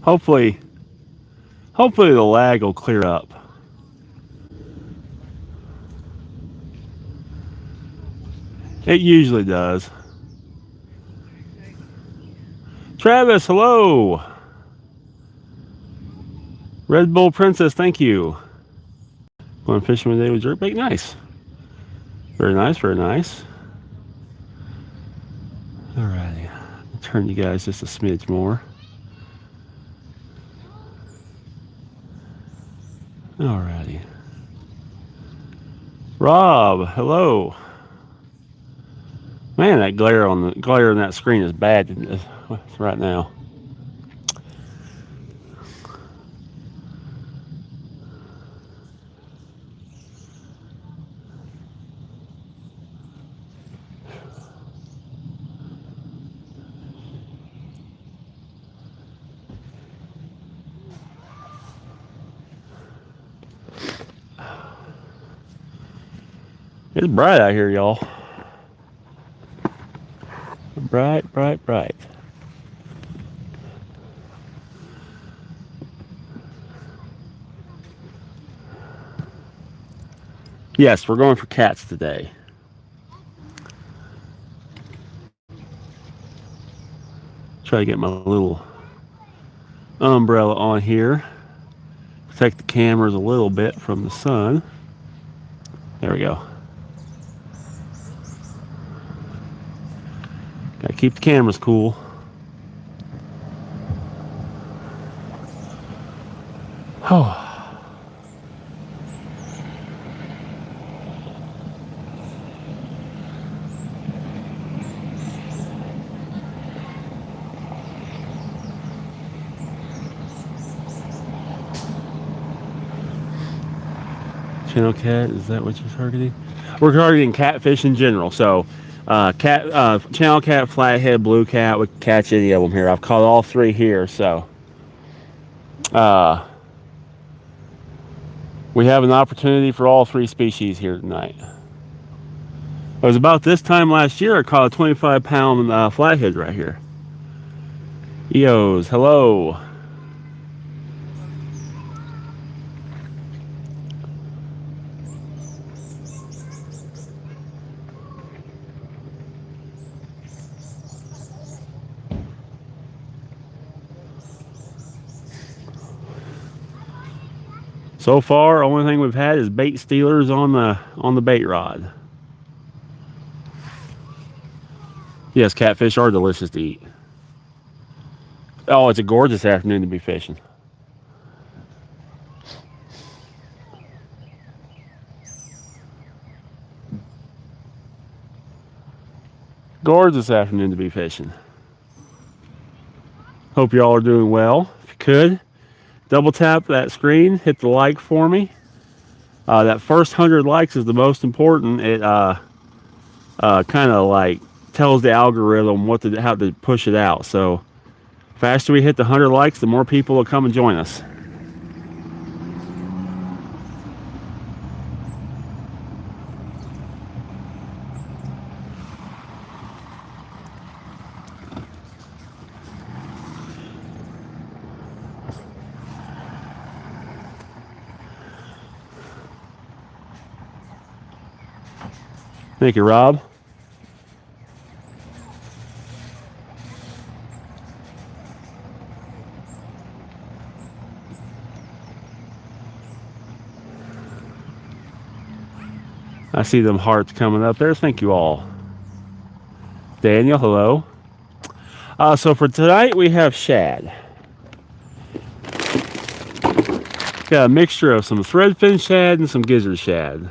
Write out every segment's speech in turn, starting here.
Hopefully the lag will clear up. It usually does. Travis, hello. Red Bull Princess, thank you. Going fishing today with jerkbait. Nice. Very nice, very nice. Alrighty. I'll turn you guys just a smidge more. Alrighty. Rob, hello. Man, that glare on that screen is bad right now. It's bright out here, y'all. Bright, bright, bright. Yes, we're going for cats today. Try to get my little umbrella on here. Protect the cameras a little bit from the sun. There we go. Gotta keep the cameras cool. Oh. Channel cat, is that what you're targeting? We're targeting catfish in general. So channel cat, flathead, blue cat, we can catch any of them here. I've caught all three here, so we have an opportunity for all three species here tonight. It was about this time last year I caught a 25-pound flathead right here. Eos, hello. So far, only thing we've had is bait stealers on the bait rod. Yes, catfish are delicious to eat. Oh, it's a gorgeous afternoon to be fishing. Gorgeous afternoon to be fishing. Hope y'all are doing well. If you could, double tap that screen, hit the like for me. That first 100 likes is the most important. It kind of like tells the algorithm how to push it out. So faster we hit the 100 likes, the more people will come and join us. Thank you, Rob. I see them hearts coming up there. Thank you all. Daniel, hello. So for tonight we have shad. Got a mixture of some threadfin shad and some gizzard shad.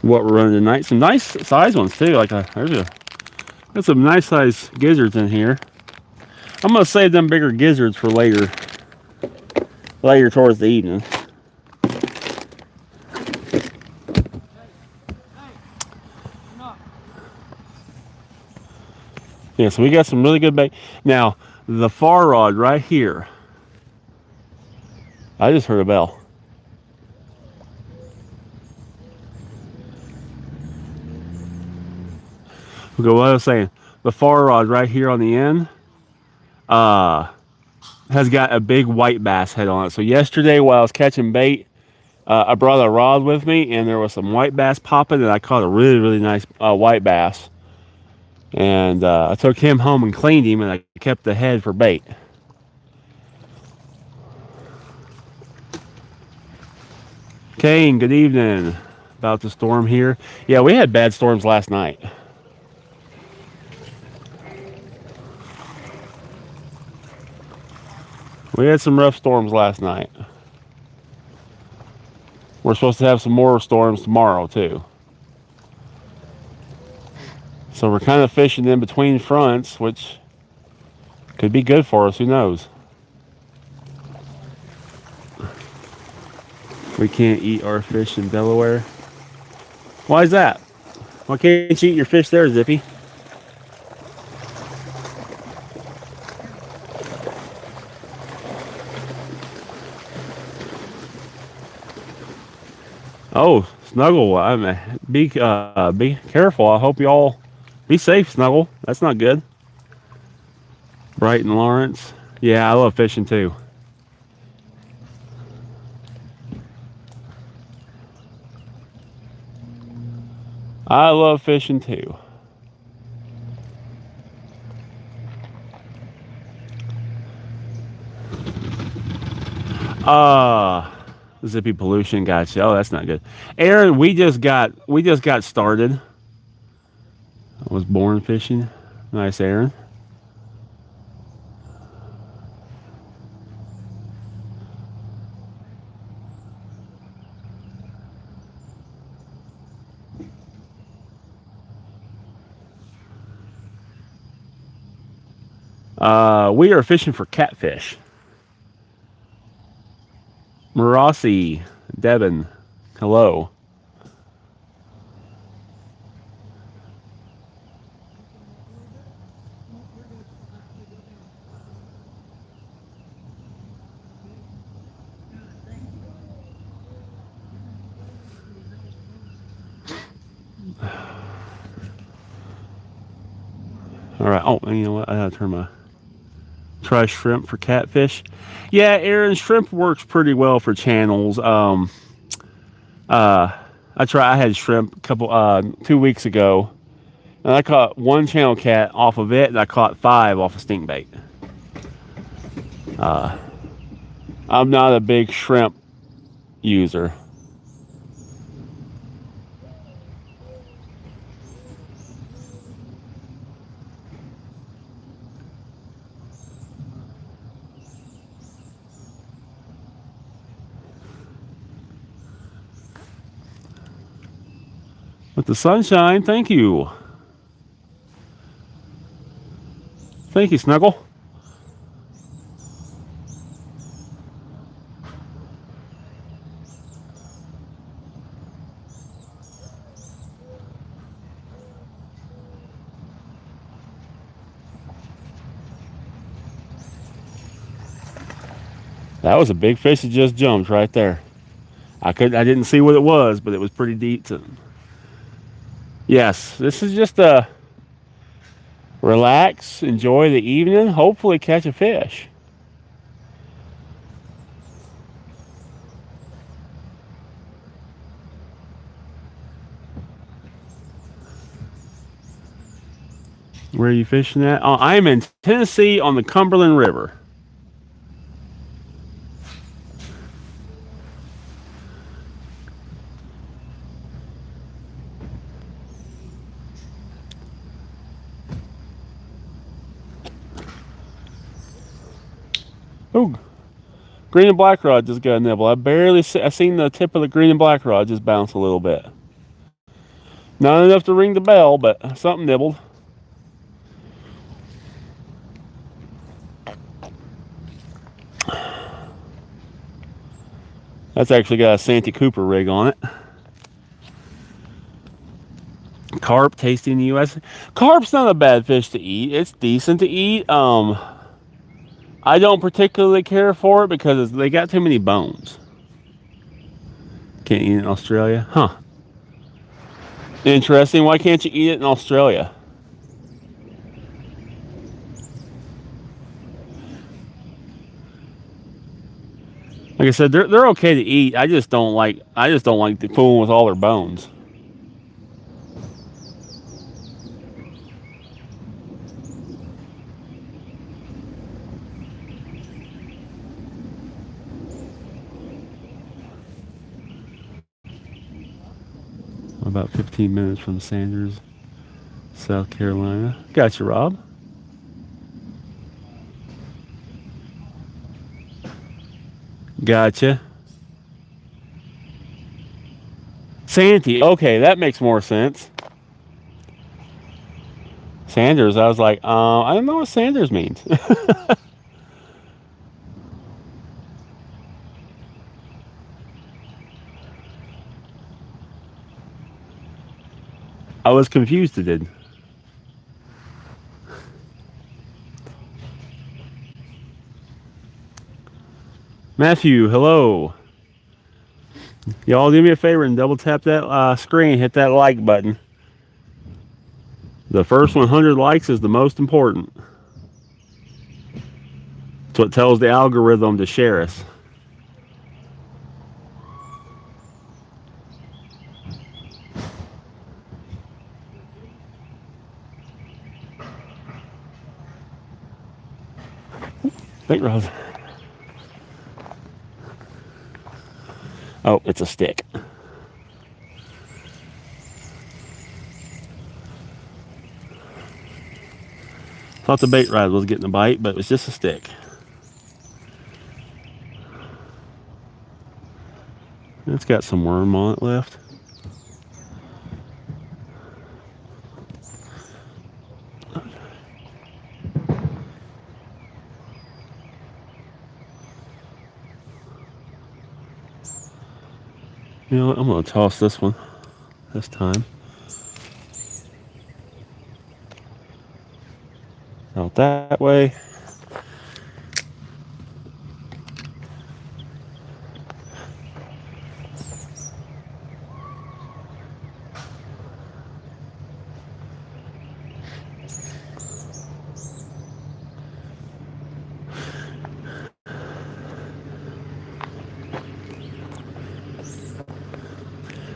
What we're running tonight, some nice size ones too. Got some nice size gizzards in here. I'm gonna save them bigger gizzards for later towards the evening. Yeah, so we got some really good bait. Now, the far rod right here. I just heard a bell. What I was saying, the far rod right here on the end, has got a big white bass head on it. So yesterday while I was catching bait, I brought a rod with me, and there was some white bass popping, and I caught a really, really nice white bass. And I took him home and cleaned him, and I kept the head for bait. Kane, good evening. About the storm here. Yeah, we had bad storms last night. We had some rough storms last night. We're supposed to have some more storms tomorrow, too. So we're kind of fishing in between fronts, which could be good for us. Who knows? We can't eat our fish in Delaware. Why is that? Why can't you eat your fish there, Zippy? Oh, Snuggle, be careful. I hope y'all be safe, Snuggle. That's not good. Brighton Lawrence. Yeah, I love fishing too. I love fishing too. Zippy pollution, gotcha. Oh, that's not good. Aaron, we just got started. I was born fishing. Nice, Aaron. We are fishing for catfish. Marossi, Devin, hello. All right. Oh, you know what? I gotta turn my. Try shrimp for catfish. Yeah, Aaron, shrimp works pretty well for channels. I had shrimp a couple 2 weeks ago, and I caught one channel cat off of it, and I caught 5 off a stink bait. I'm not a big shrimp user. With the sunshine, thank you. Thank you, Snuggle. That was a big fish that just jumped right there. I didn't see what it was, but it was pretty deep. Yes, this is just a relax, enjoy the evening, hopefully catch a fish. Where are you fishing at? Oh, I'm in Tennessee on the Cumberland River. Oh, green and black rod just got a nibble. I seen the tip of the green and black rod just bounce a little bit. Not enough to ring the bell, but something nibbled. That's actually got a Santee Cooper rig on it. Carp tasty in the U.S. Carp's not a bad fish to eat. It's decent to eat. I don't particularly care for it because they got too many bones. Can't eat it in Australia? Huh. Interesting. Why can't you eat it in Australia? Like I said, they're okay to eat. I just don't like the fooling with all their bones. About 15 minutes from Sanders, South Carolina. Gotcha, Rob. Gotcha. Santee. Okay, that makes more sense. Sanders. I was like, I don't know what Sanders means. I was confused. It did. Matthew, hello. Y'all do me a favor and double tap that screen. Hit that like button. The first 100 likes is the most important. It's what tells the algorithm to share us. Bait rod. Oh, it's a stick. Thought the bait rod was getting a bite, but it was just a stick. It's got some worm on it left. You know what? I'm going to toss this one this time. Out that way.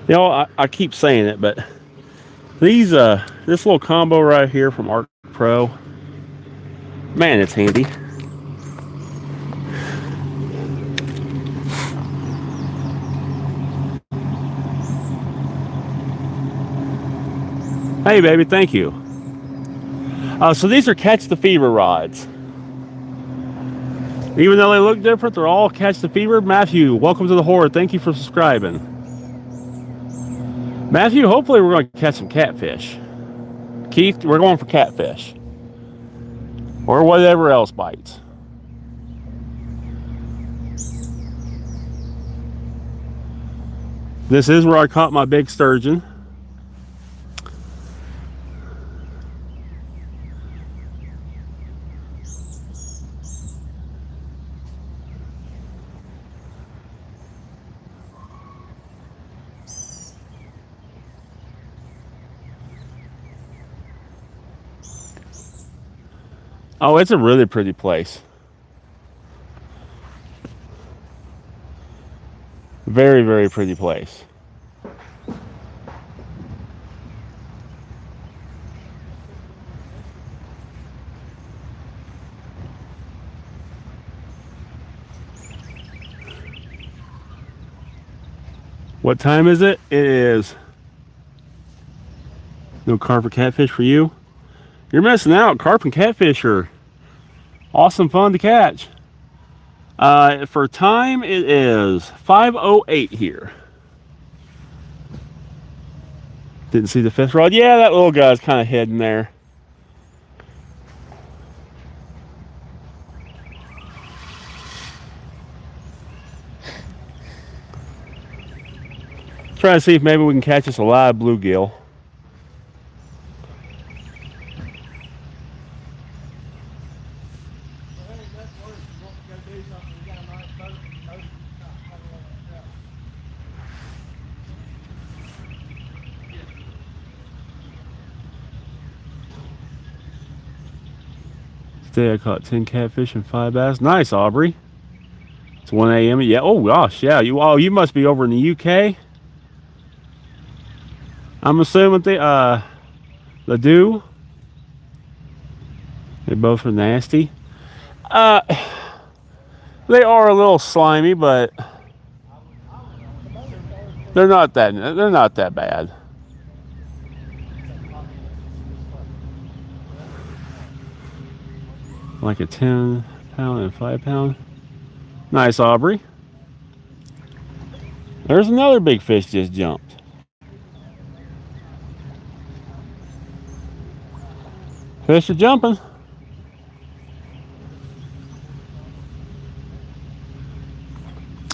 You know, I keep saying it, but these this little combo right here from Arc Pro, man, it's handy. Hey, baby, thank you. So these are Catch the Fever rods. Even though they look different, they're all Catch the Fever. Matthew, welcome to the horde. Thank you for subscribing. Matthew, hopefully we're going to catch some catfish. Keith, we're going for catfish. Or whatever else bites. This is where I caught my big sturgeon. Oh, it's a really pretty place. Very, very pretty place. What time is it? It is no carp or catfish for you. You're missing out. Carp and catfish are awesome fun to catch. For time, it is 5:08 here. Didn't see the fish rod. Yeah, that little guy's kind of hidden there. Trying to see if maybe we can catch us a live bluegill. Today I caught 10 catfish and 5 bass. Nice, Aubrey. It's 1 a.m. Yeah. Oh gosh. Yeah. You must be over in the UK. I'm assuming the dew. They both are nasty. Uh, they are a little slimy, but they're not that bad. Like a 10-pound and 5-pound. Nice, Aubrey. There's another big fish just jumped. Fish are jumping.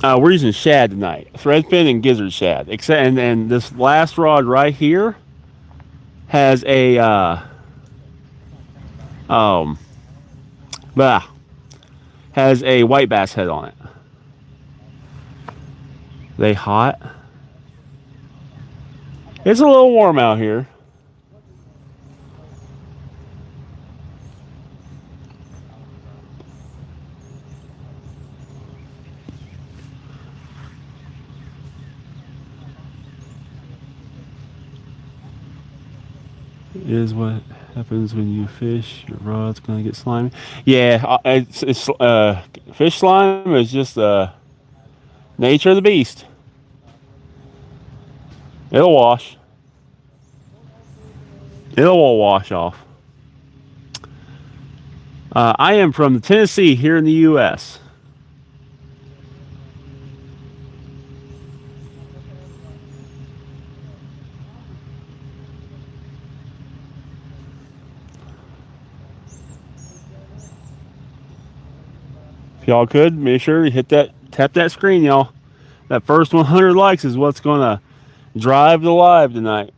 We're using shad tonight, threadfin and gizzard shad. And this last rod right here has a has a white bass head on it. They hot? It's a little warm out here. Is what happens when you fish. Your rod's gonna get slimy. Yeah, it's fish slime is just nature of the beast. It'll wash. It'll all wash off. I am from Tennessee here in the U.S. If y'all could, make sure you tap that screen, y'all. That first 100 likes is what's gonna drive the live tonight.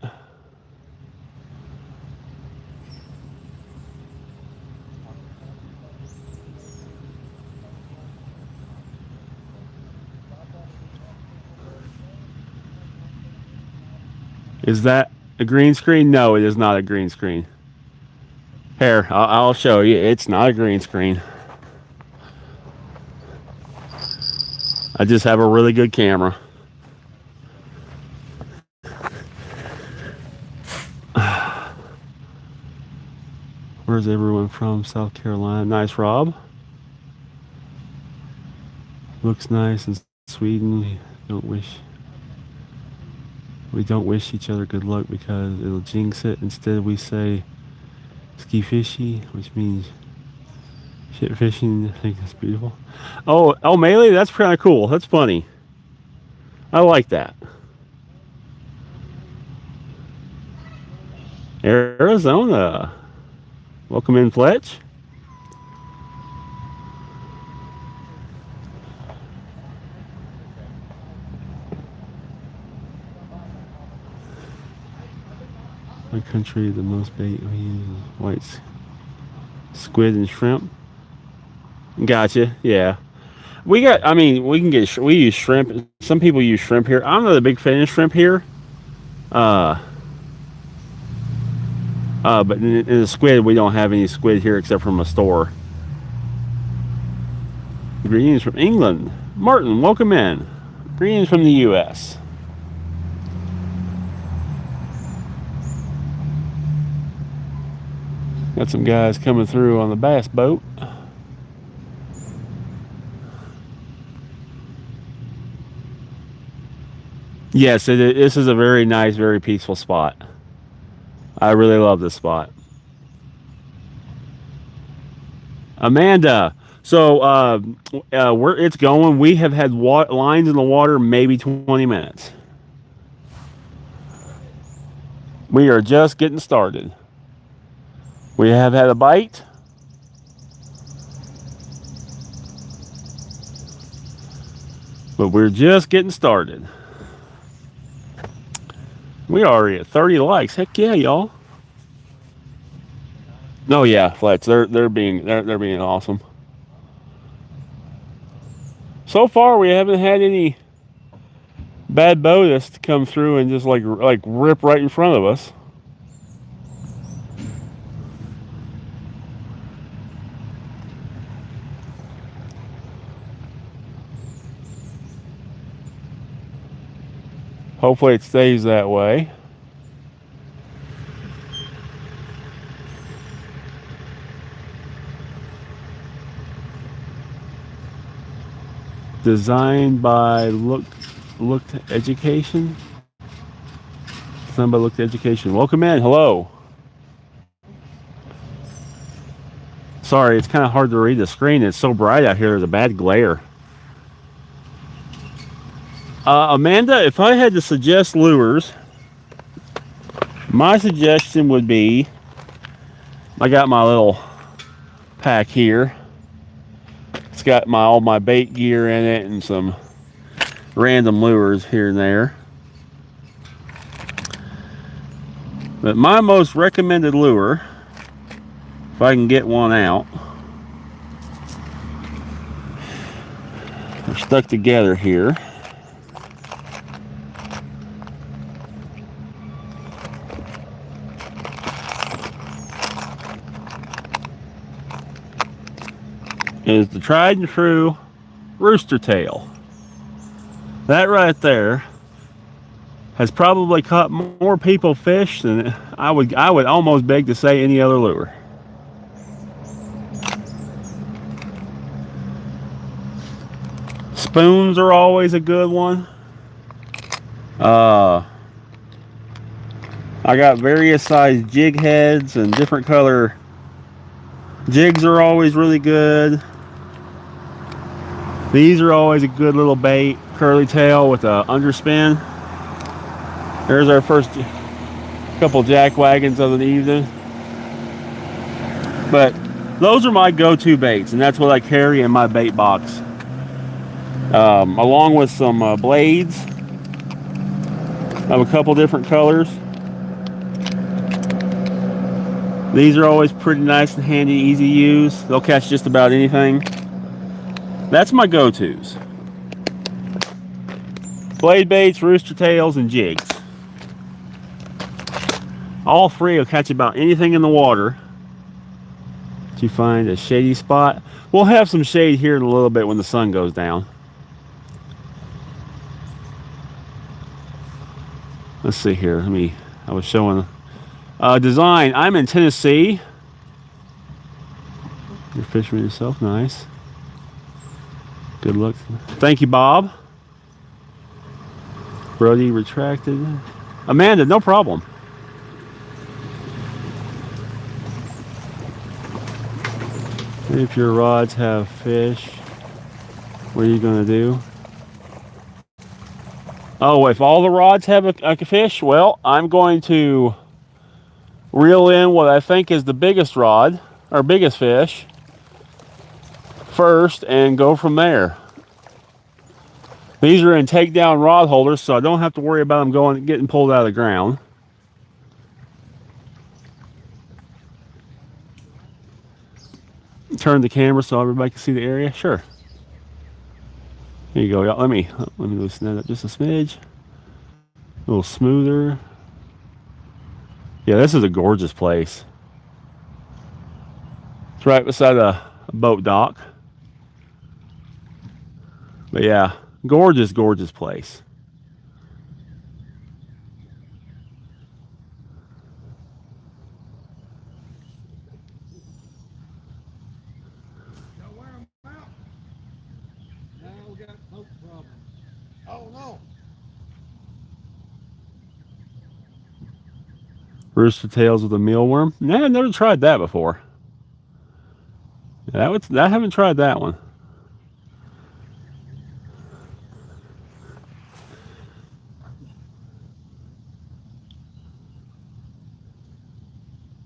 Is that a green screen? No, it is not a green screen. Here, I'll show you. It's not a green screen. I just have a really good camera. Where's everyone from? South Carolina. Nice, Rob. Looks nice in Sweden. We don't wish each other good luck because it'll jinx it. Instead, we say ski fishy, which means shit fishing. I think it's beautiful. Oh, Melee, that's kind of cool. That's funny. I like that. Arizona. Welcome in, Fletch. My country, the most bait we use is white squid and shrimp. Gotcha. Yeah. We use shrimp. Some people use shrimp here. I'm not a big fan of shrimp here. But in the squid, we don't have any squid here except from a store. Greetings from England. Martin, welcome in. Greetings from the U.S. Got some guys coming through on the bass boat. Yes, this is a very nice, very peaceful spot. I really love this spot. Amanda, so where it's going, we have had lines in the water maybe 20 minutes. We are just getting started. We have had a bite. But we're just getting started. We are already at 30 likes. Heck yeah, y'all. Oh yeah, Fletch. They're being awesome. So far, we haven't had any bad botus to come through and just like rip right in front of us. Hopefully it stays that way. Designed by Looked Education. Designed by Looked Education. Welcome in. Hello. Sorry, it's kind of hard to read the screen. It's so bright out here. There's a bad glare. Amanda, if I had to suggest lures, my suggestion would be, I got my little pack here. It's got all my bait gear in it and some random lures here and there. But my most recommended lure, if I can get one out, they're stuck together here. Is the tried and true rooster tail. That right there has probably caught more people fish than I would almost beg to say any other lure. Spoons are always a good one. I got various size jig heads and different color jigs are always really good. These are always a good little bait. Curly tail with a underspin. There's our first couple jack wagons of the evening. But those are my go-to baits, and that's what I carry in my bait box. Along with some blades of a couple different colors. These are always pretty nice and handy, easy to use. They'll catch just about anything. That's my go-tos. Blade baits, rooster tails, and jigs. All three will catch about anything in the water. Did you find a shady spot? We'll have some shade here in a little bit when the sun goes down. Let's see here. I was showing design. I'm in Tennessee. You're fisherman yourself. Nice. Good luck. Thank you, Bob. Brody retracted. Amanda, no problem. If your rods have fish, what are you going to do? Oh, if all the rods have a fish, well, I'm going to reel in what I think is the biggest rod, or biggest fish, first and go from there. These are in Takedown Rod Holders, so I don't have to worry about them getting pulled out of the ground. Turn the camera so everybody can see the area. Sure. Here you go. Let me loosen that up just a smidge. A little smoother. Yeah, this is a gorgeous place. It's right beside a boat dock. But yeah, gorgeous, gorgeous place. Rooster tails with a mealworm? No, I've never tried that before. I haven't tried that one.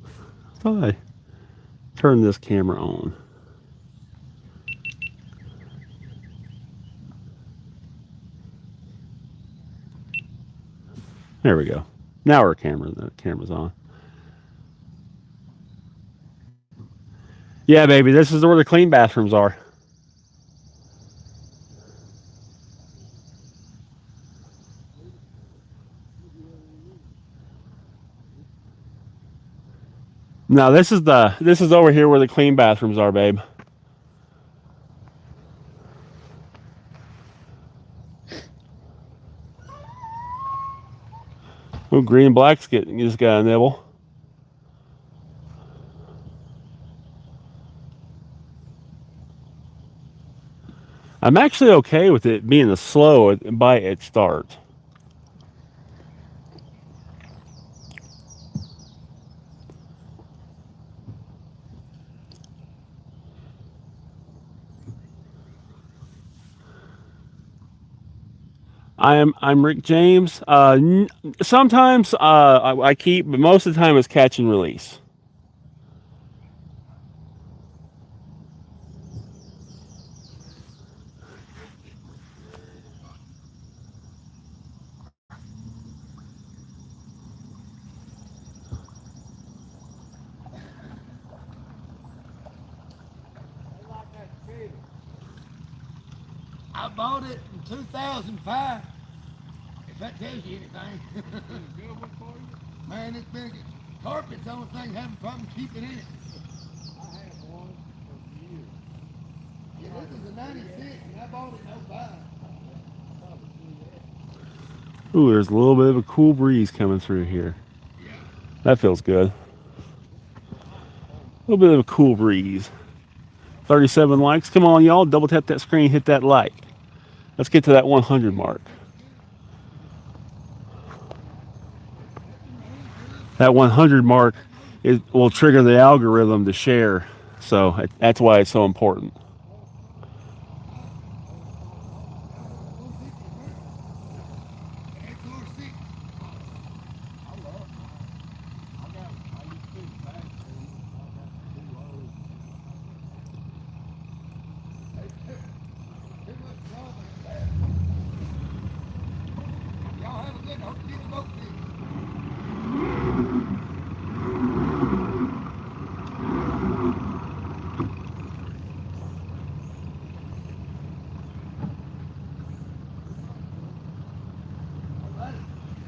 I thought I turned this camera on. There we go. Now the camera's on. Yeah, baby, this is where the clean bathrooms are. No, this is over here where the clean bathrooms are, babe. Oh, green and black's getting just got a nibble. I'm actually okay with it being a slow bite at start. I'm Rick James. Sometimes I keep, but most of the time it's catch and release. I bought it in 2005. If that tells you anything. Man, it's been carpet's the only thing having problem keeping in it. I had one for years. Yeah, this is a 96 and I bought it in 05. Ooh, there's a little bit of a cool breeze coming through here. That feels good. A little bit of a cool breeze. 37 likes. Come on, y'all. Double tap that screen, hit that like. Let's get to that 100 mark. That 100 mark will trigger the algorithm to share. So that's why it's so important.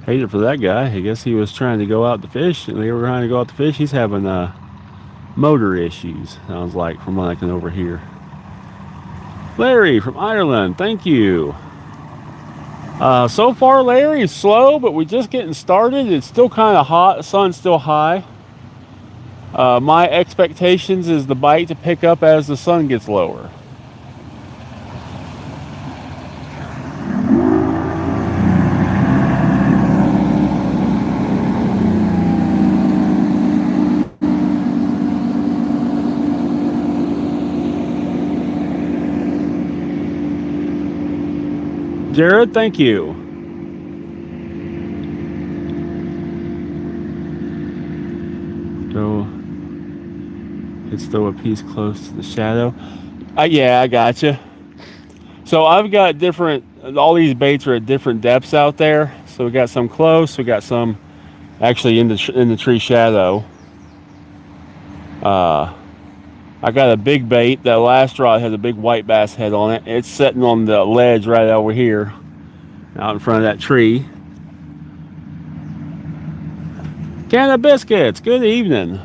Hate it for that guy. I guess he was trying to go out to fish, and they were trying to go out to fish. He's having motor issues, sounds like, from what I can overhear. Larry from Ireland, thank you. So far, Larry, is slow, but we're just getting started. It's still kind of hot. The sun's still high. My expectations is the bite to pick up as the sun gets lower. Jared, thank you. So, let's throw a piece close to the shadow. Yeah, I gotcha. So I've got different, all these baits are at different depths out there. So we got some close, we got some actually in the tree shadow. I got a big bait. That last rod has a big white bass head on it. It's sitting on the ledge right over here, out in front of that tree. Can of biscuits, good evening.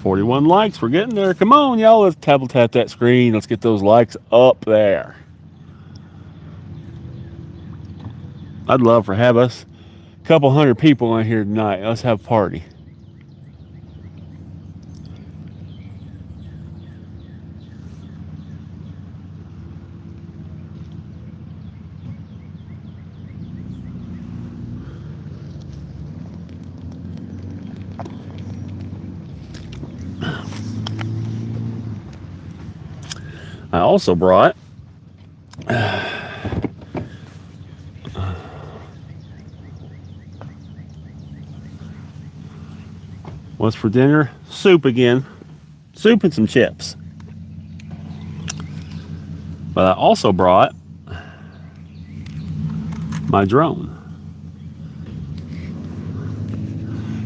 $41 likes, we're getting there. Come on, y'all, let's tap that screen. Let's get those likes up there. I'd love for have us a couple hundred people in here tonight. Let's have a party. I also brought what's for dinner? Soup again. Soup and some chips. But I also brought my drone.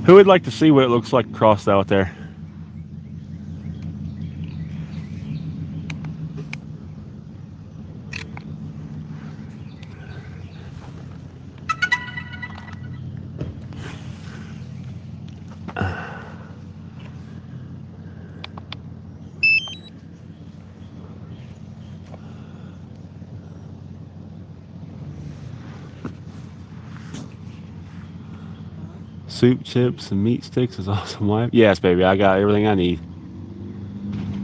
Who would like to see what it looks like across out there? Soup chips and meat sticks is awesome. Yes, baby, I got everything I need.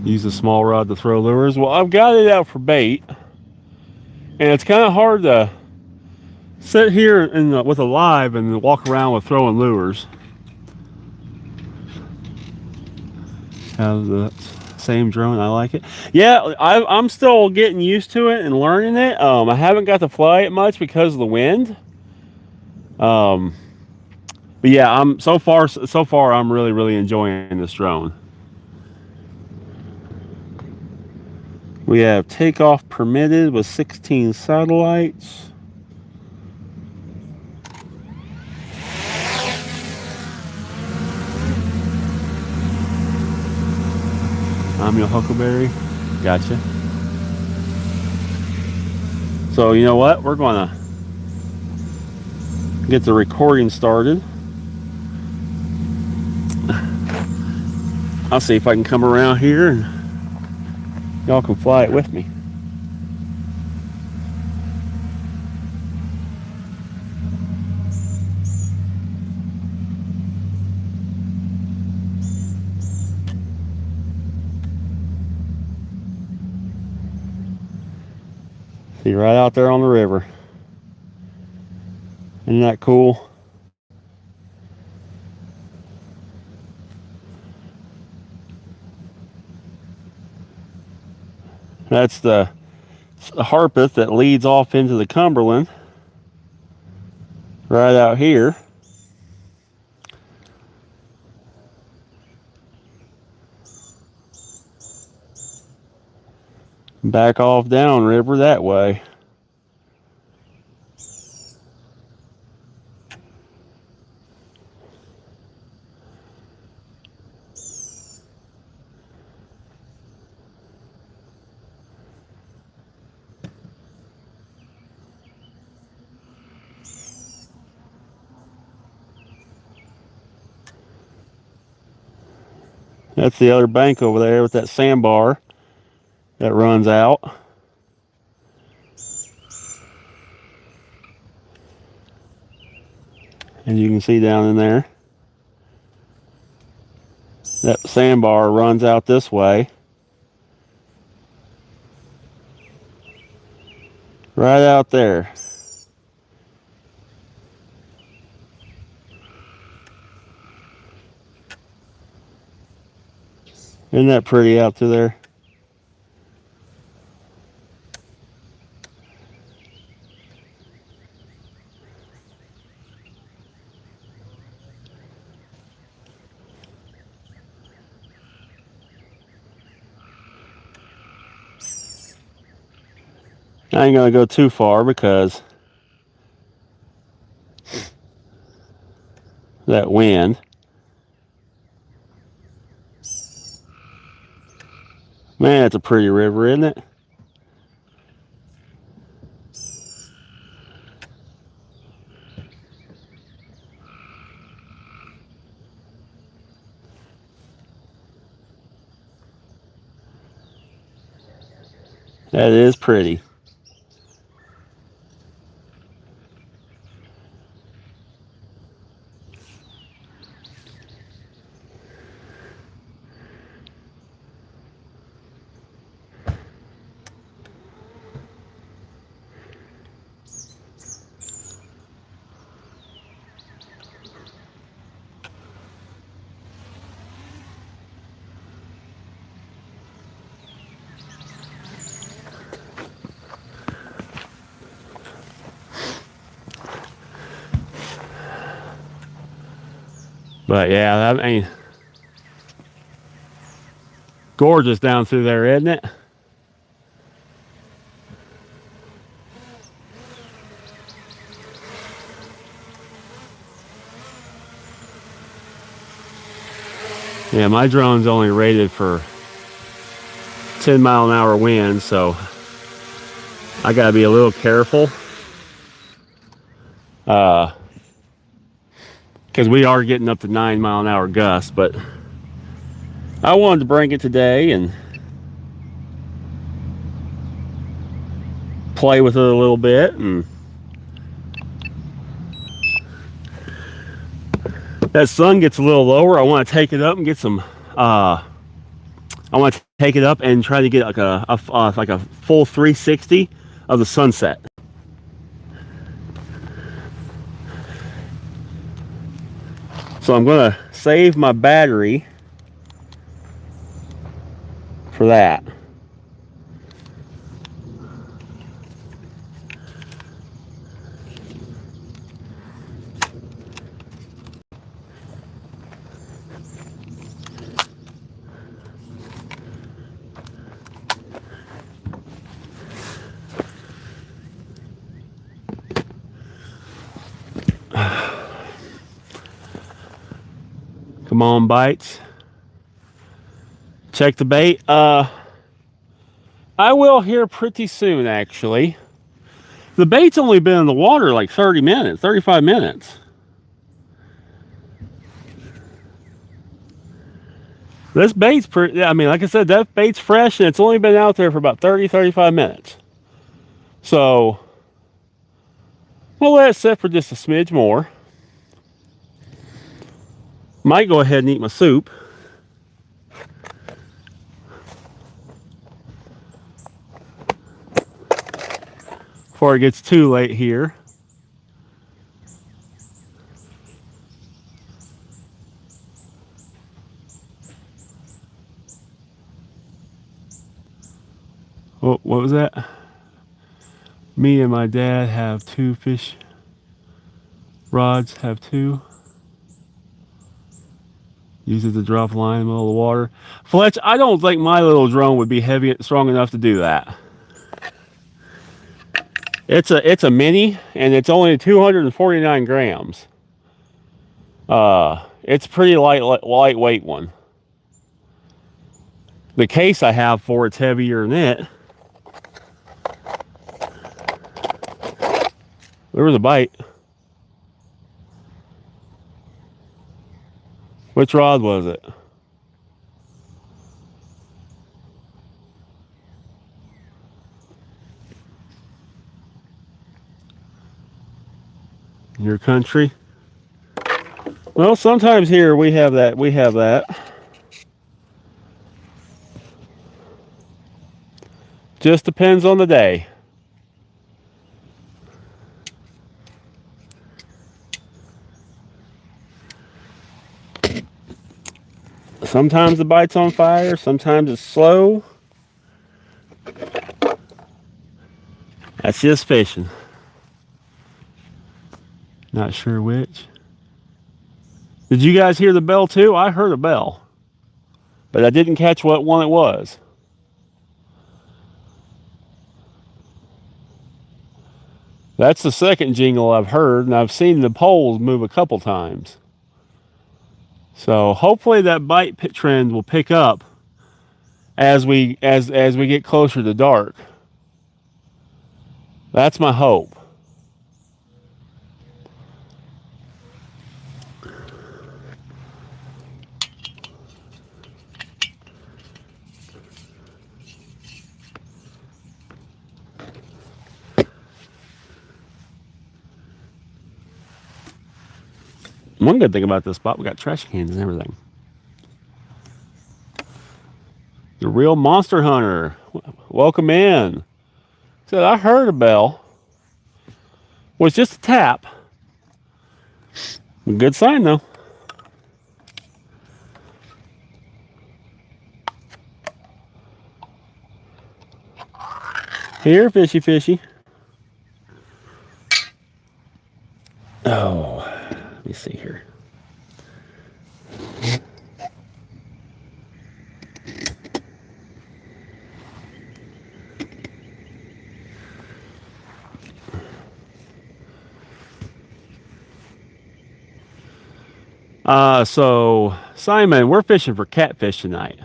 Use a small rod to throw lures. Well, I've got it out for bait, and it's kind of hard to sit here and with a live and walk around with throwing lures. Have the same drone, I like it. Yeah, I'm still getting used to it and learning it. I haven't got to fly it much because of the wind. But yeah, I'm so far I'm really enjoying this drone. We have takeoff permitted with 16 satellites. I'm your Huckleberry. Gotcha. So you know what? We're gonna get the recording started. I'll see if I can come around here and y'all can fly it with me. See, right out there on the river. Isn't that cool? That's the Harpeth that leads off into the Cumberland. Right out here. Back off downriver that way. That's the other bank over there with that sandbar that runs out. As you can see down in there, that sandbar runs out this way. Right out there. Isn't that pretty out to there? I ain't gonna go too far because that wind. Man, it's a pretty river, isn't it? That is pretty. But yeah, I mean, gorgeous down through there, isn't it? Yeah, my drone's only rated for 10-mile-an-hour winds, so I gotta be a little careful. Because we are getting up to 9-mile-an-hour gusts, but I wanted to bring it today and play with it a little bit and that sun gets a little lower, I want to take it up and get some. I want to take it up and try to get like a full 360 of the sunset. So I'm gonna save my battery for that. Come on, bites. Check the bait. I will here pretty soon, actually. The bait's only been in the water like 30 minutes, 35 minutes. This bait's pretty, I mean, like I said, that bait's fresh and it's only been out there for about 30, 35 minutes. So, we'll let it sit for just a smidge more. Might go ahead and eat my soup. Before it gets too late here. Oh, what was that? Me and my dad have 2 fish rods, have 2. Use it to drop a line in the middle of the water. Fletch, I don't think my little drone would be heavy, strong enough to do that. It's a mini, and it's only 249 grams. It's a pretty lightweight one. The case I have for it's heavier than it. There was a bite. Which rod was it? Your country? Well, sometimes here we have that. We have that. Just depends on the day. Sometimes the bite's on fire, sometimes it's slow. That's just fishing. Not sure which. Did you guys hear the bell too? I heard a bell, but I didn't catch what one it was. That's the second jingle I've heard, and I've seen the poles move a couple times. So hopefully that bite trend will pick up as we get closer to dark. That's my hope. One good thing about this spot, we got trash cans and everything. The real monster hunter. Welcome in. Said, I heard a bell. Was just a tap. A good sign though. Here, fishy, fishy. Oh, let me see here. So Simon, we're fishing for catfish tonight.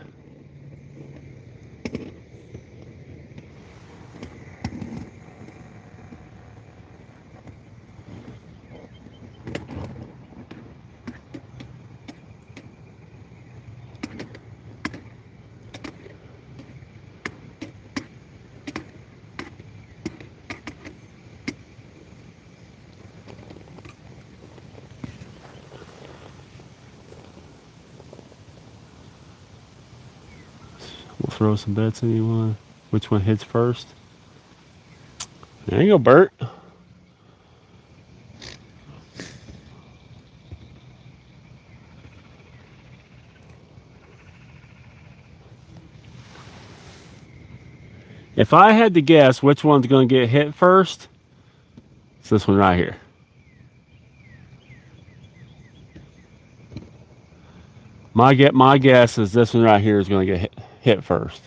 throw some bets anyone. Which one hits first? There you go, Bert. If I had to guess which one's going to get hit first, it's this one right here. My guess is this one right here is going to get hit first.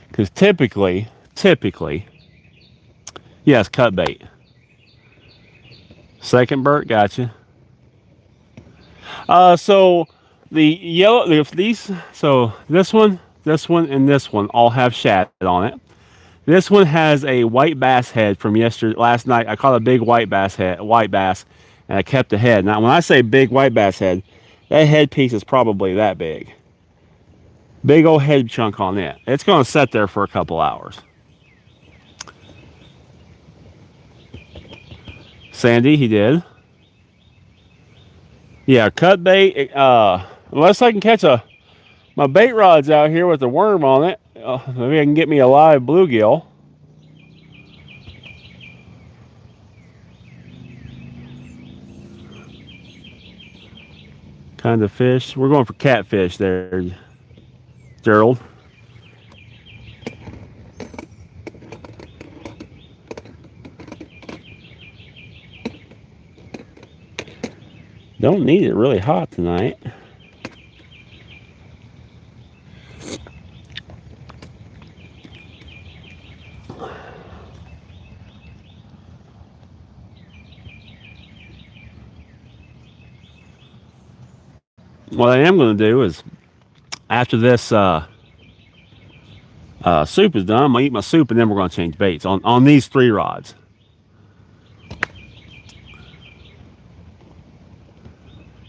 Because typically, yes, cut bait. Second, Bert, gotcha. So the yellow, if these, so this one, and this one all have shad on it. This one has a white bass head from last night. I caught a big white bass, and I kept the head. Now, when I say big white bass head, that head piece is probably that big. Big old head chunk on it. It's going to sit there for a couple hours. Sandy, he did. Yeah, cut bait. Unless I can catch my bait rod's out here with a worm on it. Maybe I can get me a live bluegill. Kind of fish. We're going for catfish there, Gerald. Don't need it really hot tonight. What I am going to do is, after this soup is done, I'm going to eat my soup and then we're going to change baits on these 3 rods.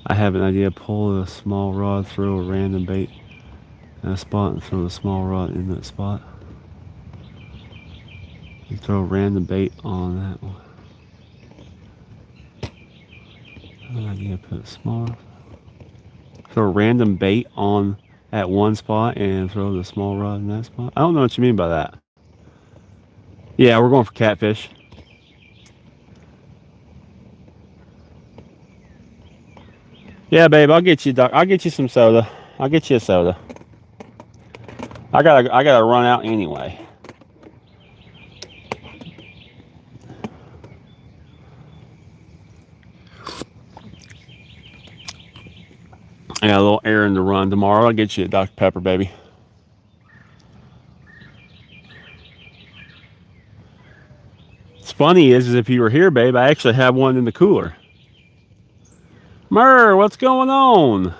I have an idea. Pull a small rod, throw a random bait in a spot, and throw the small rod in that spot. And throw a random bait on that one. I have an idea. Put a small. Throw a random bait on at one spot and throw the small rod in that spot. I don't know what you mean by that. Yeah, we're going for catfish. Yeah, babe, I'll get you some soda. I'll get you a soda. I gotta run out anyway. I got a little errand to run tomorrow. I'll get you a Dr. Pepper, baby. What's funny is if you were here, babe, I actually have one in the cooler. Murr, what's going on?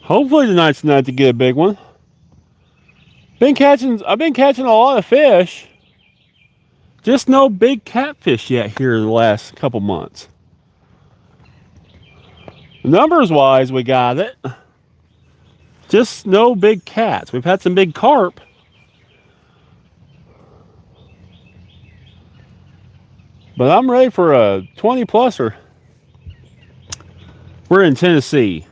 Hopefully tonight's the night to get a big one. I've been catching a lot of fish. Just no big catfish yet here the last couple months. Numbers wise, we got it. Just no big cats. We've had some big carp. But I'm ready for a 20 pluser. We're in Tennessee.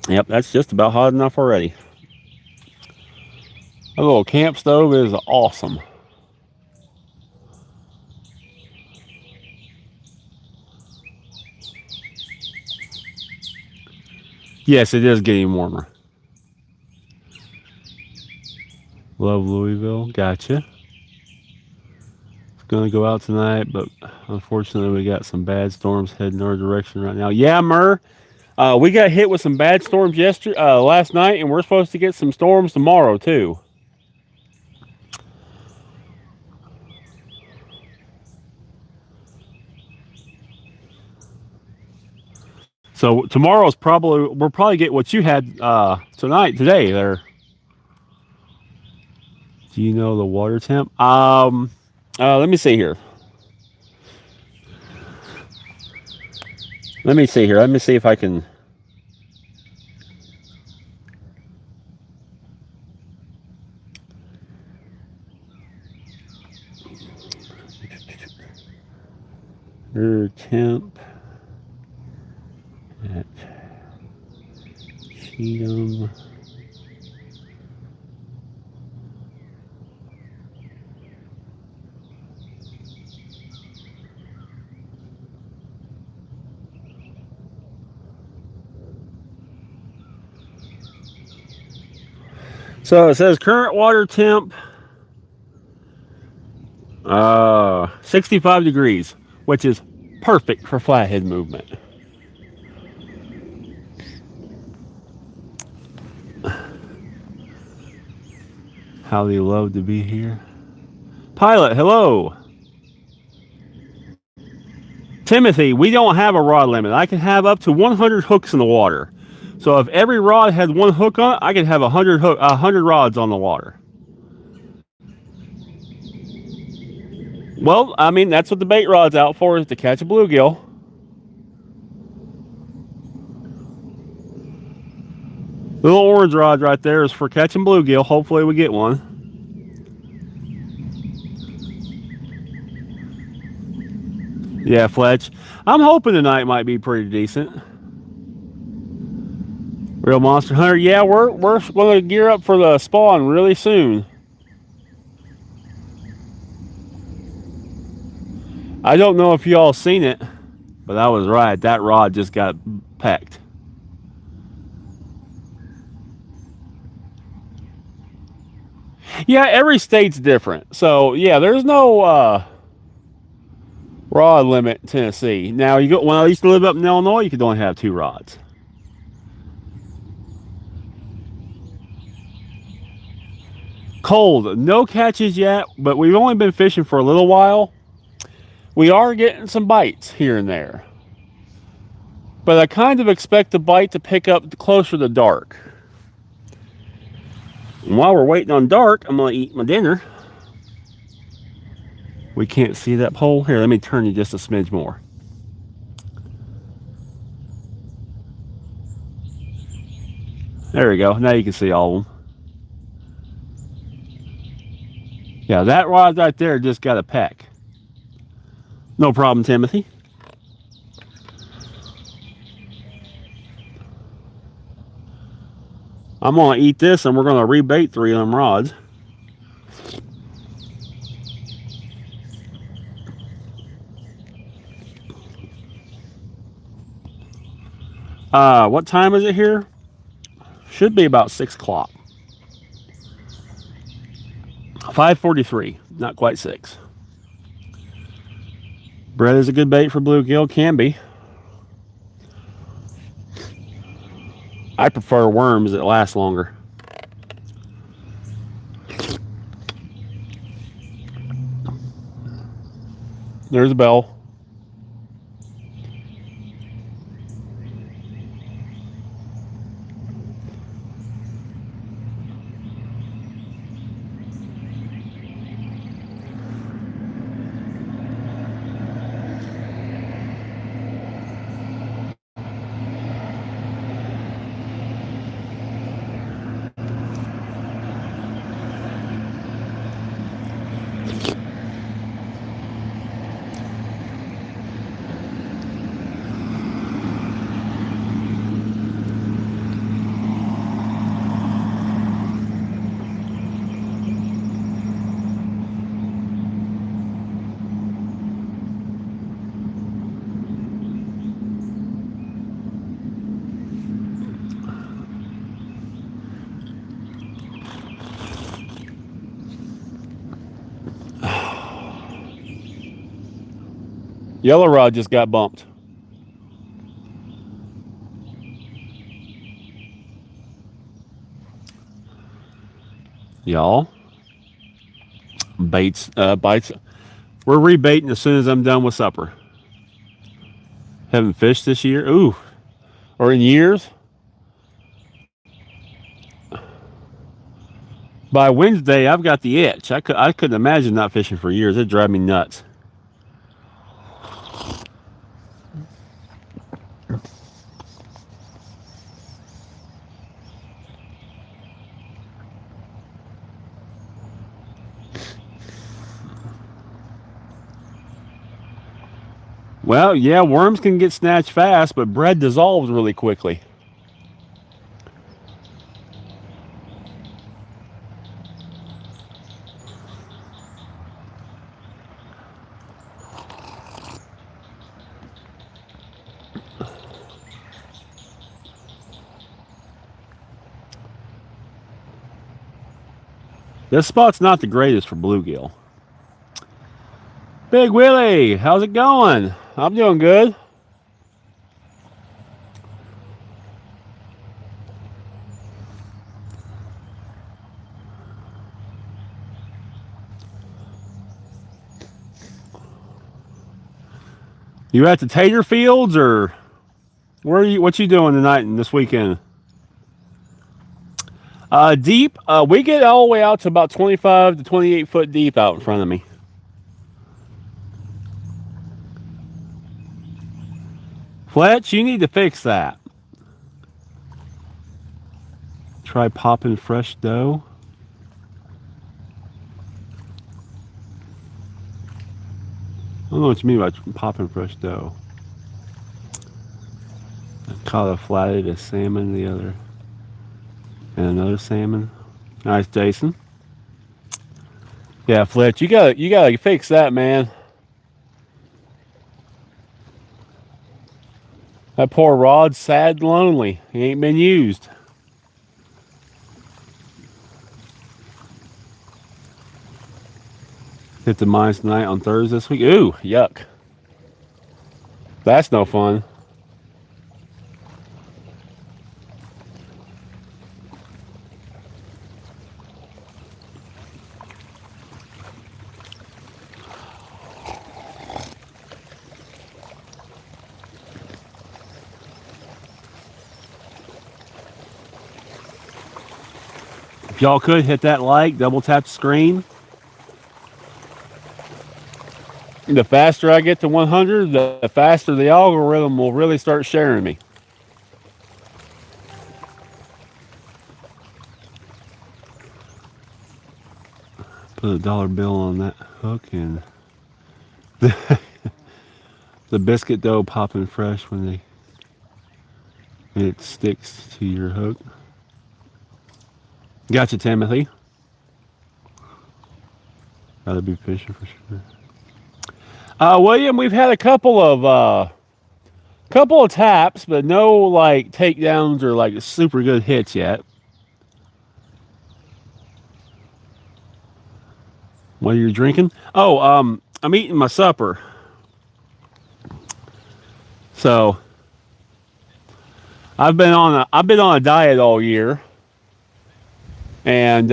Yep, that's just about hot enough already. A little camp stove is awesome. Yes, it is getting warmer. Love Louisville. Gotcha. It's going to go out tonight, but unfortunately we got some bad storms heading our direction right now. Yeah, Murr. We got hit with some bad storms last night, and we're supposed to get some storms tomorrow too. So tomorrow's we'll probably get what you had today there. Do you know the water temp? Let me see here. Let me see here. Let me see if I can. Your temp at Cheatham. So it says current water temp 65 degrees, which is perfect for flathead movement. How they love to be here. Pilot, hello. Timothy, we don't have a rod limit. I can have up to 100 hooks in the water. So if every rod had one hook on it, I could have 100 rods on the water. Well, I mean, that's what the bait rod's out for, is to catch a bluegill. The little orange rod right there is for catching bluegill. Hopefully we get one. Yeah, Fletch. I'm hoping tonight might be pretty decent. Real Monster Hunter. Yeah, we're going to gear up for the spawn really soon. I don't know if y'all seen it, but I was right. That rod just got pecked. Yeah, every state's different. So, yeah, there's no rod limit in Tennessee. Now, when I used to live up in Illinois, you could only have 2 rods. Cold. No catches yet, but we've only been fishing for a little while. We are getting some bites here and there. But I kind of expect the bite to pick up closer to dark. And while we're waiting on dark, I'm going to eat my dinner. We can't see that pole. Here, let me turn you just a smidge more. There we go. Now you can see all of them. Yeah, that rod right there just got a peck. No problem, Timothy. I'm going to eat this and we're going to rebait 3 of them rods. What time is it here? Should be about 6 o'clock. 5:43, not quite 6. Bread is a good bait for bluegill, can be. I prefer worms that last longer. There's a bell. Yellow rod just got bumped. Y'all, bites. We're rebaiting as soon as I'm done with supper. Haven't fished this year. Ooh, or in years. By Wednesday, I've got the itch. I couldn't imagine not fishing for years. It'd drive me nuts. Well, yeah, worms can get snatched fast, but bread dissolves really quickly. This spot's not the greatest for bluegill. Big Willie, how's it going? I'm doing good. You at the tater fields, or where are you? What you doing tonight and this weekend? Deep. We get all the way out to about 25 to 28 foot deep out in front of me. Fletch, you need to fix that. Try popping fresh dough. I don't know what you mean by popping fresh dough. I caught a flathead, a salmon, the other, and another salmon. Nice, Jason. Yeah, Fletch, you gotta fix that, man. That poor rod's sad and lonely. He ain't been used. Hit the mines tonight on Thursday this week. Ooh, yuck. That's no fun. If y'all could hit that like, double tap the screen. The faster I get to 100, the faster the algorithm will really start sharing me. Put a dollar bill on that hook, and the biscuit dough popping fresh when it sticks to your hook. Gotcha, Timothy. Gotta be fishing for sure. William, we've had a couple of taps, but no like takedowns or like super good hits yet. What are you drinking? Oh, I'm eating my supper. So I've been on a diet all year, and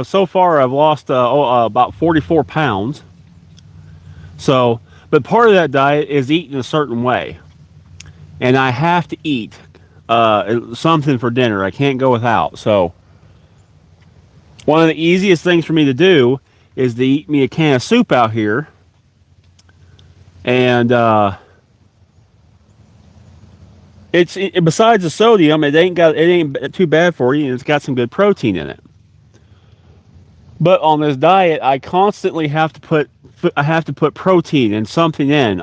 so far I've lost about 44 pounds. So, but part of that diet is eating a certain way, and I have to eat something for dinner. I can't go without. So, one of the easiest things for me to do is to eat me a can of soup out here, and besides the sodium, it ain't too bad for you, and it's got some good protein in it. But on this diet, I constantly have to put protein and something in.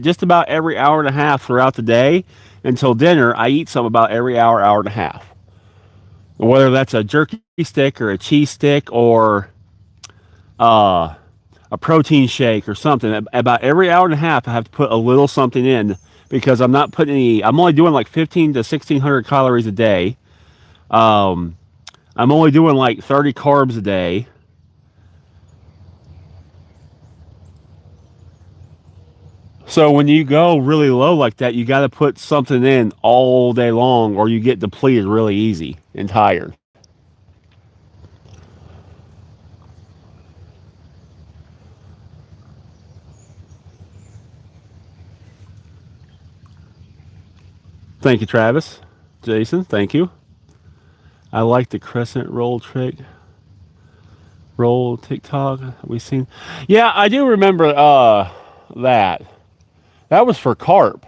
Just about every hour and a half throughout the day until dinner, I eat some about every hour and a half. Whether that's a jerky stick or a cheese stick or a protein shake or something, about every hour and a half, I have to put a little something in, because I'm only doing like 15 to 1600 calories a day. I'm only doing like 30 carbs a day. So when you go really low like that, you got to put something in all day long, or you get depleted really easy and tired. Thank you, Travis. Jason, thank you. I like the crescent roll trick. Roll TikTok we seen. Yeah, I do remember that. That was for carp.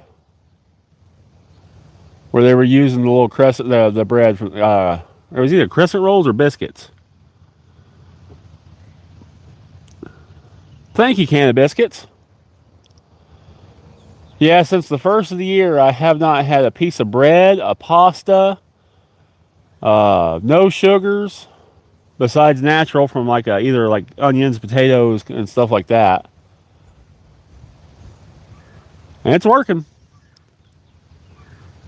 Where they were using the little crescent the bread from it was either crescent rolls or biscuits. Thank you, can of biscuits. Yeah, since the first of the year, I have not had a piece of bread, a pasta, no sugars, besides natural from like either like onions, potatoes, and stuff like that. And it's working.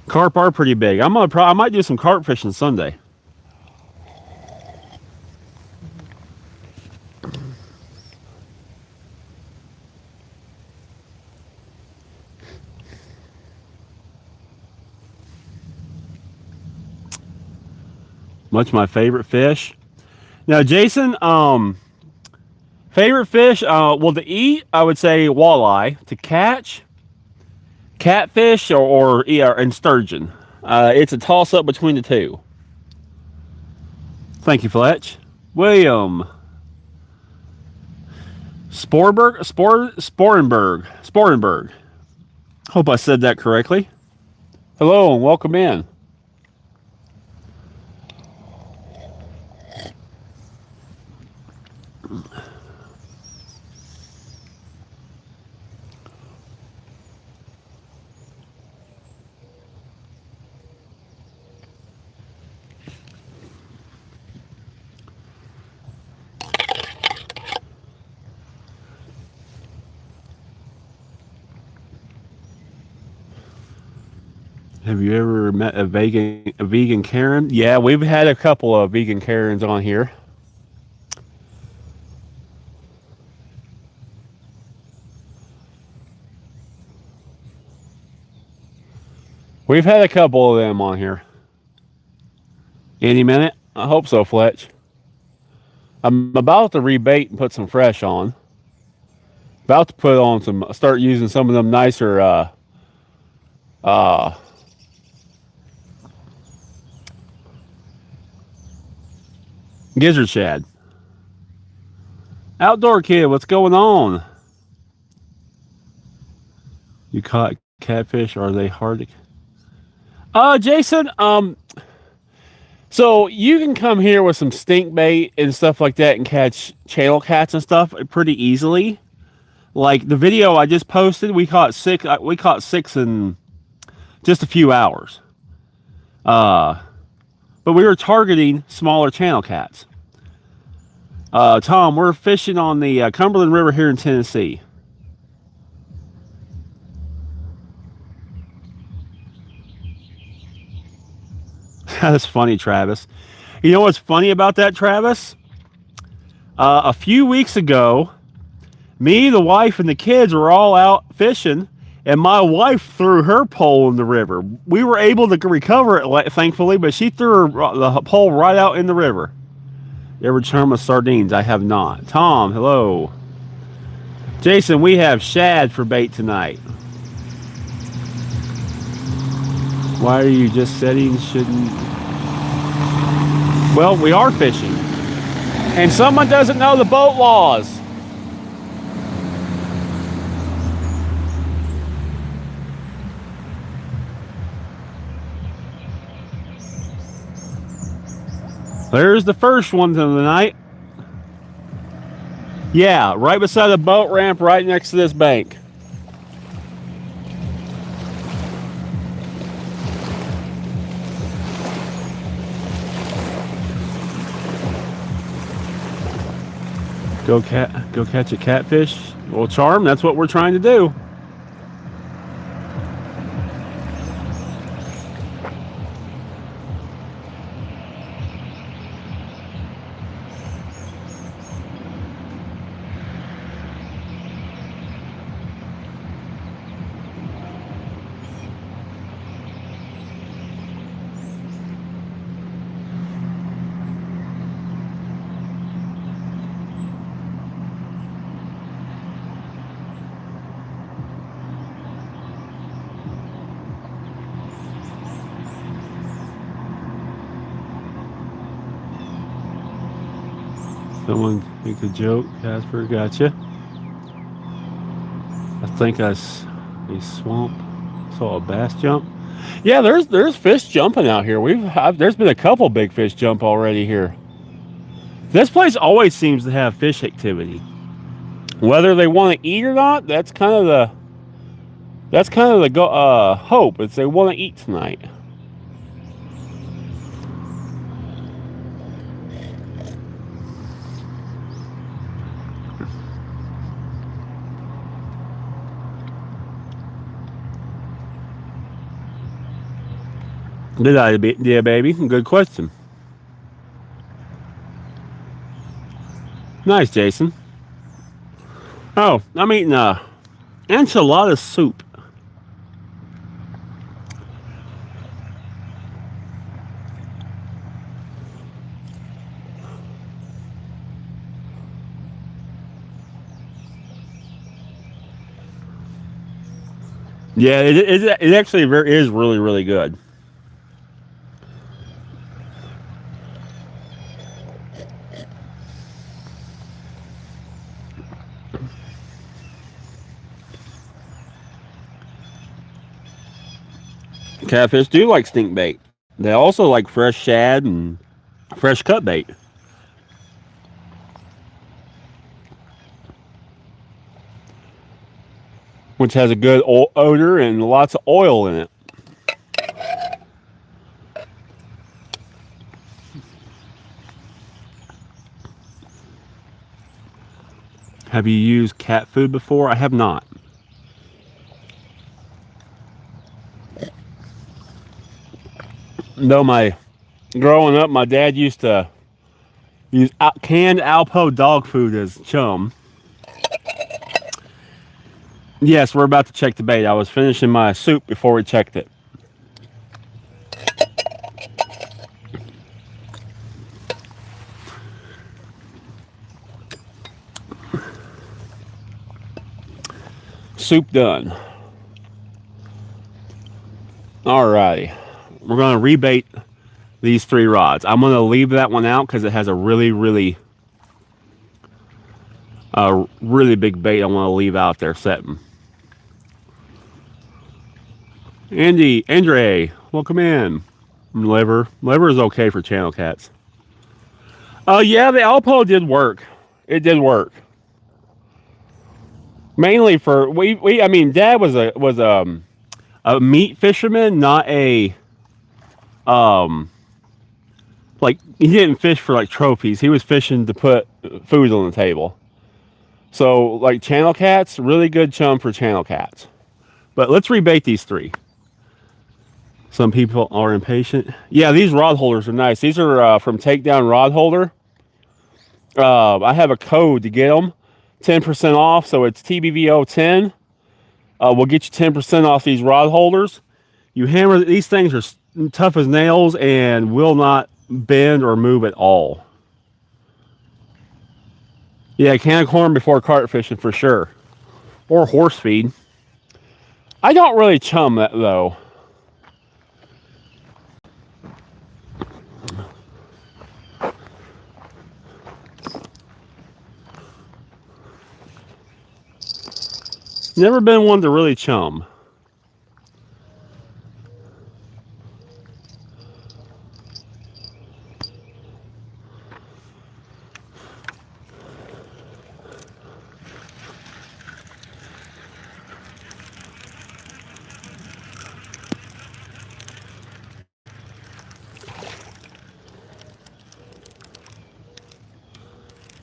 Carp are pretty big. I might do some carp fishing Sunday. Much my favorite fish. Now, Jason, favorite fish, well, to eat, I would say walleye. To catch, catfish and sturgeon. It's a toss-up between the two. Thank you, Fletch. William. Sporenberg. Hope I said that correctly. Hello and welcome in. Have you ever met a vegan Karen? Yeah, we've had a couple of vegan Karens on here. We've had a couple of them on here. Any minute? I hope so, Fletch. I'm about to rebait and put some fresh on. About to put on start using some of them nicer gizzard shad. Outdoor kid, what's going on? You caught catfish? Are they hard to? Jason, so you can come here with some stink bait and stuff like that and catch channel cats and stuff pretty easily. Like the video I just posted, we caught six in just a few hours. But we were targeting smaller channel cats. Tom, we're fishing on the Cumberland River here in Tennessee. That's funny, Travis. You know what's funny about that, Travis? A few weeks ago, me, the wife, and the kids were all out fishing, and my wife threw her pole in the river. We were able to recover it, thankfully, but she threw the pole right out in the river. You ever charm with sardines? I have not. Tom, hello. Jason, we have shad for bait tonight. Why are you just setting? Shouldn't... Well, we are fishing. And someone doesn't know the boat laws. There's the first one of the night. Yeah, right beside the boat ramp, right next to this bank. Go catch a catfish. Well, Charm, that's what we're trying to do. Someone make a joke. Casper, gotcha. I think I a swamp. Saw a bass jump. Yeah, there's fish jumping out here. There's been a couple big fish jump already here. This place always seems to have fish activity. Whether they want to eat or not, that's kind of the hope. It's they want to eat tonight. Did I? Yeah, baby. Good question. Nice, Jason. Oh, I'm eating enchilada soup. Yeah, it actually is really, really good. Catfish do like stink bait. They also like fresh shad and fresh cut bait. Which has a good odor and lots of oil in it. Have you used cat food before? I have not. Though growing up, my dad used to use canned Alpo dog food as chum. Yes, we're about to check the bait. I was finishing my soup before we checked it. Soup done. Alrighty. We're going to rebait these 3 rods. I'm going to leave that one out because it has a really, really big bait I want to leave out there setting. Andre, welcome in. Liver is okay for channel cats. Yeah, the Alpo did work. It did work. Mainly for I mean, Dad was a meat fisherman, not a like he didn't fish for like trophies. He was fishing to put food on the table. So like channel cats, really good chum for channel cats. But let's rebait these 3. Some people are impatient. Yeah, these rod holders are nice. These are from Takedown Rod Holder. I have a code to get them. 10% off, so it's TBVO 10. We'll get you 10% off these rod holders. You hammer, these things are tough as nails and will not bend or move at all. Yeah, can of corn before carp fishing for sure. Or horse feed. I don't really chum that though. Never been one to really chum.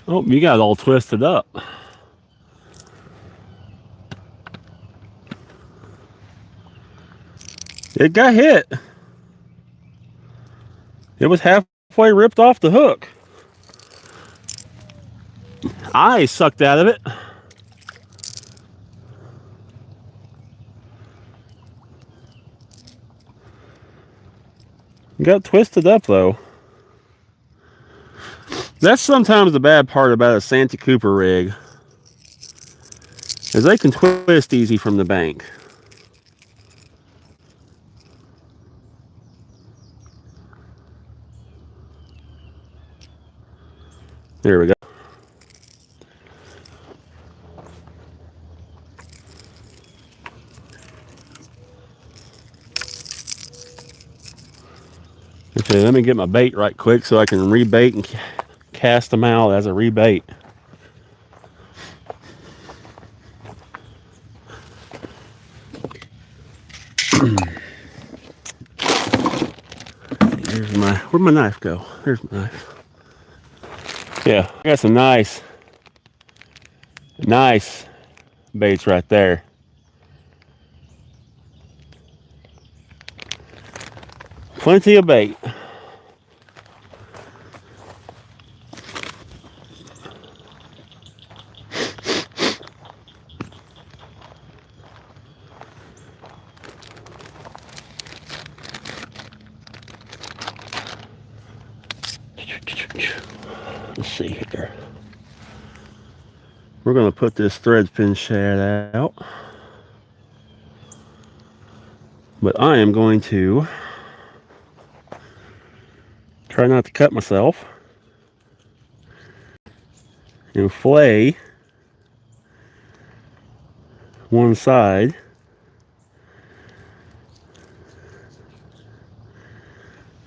Oh, you got it all twisted up. It got hit. It was halfway ripped off the hook. I sucked out of it. Got twisted up though. That's sometimes the bad part about a Santa Cooper rig, is they can twist easy from the bank. There we go. Okay, let me get my bait right quick so I can rebait and cast them out as a rebait. Where'd my knife go? There's my knife. Yeah, I got some nice baits right there. Plenty of bait. Let's see here. We're going to put this thread fin shad out. But I am going to try not to cut myself and flay one side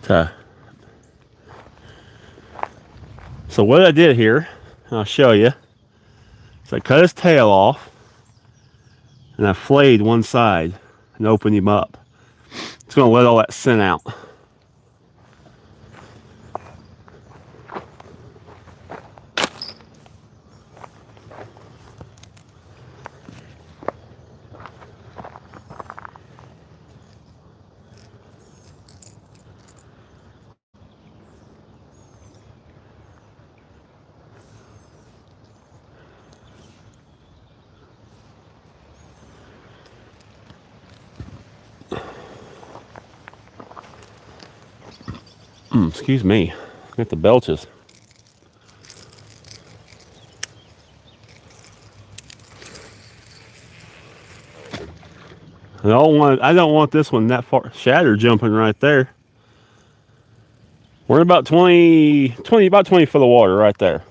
to. So what I did here, I'll show you. So I cut his tail off and I flayed one side and opened him up. It's going to let all that scent out. Excuse me, got the belches. I don't want this one that far shatter jumping right there. We're about 20 foot of water right there.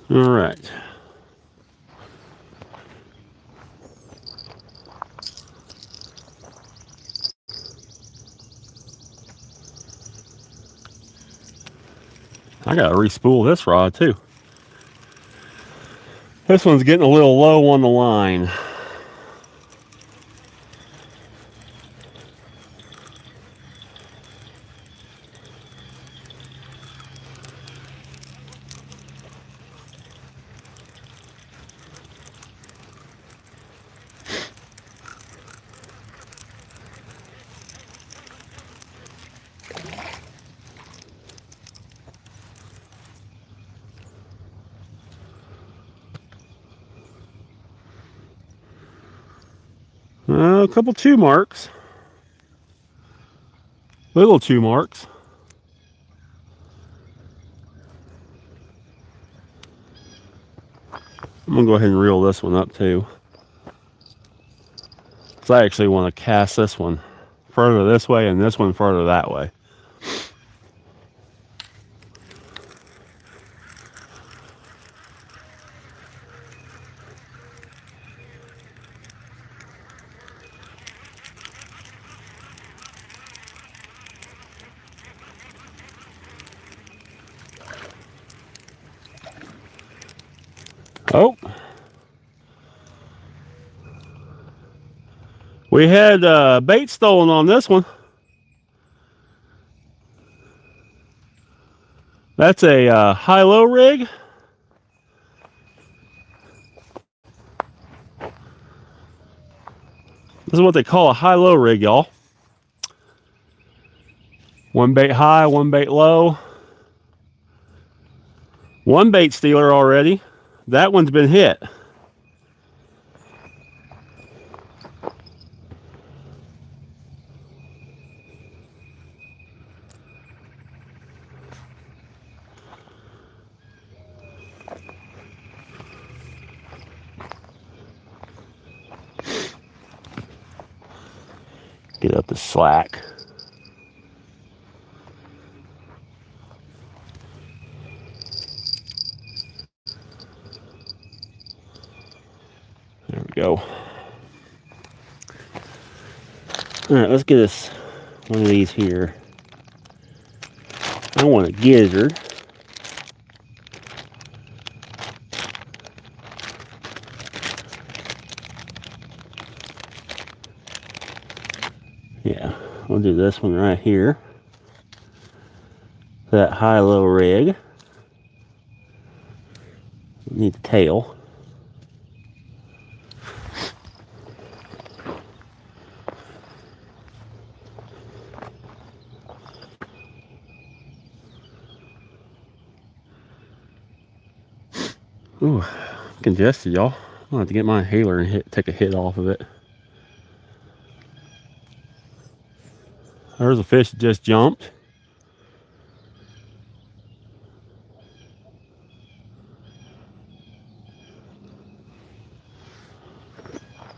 All right. I gotta re-spool this rod too. This one's getting a little low on the line. A couple chew marks. Little chew marks. I'm gonna go ahead and reel this one up too. So I actually want to cast this one further this way and this one further that way. Oh, we had bait stolen on this one. That's a high-low rig. This is what they call a high-low rig, y'all. One bait high, one bait low. One bait stealer already. That one's been hit. Get up the slack. There we go. All right, let's get us one of these here. I want a gizzard. Yeah, we'll do this one right here. That high-low rig. Need the tail. Ooh, congested, y'all. I'm gonna have to get my inhaler and take a hit off of it. There's a fish that just jumped.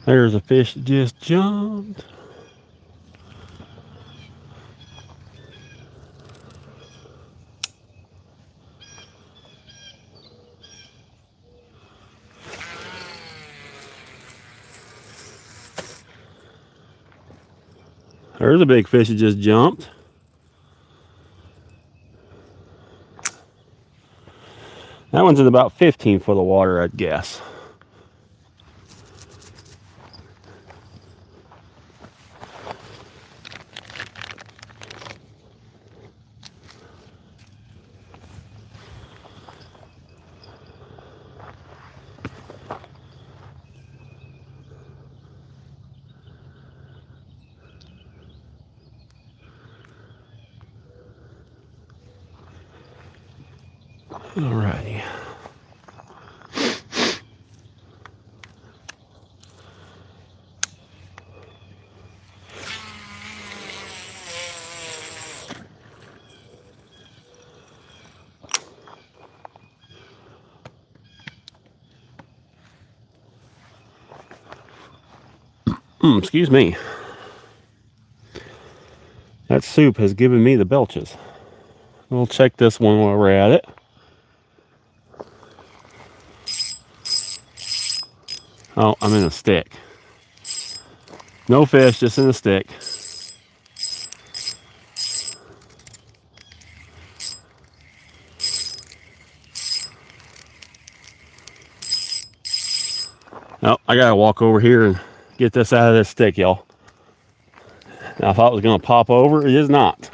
There's a fish that just jumped. There's a big fish that just jumped. That one's in about 15 foot of water, I'd guess. Alrighty. Excuse me. That soup has given me the belches. We'll check this one while we're at it. Oh, I'm in a stick. No fish, just in a stick. Oh, I gotta walk over here and get this out of this stick, y'all. I thought it was gonna pop over. It is not.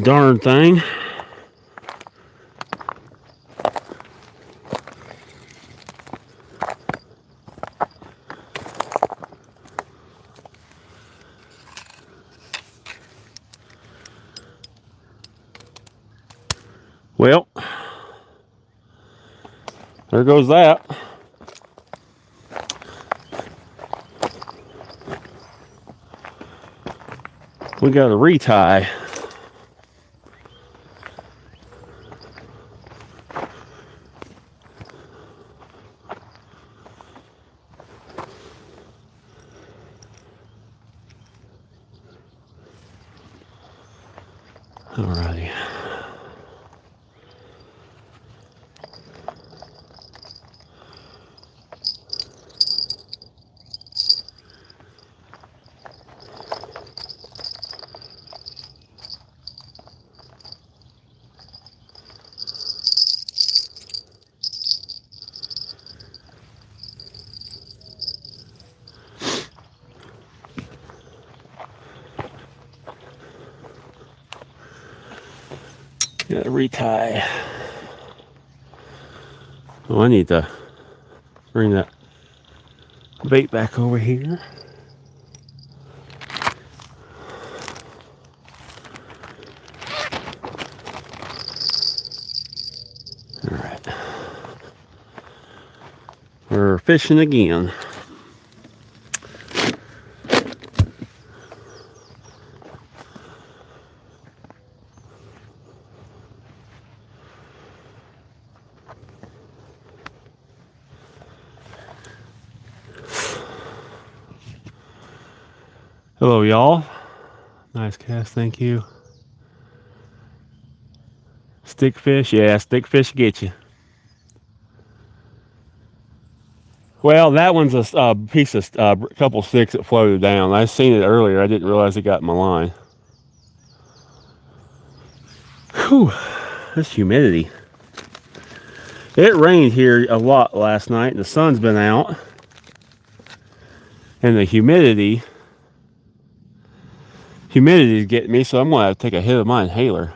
Darn thing. Well, there goes that. We got a retie. Alrighty. Gotta retie. Oh, I need to bring that bait back over here. All right. We're fishing again. Hello, y'all. Nice cast, thank you. Stickfish, yeah, stickfish get you. Well, that one's a piece of couple sticks that floated down. I seen it earlier. I didn't realize it got in my line. Whew, this humidity. It rained here a lot last night, and the sun's been out. And the humidity is getting me, so I'm going to have to take a hit of my inhaler.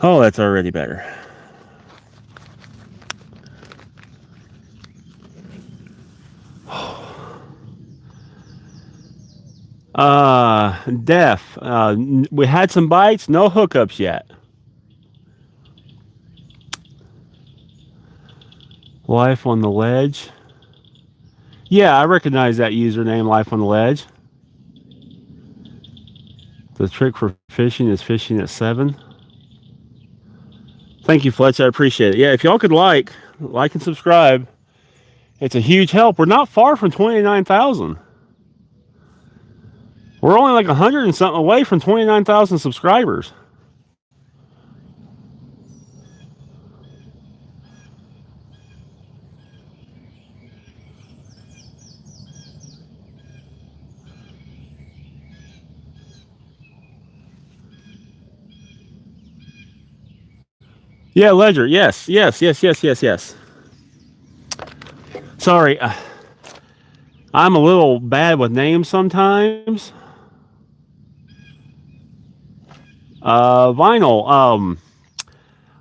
Oh, that's already better. Def. We had some bites, no hookups yet. Life on the Ledge. Yeah, I recognize that username, Life on the Ledge. The trick for fishing is fishing at 7. Thank you, Fletch. I appreciate it. Yeah, if y'all could like and subscribe, it's a huge help. We're not far from 29,000. We're only like 100 and something away from 29,000 subscribers. Yeah, Ledger. Yes. Sorry, I'm a little bad with names sometimes. Vinyl.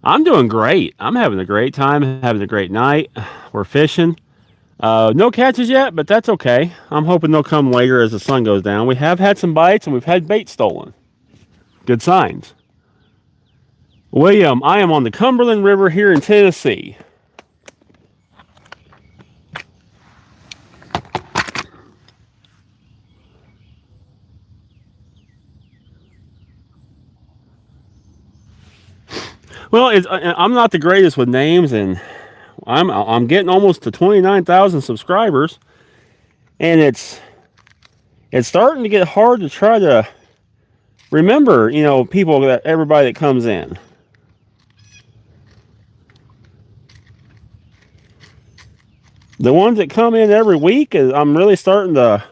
I'm doing great. I'm having a great time, having a great night. We're fishing. No catches yet, but that's okay. I'm hoping they'll come later as the sun goes down. We have had some bites and we've had bait stolen. Good signs. William, I am on the Cumberland River here in Tennessee. Well, I'm not the greatest with names, and I'm getting almost to 29,000 subscribers, and it's starting to get hard to try to remember, everybody that comes in. The ones that come in every week, I'm really starting to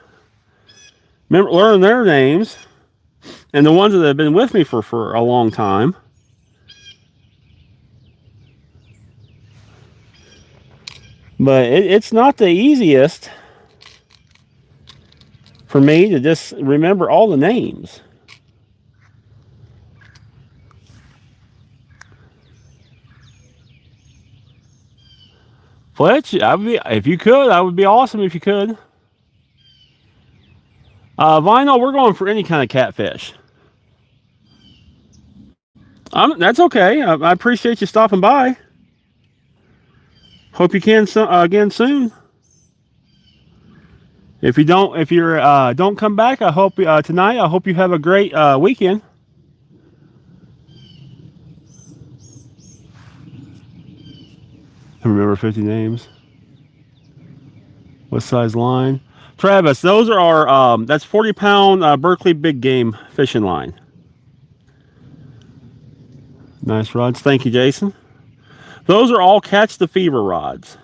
learn their names, and the ones that have been with me for a long time. But it's not the easiest for me to just remember all the names. Fletch, if you could, I would be awesome if you could. Vinyl, we're going for any kind of catfish. That's okay. I appreciate you stopping by. Hope you can again soon. If you don't come back, I hope tonight. I hope you have a great weekend. I remember 50 names. What size line? Travis, those are our that's 40-pound Berkley Big game fishing line. Nice rods. Thank you, Jason. Those are all Catch the Fever rods.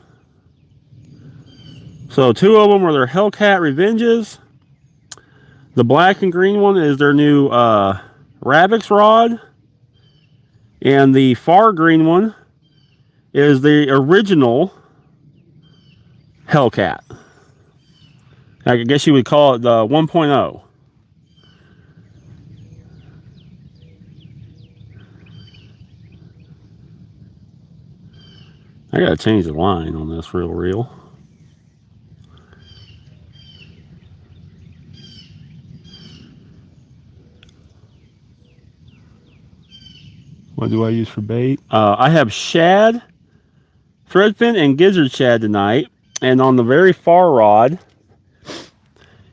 So 2 of them are their Hellcat Revenges. The black and green one is their new Ravix rod. And the far green one is the original Hellcat. I guess you would call it the 1.0. I gotta change the line on this reel. What do I use for bait? I have shad, threadfin, and gizzard shad tonight. And on the very far rod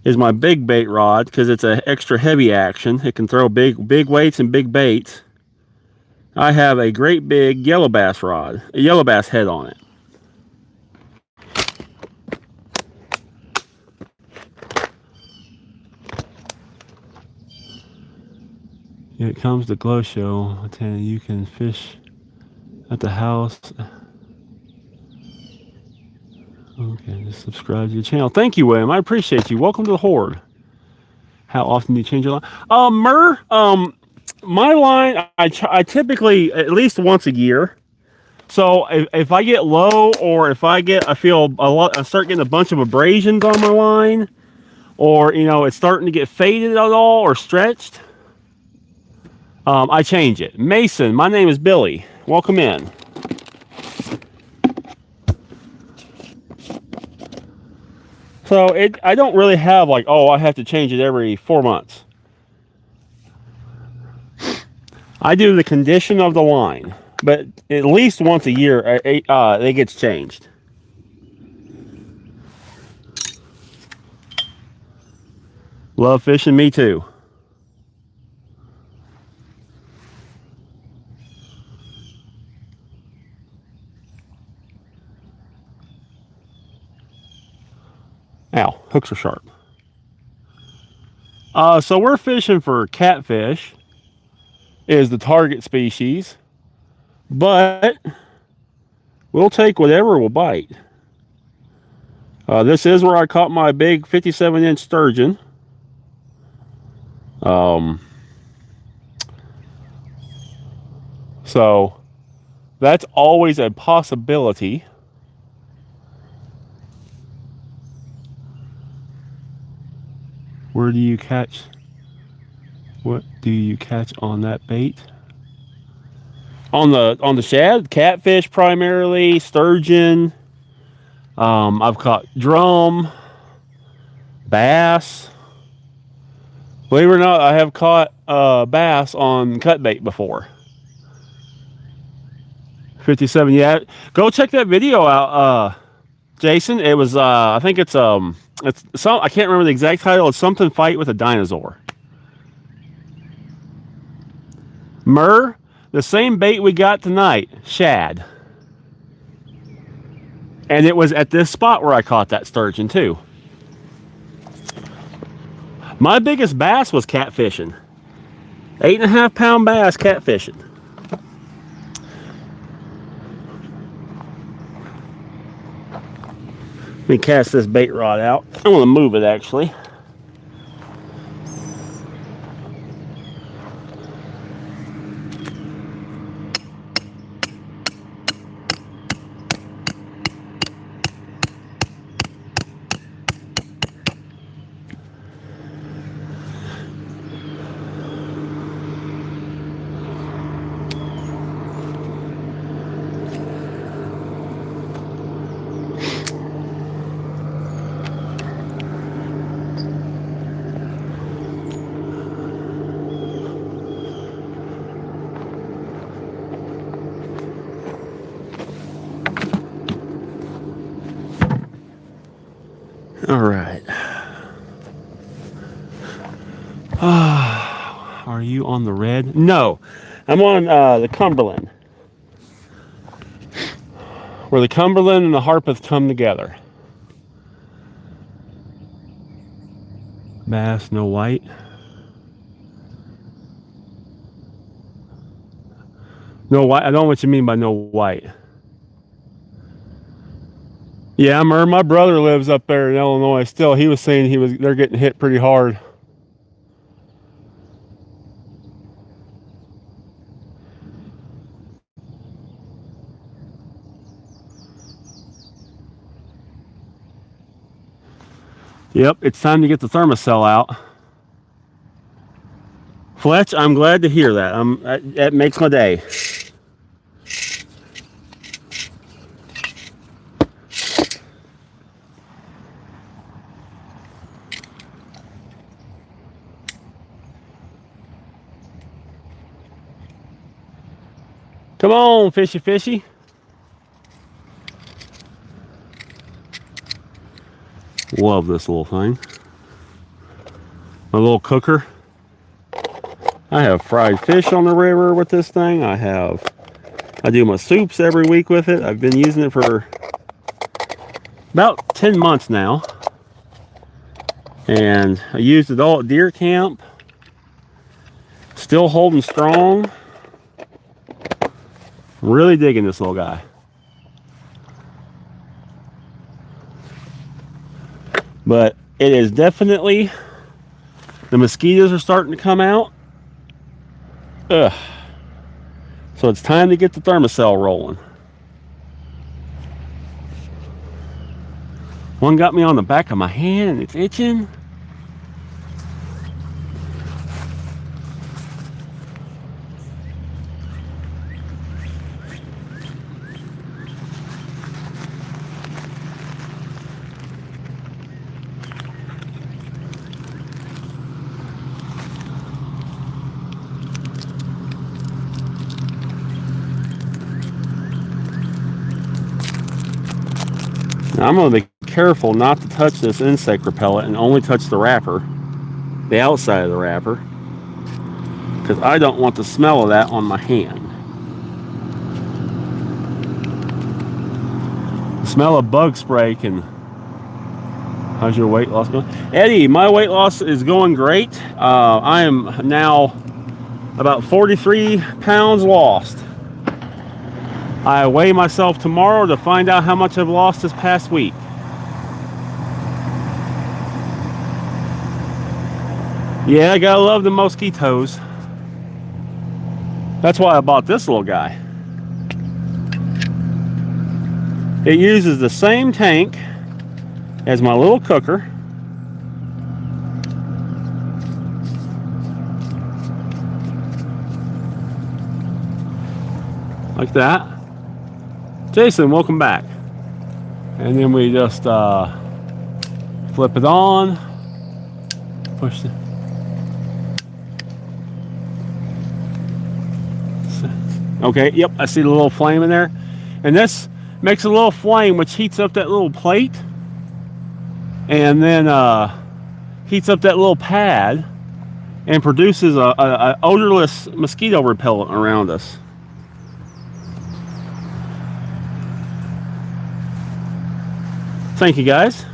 is my big bait rod because it's an extra heavy action. It can throw big weights and big baits. I have a great big yellow bass rod, a yellow bass head on it. Here it comes the glow show. I tell you, you can fish at the house. Okay, just subscribe to your channel. Thank you, William. I appreciate you. Welcome to the Horde. How often do you change your line? My line, I typically at least once a year. So if I get low, or if I feel I start getting a bunch of abrasions on my line, or it's starting to get faded at all or stretched, I change it. Mason, my name is Billy. Welcome in. So I don't really have like, oh, I have to change it every 4 months. I do the condition of the line, but at least once a year, it gets changed. Love fishing, me too. Ow, hooks are sharp. So we're fishing for catfish is the target species, but we'll take whatever will bite. This is where I caught my big 57-inch sturgeon. So that's always a possibility. Where do you catch? What do you catch on that bait? On the shad, catfish primarily, sturgeon. I've caught drum, bass. Believe it or not, I have caught bass on cut bait before. 57, yeah. Go check that video out, Jason. It was I think it's some, I can't remember the exact title. It's something fight with a dinosaur. Myrrh, the same bait we got tonight, shad. And it was at this spot where I caught that sturgeon too. My biggest bass was catfishing. 8.5 pound bass catfishing. Let me cast this bait rod out. I want to move it actually. All right. Are you on the red? No, I'm on the Cumberland. Where the Cumberland and the Harpeth come together. Bass, no white. No white. I don't know what you mean by no white. Yeah, my brother lives up there in Illinois still. He was saying they're getting hit pretty hard. Yep, it's time to get the thermocell out. Fletch, I'm glad to hear that. That makes my day. Come on, fishy, fishy. Love this little thing. My little cooker. I have fried fish on the river with this thing. I do my soups every week with it. I've been using it for about 10 months now. And I used it all at deer camp. Still holding strong. Really digging this little guy. But it is definitely, the mosquitoes are starting to come out. Ugh. So it's time to get the thermocell rolling. One got me on the back of my hand and it's itching. Now I'm going to be careful not to touch this insect repellent and only touch the wrapper, the outside of the wrapper, because I don't want the smell of that on my hand. The smell of bug spray can... How's your weight loss going? Eddie, my weight loss is going great. I am now about 43 pounds lost. I weigh myself tomorrow to find out how much I've lost this past week. Yeah, I gotta love the mosquitoes. That's why I bought this little guy. It uses the same tank as my little cooker. Like that. Jason, welcome back. And then we just flip it on, push it. Okay, yep, I see the little flame in there. And this makes a little flame which heats up that little plate and then heats up that little pad and produces a odorless mosquito repellent around us. Thank you, guys.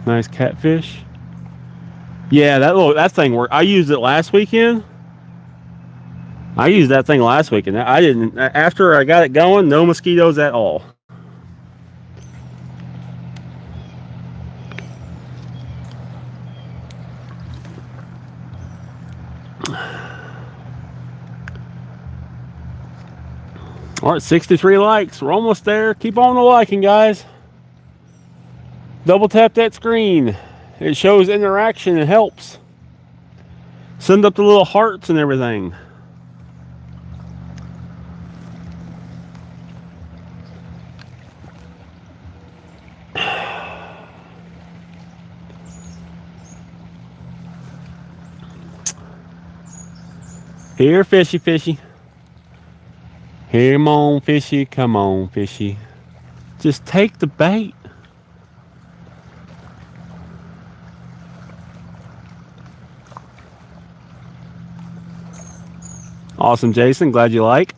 Nice catfish. Yeah, that thing worked. I used it last weekend. I used that thing last week, and I didn't. After I got it going, no mosquitoes at all. All right, 63 likes. We're almost there. Keep on the liking, guys. Double tap that screen. It shows interaction. It helps. Send up the little hearts and everything. Here, fishy, fishy. Come on, fishy. Come on, fishy. Just take the bait. Awesome, Jason. Glad you like.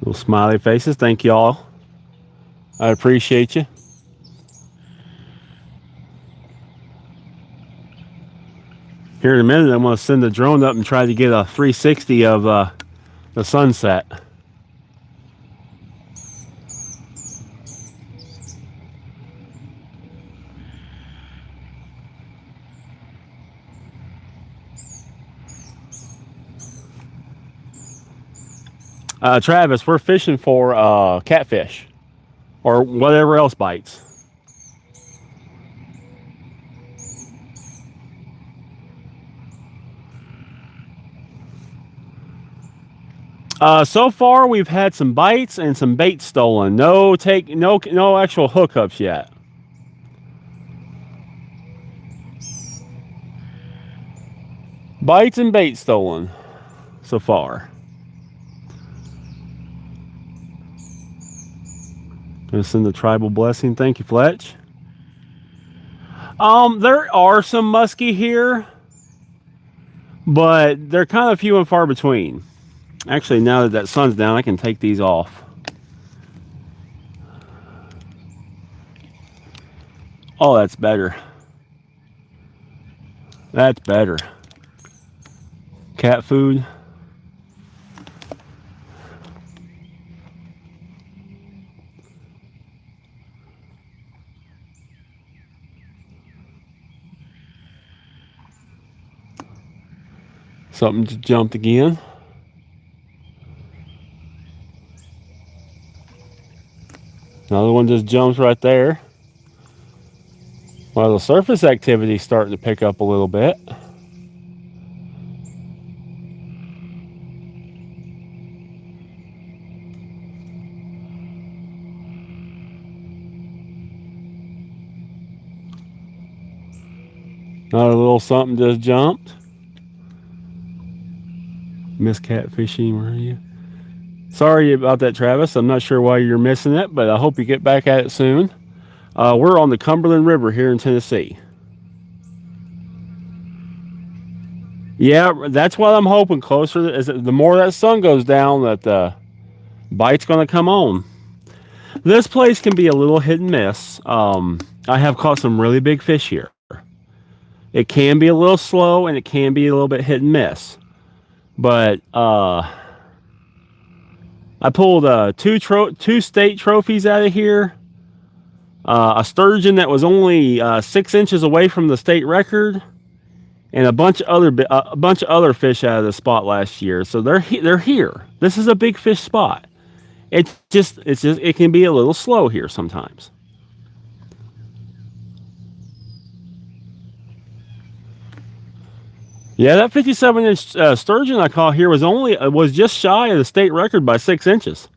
Little smiley faces. Thank y'all. I appreciate you. Here in a minute, I'm going to send the drone up and try to get a 360 of the sunset. Travis, we're fishing for catfish or whatever else bites. So far we've had some bites and some bait stolen. No actual hookups yet. Bites and bait stolen so far. Gonna send the tribal blessing. Thank you, Fletch. There are some muskie here, but they're kind of few and far between. Actually, now that sun's down, I can take these off. Oh, that's better. That's better. Cat food. Something just jumped again. Another one just jumps right there. Well, the surface activity is starting to pick up a little bit. Another little something just jumped. Miss catfishing, where are you? Sorry about that, Travis. I'm not sure why you're missing it, but I hope you get back at it soon. We're on the Cumberland River here in Tennessee. Yeah, that's what I'm hoping. Closer, the more that sun goes down, that the bite's going to come on. This place can be a little hit and miss. I have caught some really big fish here. It can be a little slow, and it can be a little bit hit and miss. But I pulled two state trophies out of here. A sturgeon that was only 6 inches away from the state record, and a bunch of other fish out of the spot last year. So they're here. This is a big fish spot. It can be a little slow here sometimes. Yeah, that 57-inch sturgeon I caught here was just shy of the state record by 6 inches.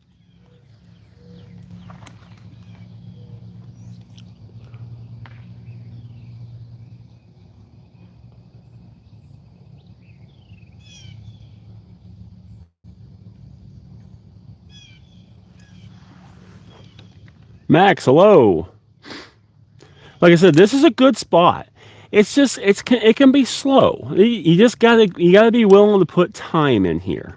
Max, hello. Like I said, this is a good spot. It's just it can be slow. You just gotta be willing to put time in here.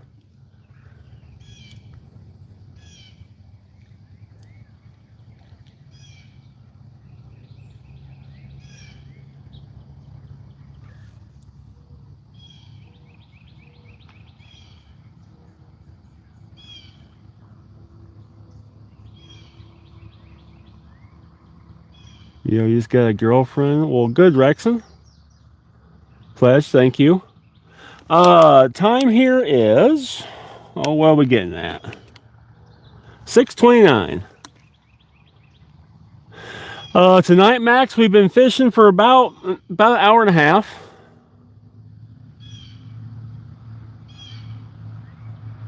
You just got a girlfriend. Well, good, Rexon. Pledge, thank you. Time here is, oh, what are we getting at? 6:29. Tonight, Max, we've been fishing for about an hour and a half.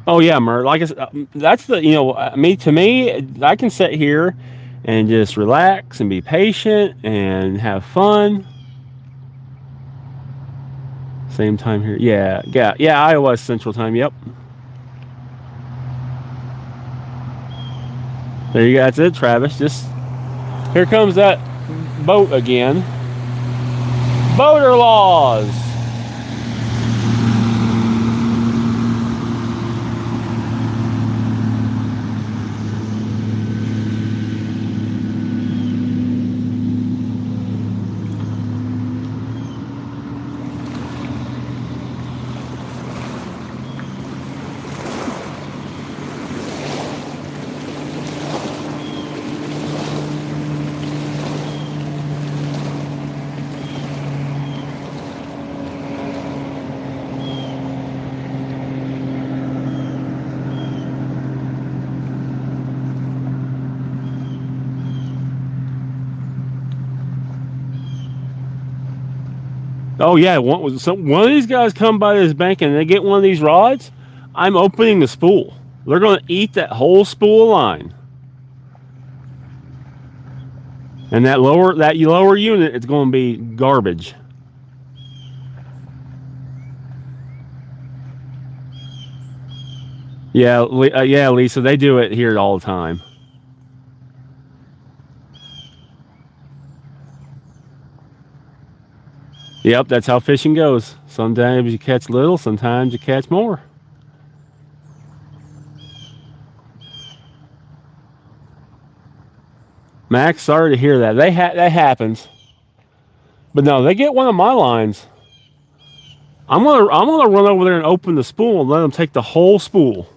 Oh yeah, Mert. Like I said, that's to me, I can sit here and just relax and be patient and have fun. Same time here. Yeah, Iowa Central Time. Yep. There you go. That's it, Travis. Just here comes that boat again. Boater laws. Oh yeah, one of these guys come by this bank and they get one of these rods, I'm opening the spool. They're going to eat that whole spool of line. And that lower unit is going to be garbage. Yeah, yeah, Lisa, they do it here all the time. Yep, that's how fishing goes. Sometimes you catch little, sometimes you catch more. Max, sorry to hear that. That happens. But no, they get one of my lines. I'm gonna run over there and open the spool and let them take the whole spool.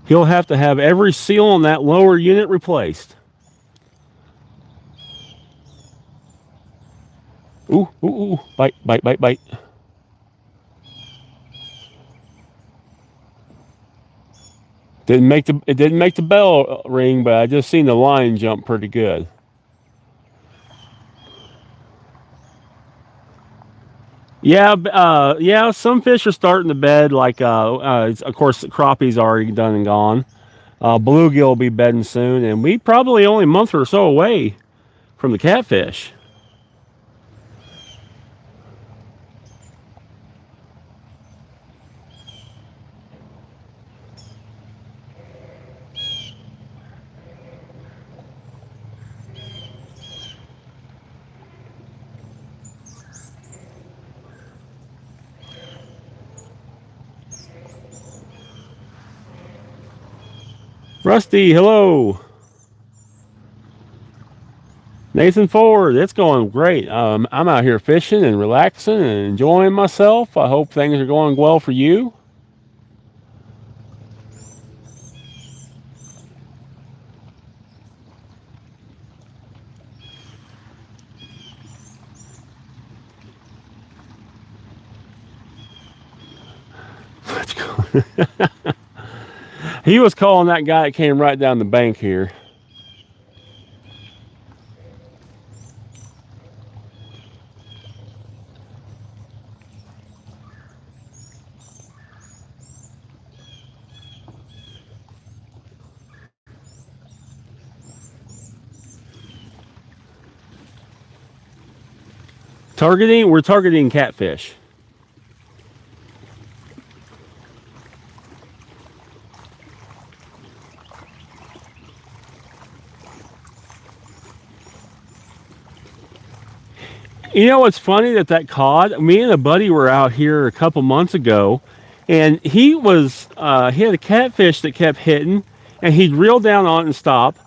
He'll have to have every seal on that lower unit replaced. Ooh, ooh, ooh, bite, bite, bite, bite. It didn't make the bell ring, but I just seen the line jump pretty good. Yeah, yeah. Some fish are starting to bed. Like, of course, crappie's already done and gone. Bluegill will be bedding soon, and we probably only a month or so away from the catfish. Rusty, hello. Nathan Ford, it's going great. I'm out here fishing and relaxing and enjoying myself. I hope things are going well for you. Let's go. He was calling that guy that came right down the bank here. We're targeting catfish. You know what's funny that cod? Me and a buddy were out here a couple months ago, and he had a catfish that kept hitting, and he'd reel down on it and stop,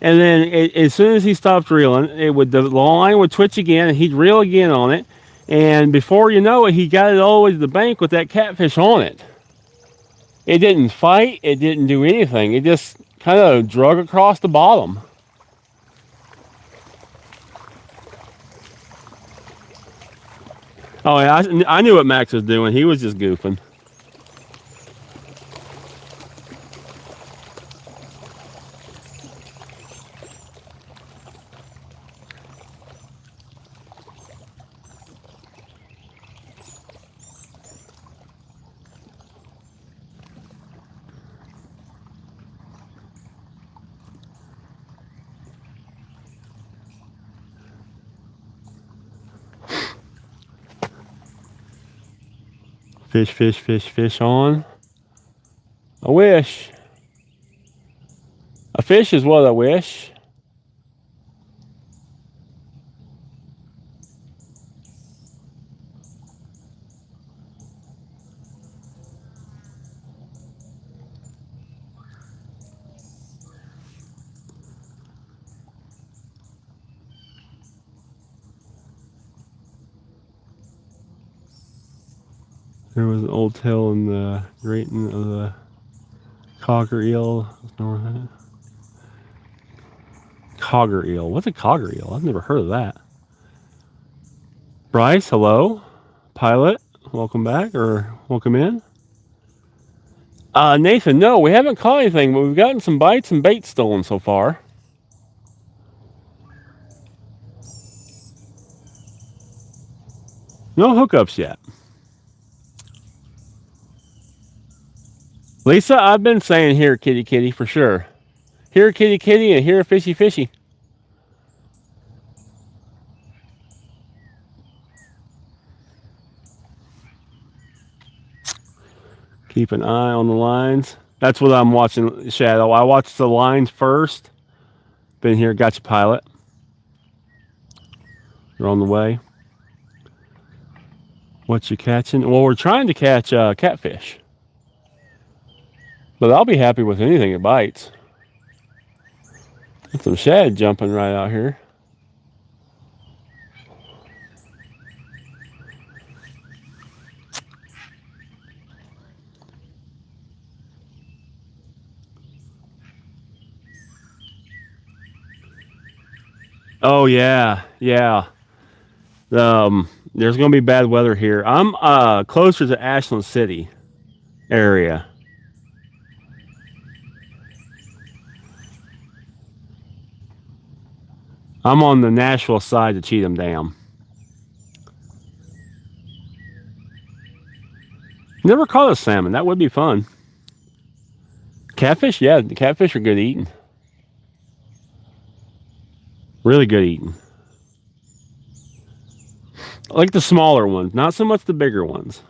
and then as soon as he stopped reeling, the line would twitch again, and he'd reel again on it, and before you know it, he got it all the way to the bank with that catfish on it. It didn't fight, it didn't do anything, it just kind of drug across the bottom. Oh yeah, I knew what Max was doing. He was just goofing. Fish, fish, fish, fish on. I wish. A fish is what I wish. There was an old tail in the grating of the cogger eel. Cogger eel. What's a cogger eel? I've never heard of that. Bryce, hello. Pilot, welcome back or welcome in. Nathan, no, we haven't caught anything, but we've gotten some bites and bait stolen so far. No hookups yet. Lisa, I've been saying here, kitty kitty, for sure. Here, kitty kitty, and here, fishy fishy. Keep an eye on the lines. That's what I'm watching, Shadow. I watched the lines first. Been here, got you, pilot. They're on the way. What you catching? Well, we're trying to catch catfish. But I'll be happy with anything that bites. Got some shad jumping right out here. Oh yeah, yeah. There's gonna be bad weather here. I'm closer to Ashland City area. I'm on the Nashville side of Cheatham Dam. Never caught a salmon. That would be fun. Catfish, yeah, the catfish are good eating. Really good eating. I like the smaller ones, not so much the bigger ones.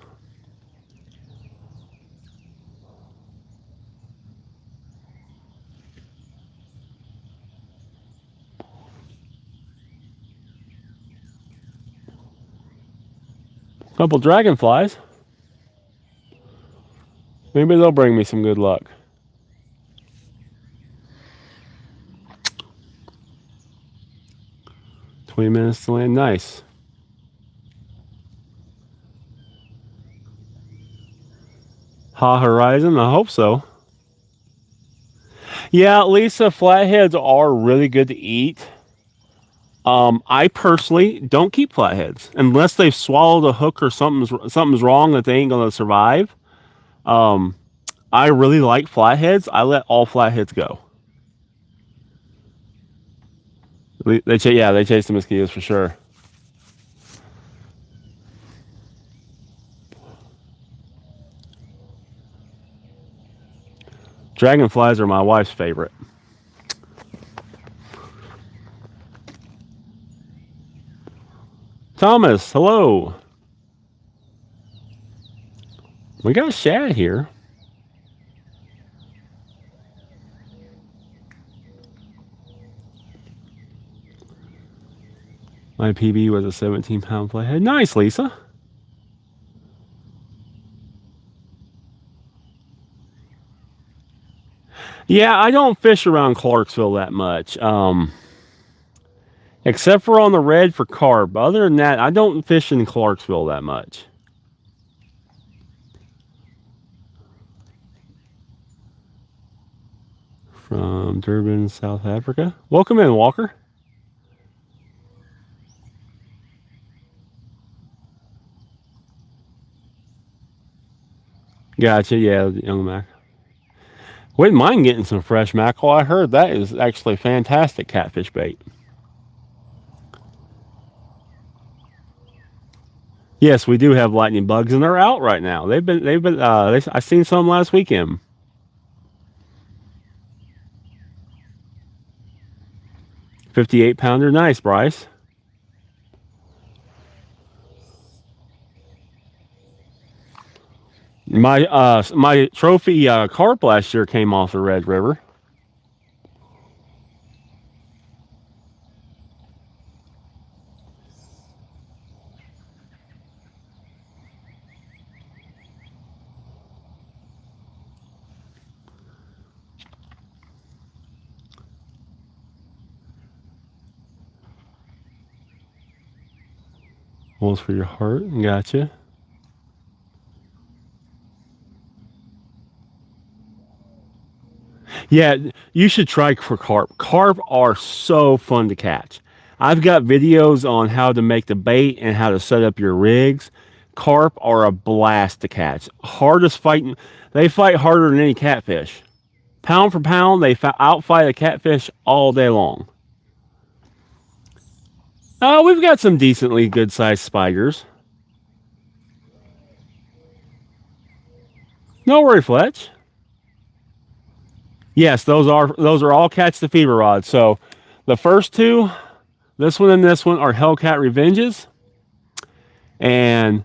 Couple dragonflies. Maybe they'll bring me some good luck. Minutes to land. Nice. Ha Horizon, I hope so. Yeah, Lisa, flatheads are really good to eat. I personally don't keep flatheads unless they've swallowed a hook or something's wrong that they ain't gonna survive. I really like flatheads. I let all flatheads go. They chase the mosquitoes for sure. Dragonflies are my wife's favorite. Thomas, hello. We got a shad here. My PB was a 17-pound flathead. Nice, Lisa. Yeah, I don't fish around Clarksville that much. Except for on the red for carp. Other than that, I don't fish in Clarksville that much. From Durban, South Africa. Welcome in, Walker. Gotcha, yeah, young Mac. Wouldn't mind getting some fresh mackerel. I heard that is actually fantastic catfish bait. Yes, we do have lightning bugs, and they're out right now. I seen some last weekend. $58-pounder, nice, Bryce. My trophy carp last year came off the Red River. Holes for your heart, gotcha. Yeah, you should try for carp. Carp are so fun to catch. I've got videos on how to make the bait and how to set up your rigs. carp are a blast to catch. Hardest fighting. They fight harder than any catfish. Pound for pound, they outfight a catfish all day long. We've got some decently good-sized spiders. No worry, Fletch. Yes, those are all catch the fever rods. So the first two, this one and this one, are Hellcat Revenges, and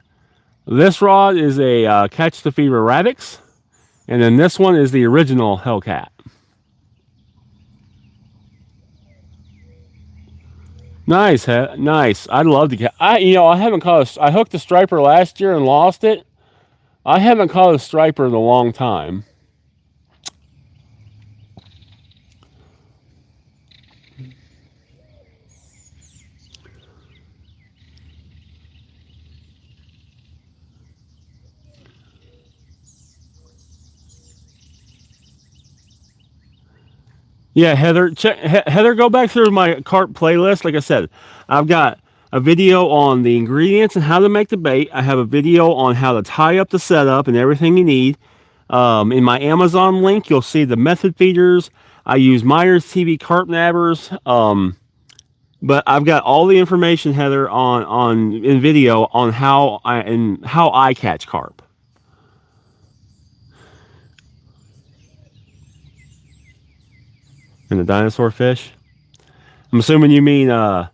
this rod is a catch the fever Radix, and then this one is the original Hellcat. Nice, nice. I'd love to catch. I haven't caught I hooked a striper last year and lost it. I haven't caught a striper in a long time. Yeah, Heather, Heather, go back through my carp playlist. Like I said, I've got a video on the ingredients and how to make the bait. I have a video on how to tie up the setup and everything you need. In my Amazon link, you'll see the method feeders. I use Meyers TV carp nabbers. But I've got all the information, Heather, in video on how I catch carp. And the dinosaur fish. I'm assuming you mean a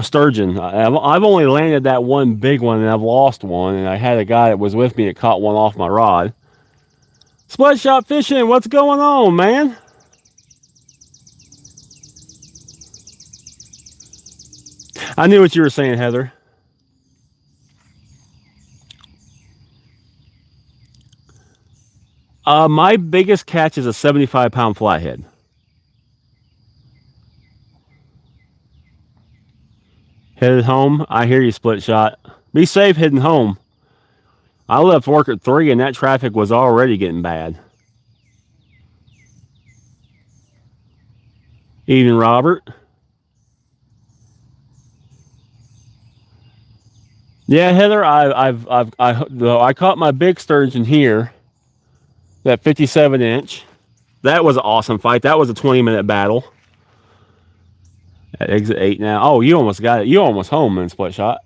sturgeon. I've only landed that one big one, and I've lost one. And I had a guy that was with me that caught one off my rod. Split shot fishing. What's going on, man? I knew what you were saying, Heather. My biggest catch is a 75-pound flathead. Headed home? I hear you, Split Shot. Be safe heading home. I left work at 3 and that traffic was already getting bad. Evening, Robert. Yeah, Heather, I caught my big sturgeon here. That 57-inch. That was an awesome fight. That was a 20-minute battle. At exit 8 now. Oh, you almost got it. You almost home, man, Split Shot.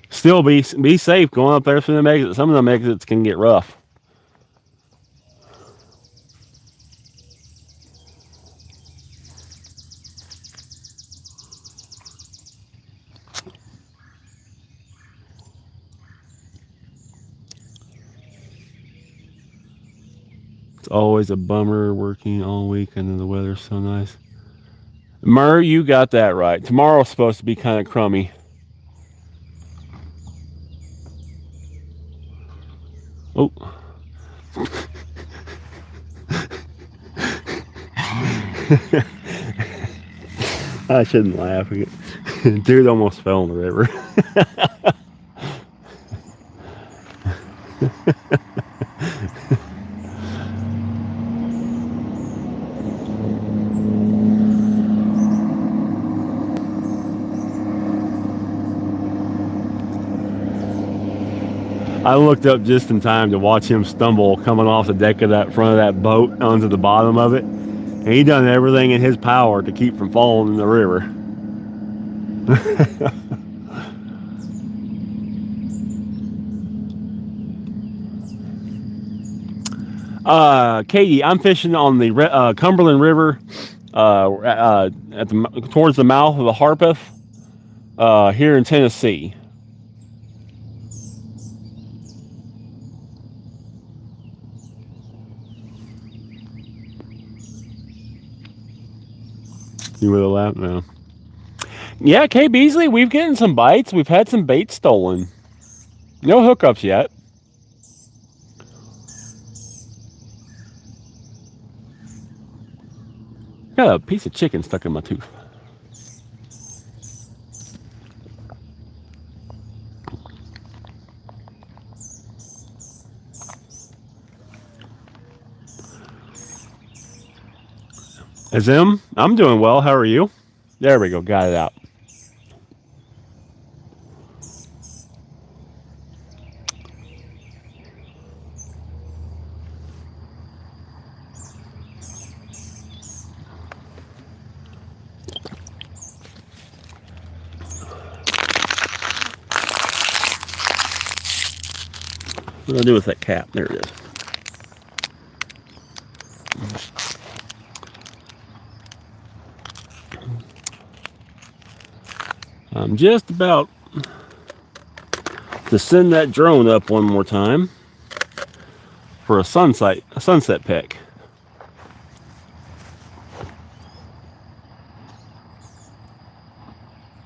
Still be safe going up there through them exits. Some of them exits can get rough. It's always a bummer working all week and the weather's so nice. Murr, you got that right. Tomorrow's supposed to be kind of crummy. Oh. I shouldn't laugh. Dude almost fell in the river. I looked up just in time to watch him stumble coming off the deck of that front of that boat onto the bottom of it. And he done everything in his power to keep from falling in the river. Katie, I'm fishing on the Cumberland River towards the mouth of the Harpeth here in Tennessee. You would have laughed now. Yeah, Kay Beasley, we've gotten some bites. We've had some bait stolen. No hookups yet. Got a piece of chicken stuck in my tooth. Azim, I'm doing well. How are you? There we go. Got it out. What do I do with that cap? There it is. I'm just about to send that drone up one more time for a sunset pick.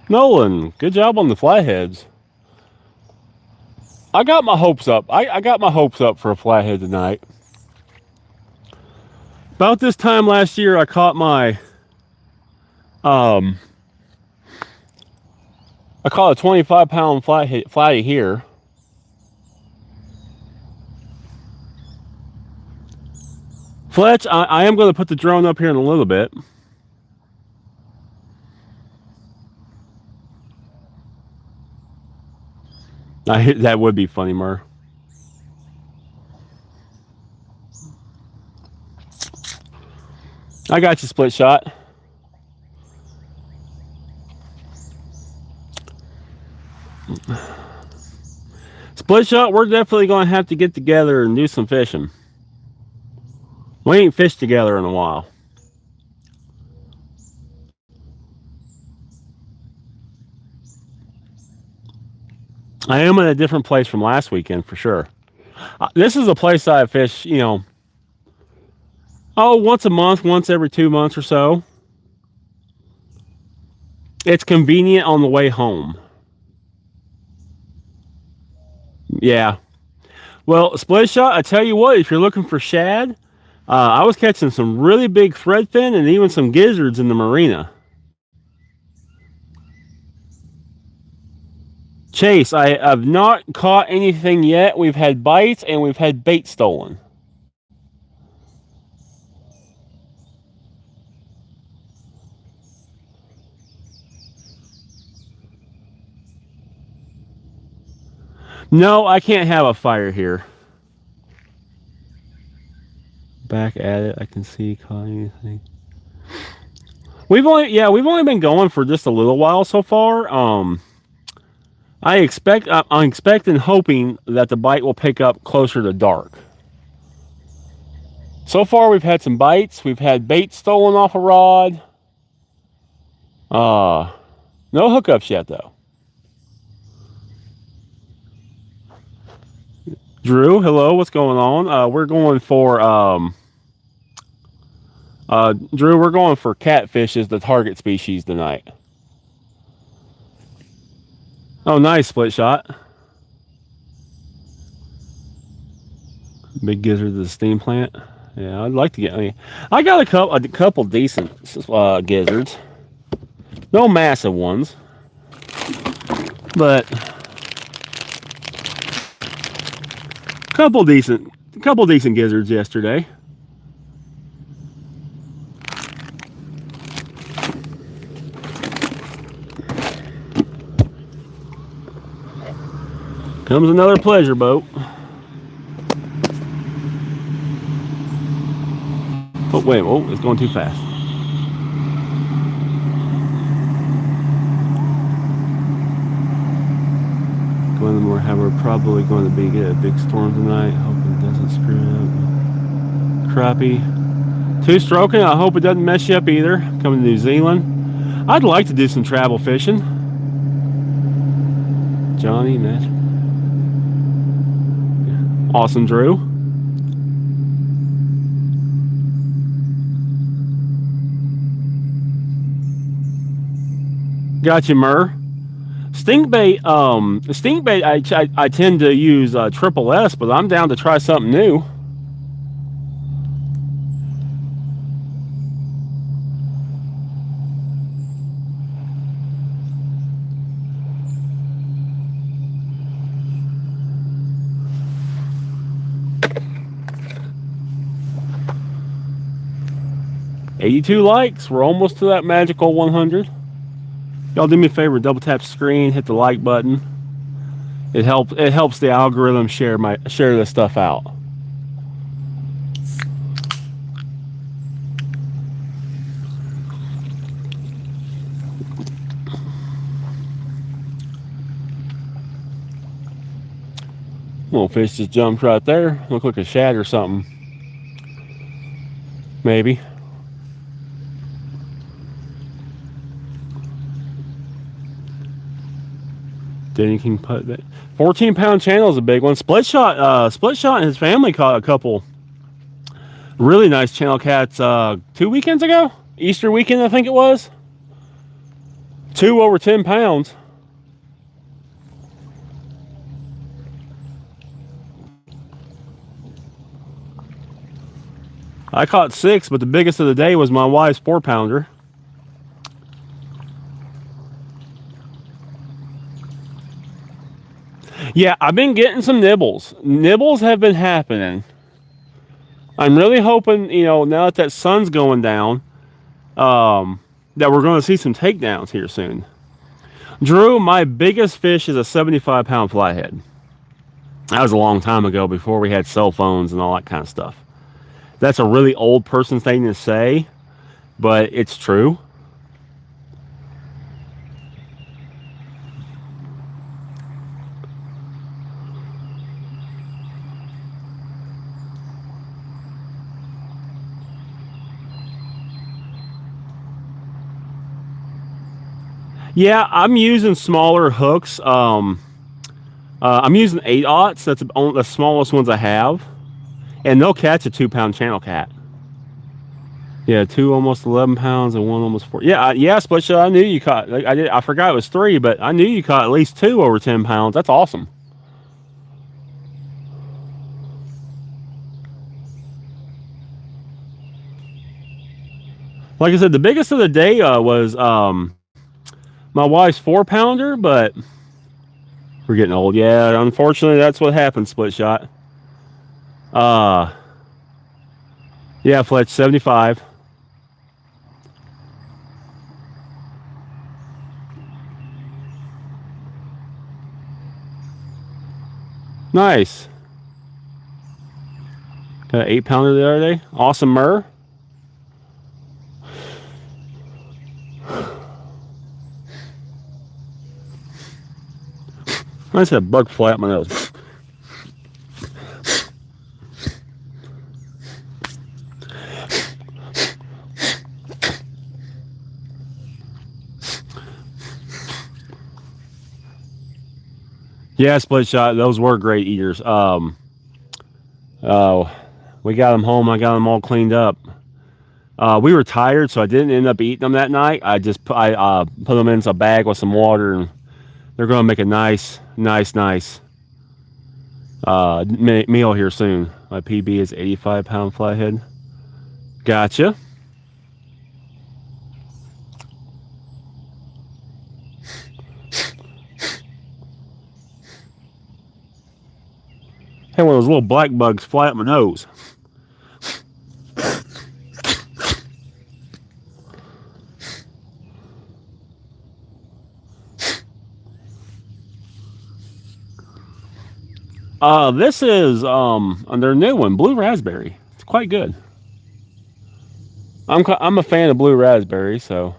Nolan, good job on the flatheads. I got my hopes up. I got my hopes up for a flathead tonight. About this time last year, I caught my I caught a 25-pound flatty here. Fletch, I am going to put the drone up here in a little bit. That would be funny, Mur. I got you, split shot. Split shot, we're definitely going to have to get together and do some fishing. We ain't fished together in a while. I am in a different place from last weekend for sure. This is a place I fish, you know, once a month, once every 2 months or so. It's convenient on the way home. Yeah. Well, split shot, I tell you what, if you're looking for shad, I was catching some really big threadfin and even some gizzards in the marina. Chase, I have not caught anything yet. We've had bites and we've had bait stolen. No, I can't have a fire here. Back at it, I can see caught anything. We've only been going for just a little while so far. I'm expecting, hoping that the bite will pick up closer to dark. So far, we've had some bites. We've had bait stolen off a rod. No hookups yet, though. Drew, hello. What's going on? We're going for Drew. We're going for catfish as the target species tonight. Oh, nice split shot. Big gizzard of the steam plant. Yeah, I'd like to get. I got a couple decent gizzards. No massive ones, but couple decent gizzards yesterday. Comes another pleasure boat. Oh wait, oh, it's going too fast. We're probably going to get a big storm tonight. Hope it doesn't screw it up. Crappie. Two-stroking. I hope it doesn't mess you up either. Coming to New Zealand. I'd like to do some travel fishing. Johnny, Matt. Awesome, Drew. Gotcha, Murr. Stinkbait, I tend to use triple S, but I'm down to try something new. 82 likes. We're almost to that magical 100. Y'all do me a favor, double tap the screen, hit the like button. It helps the algorithm share this stuff out. Little fish just jumped right there. Look like a shad or something. Maybe. Then you can put that 14-pound channel is a big one. Split shot and his family caught a couple really nice channel cats 2 weekends ago. Easter weekend, I think it was. 2 over 10 pounds. I caught 6, but the biggest of the day was my wife's 4-pounder. Yeah, I've been getting some nibbles. Nibbles have been happening. I'm really hoping, you know, now that sun's going down, that we're going to see some takedowns here soon. Drew, my biggest fish is a 75-pound flathead. That was a long time ago, before we had cell phones and all that kind of stuff. That's a really old person thing to say, but it's true. Yeah, I'm using smaller hooks. I'm using 8/0s. That's the smallest ones I have. And they'll catch a 2-pound channel cat. Yeah, 2 almost 11 pounds and 1 almost 4. Yeah, Split Shot. I knew you caught. I forgot it was 3, but I knew you caught at least 2 over 10 pounds. That's awesome. Like I said, the biggest of the day was my wife's 4-pounder, but we're getting old. Yeah, unfortunately, that's what happens. Split Shot. Yeah, Fletch, 75. Nice. Got an 8-pounder the other day. Awesome myrrh. I just had a bug fly up my nose. Yeah, Split Shot. Those were great eaters. We got them home. I got them all cleaned up. We were tired, so I didn't end up eating them that night. I put them in a bag with some water, and they're going to make a nice meal here soon. My PB is 85-pound flathead. Gotcha. Had one of those little black bugs fly up my nose. This is their new one, blue raspberry. It's quite good. I'm a fan of blue raspberry, so.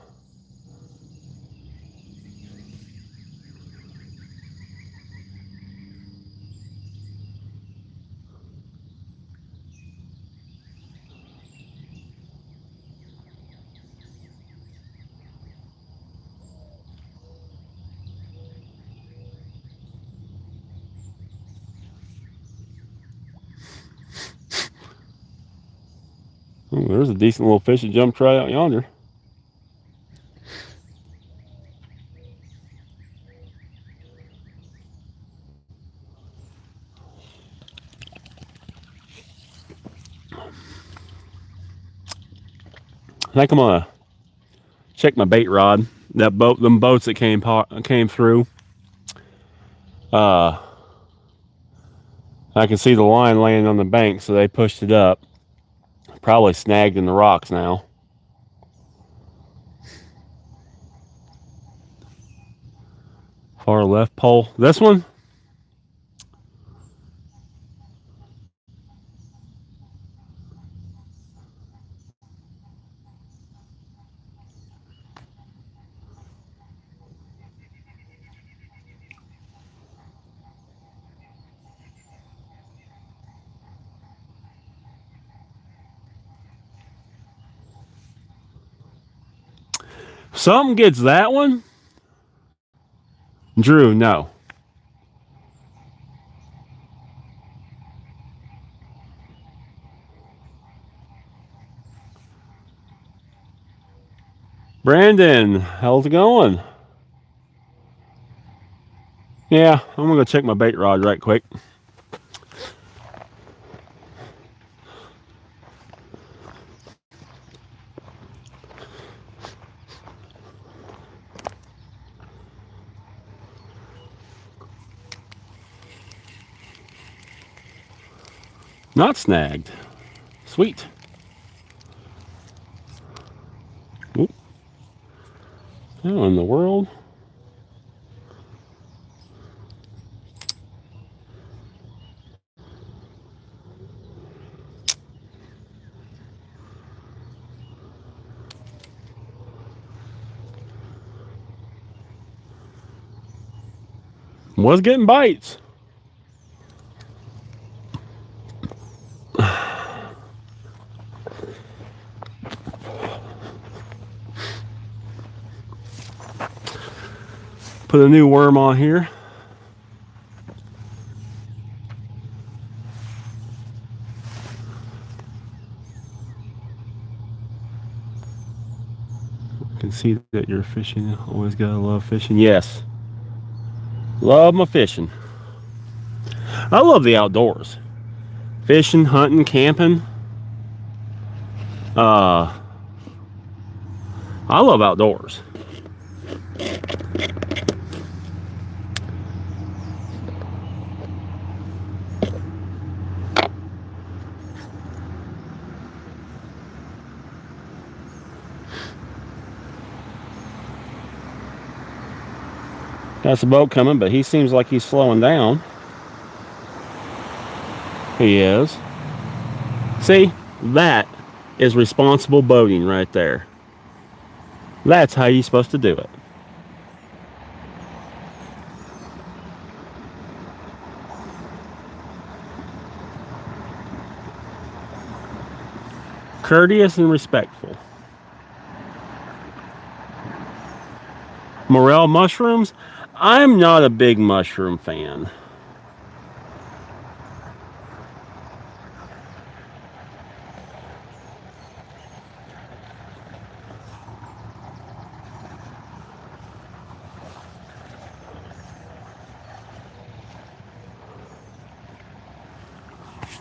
Ooh, there's a decent little fish that jumped right out yonder. I think I'm gonna check my bait rod. Them boats that came through. I can see the line laying on the bank, so they pushed it up. Probably snagged in the rocks now. Far left pole. This one? Something gets that one. Drew, no. Brandon, how's it going? Yeah, I'm gonna go check my bait rod right quick. Not snagged. Sweet. Oop. How in the world? Was getting bites. Put a new worm on here. I can see that you're fishing. Always gotta love fishing. Yes. Love my fishing. I love the outdoors. Fishing, hunting, camping. I love outdoors. Got a boat coming, but he seems like he's slowing down. He is. See, that is responsible boating right there. That's how you're supposed to do it. Courteous and respectful. Morel mushrooms? I'm not a big mushroom fan.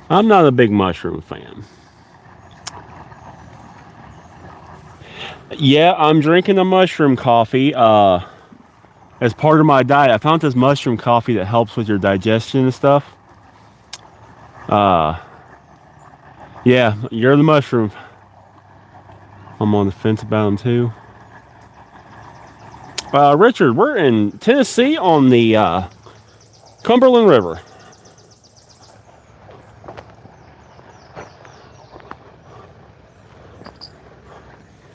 I'm not a big mushroom fan. Yeah, I'm drinking a mushroom coffee as part of my diet. I found this mushroom coffee that helps with your digestion and stuff. Yeah, you're the mushroom. I'm on the fence about them too. Richard, we're in Tennessee on the Cumberland River.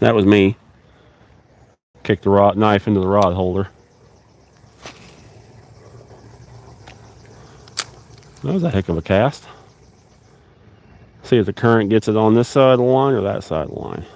That was me. Kicked the rod knife into the rod holder. That was a heck of a cast. See if the current gets it on this side of the line or that side of the line.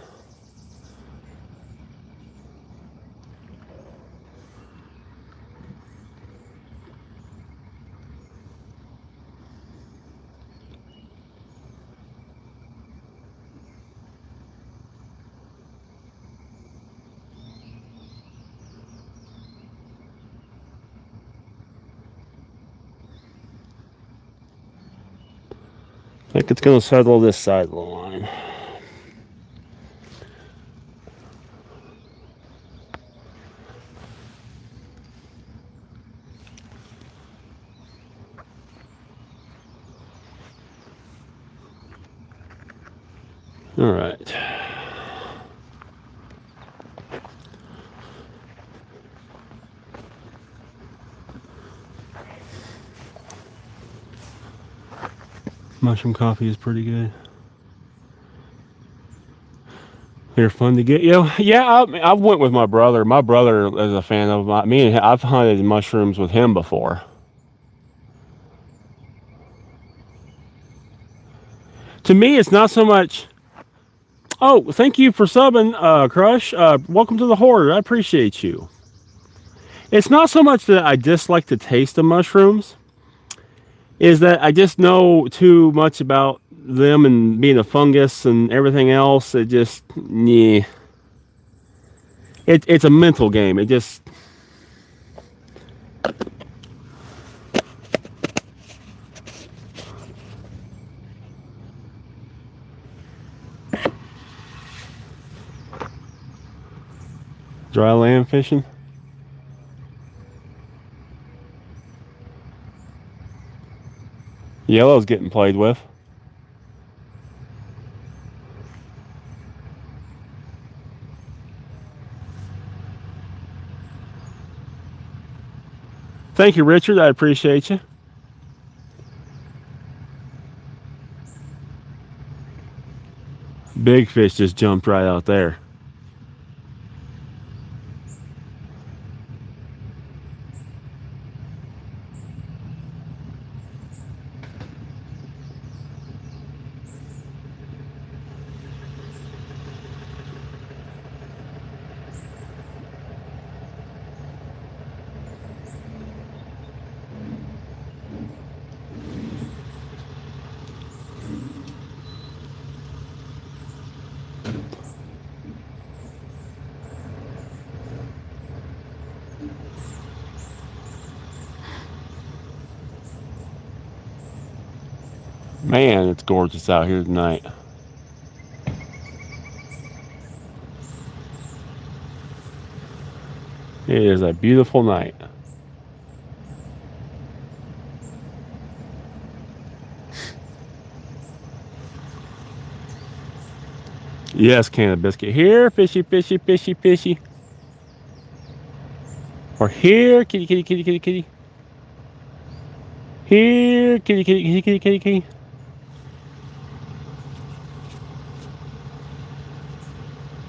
I think it's going to settle this side of the line. All right. Mushroom coffee is pretty good. They're fun to get. Yeah, I went with my brother. My brother is a fan of me, and I've hunted mushrooms with him before. To me, it's not so much. Oh, thank you for subbing, Crush. Welcome to the Horde. I appreciate you. It's not so much that I dislike the taste of mushrooms, is that I just know too much about them and being a fungus and everything else. It just, yeah. It's a mental game. It just. Dry land fishing. Yellow's getting played with. Thank you, Richard. I appreciate you. Big fish just jumped right out there. Man, it's gorgeous out here tonight. It is a beautiful night. Yes, can of biscuit. Here, fishy, fishy, fishy, fishy. Or here, kitty, kitty, kitty, kitty, kitty. Here, kitty, kitty, kitty, kitty, kitty, kitty.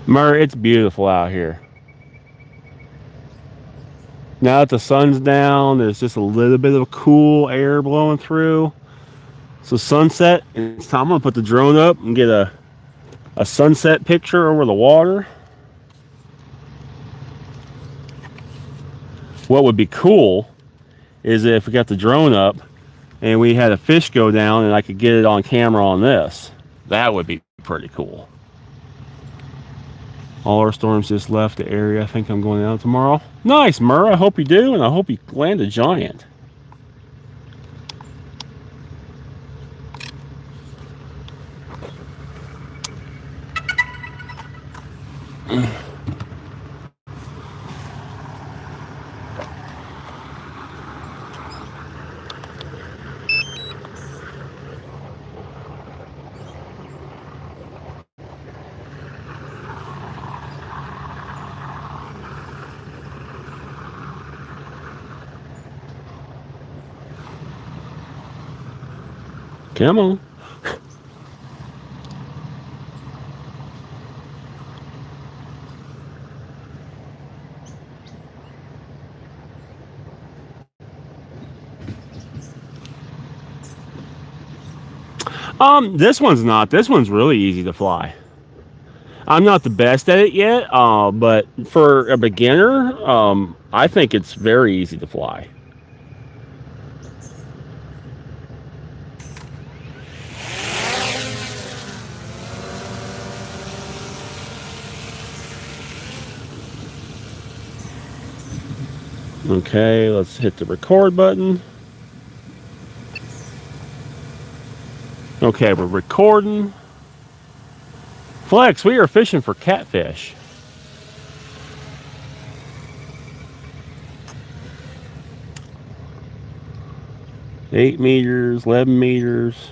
Murray, it's beautiful out here. Now that the sun's down, there's just a little bit of cool air blowing through. So sunset, and it's time I'm gonna put the drone up and get a sunset picture over the water. What would be cool is if we got the drone up and we had a fish go down and I could get it on camera on this. That would be pretty cool. All our storms just left the area. I think I'm going out tomorrow. Nice, Murr. I hope you do, and I hope you land a giant. Come on. This one's not. This one's really easy to fly. I'm not the best at it yet, but for a beginner, I think it's very easy to fly. Okay, let's hit the record button. Okay, we're recording. Flex, we are fishing for catfish. $8 meters, 11 meters,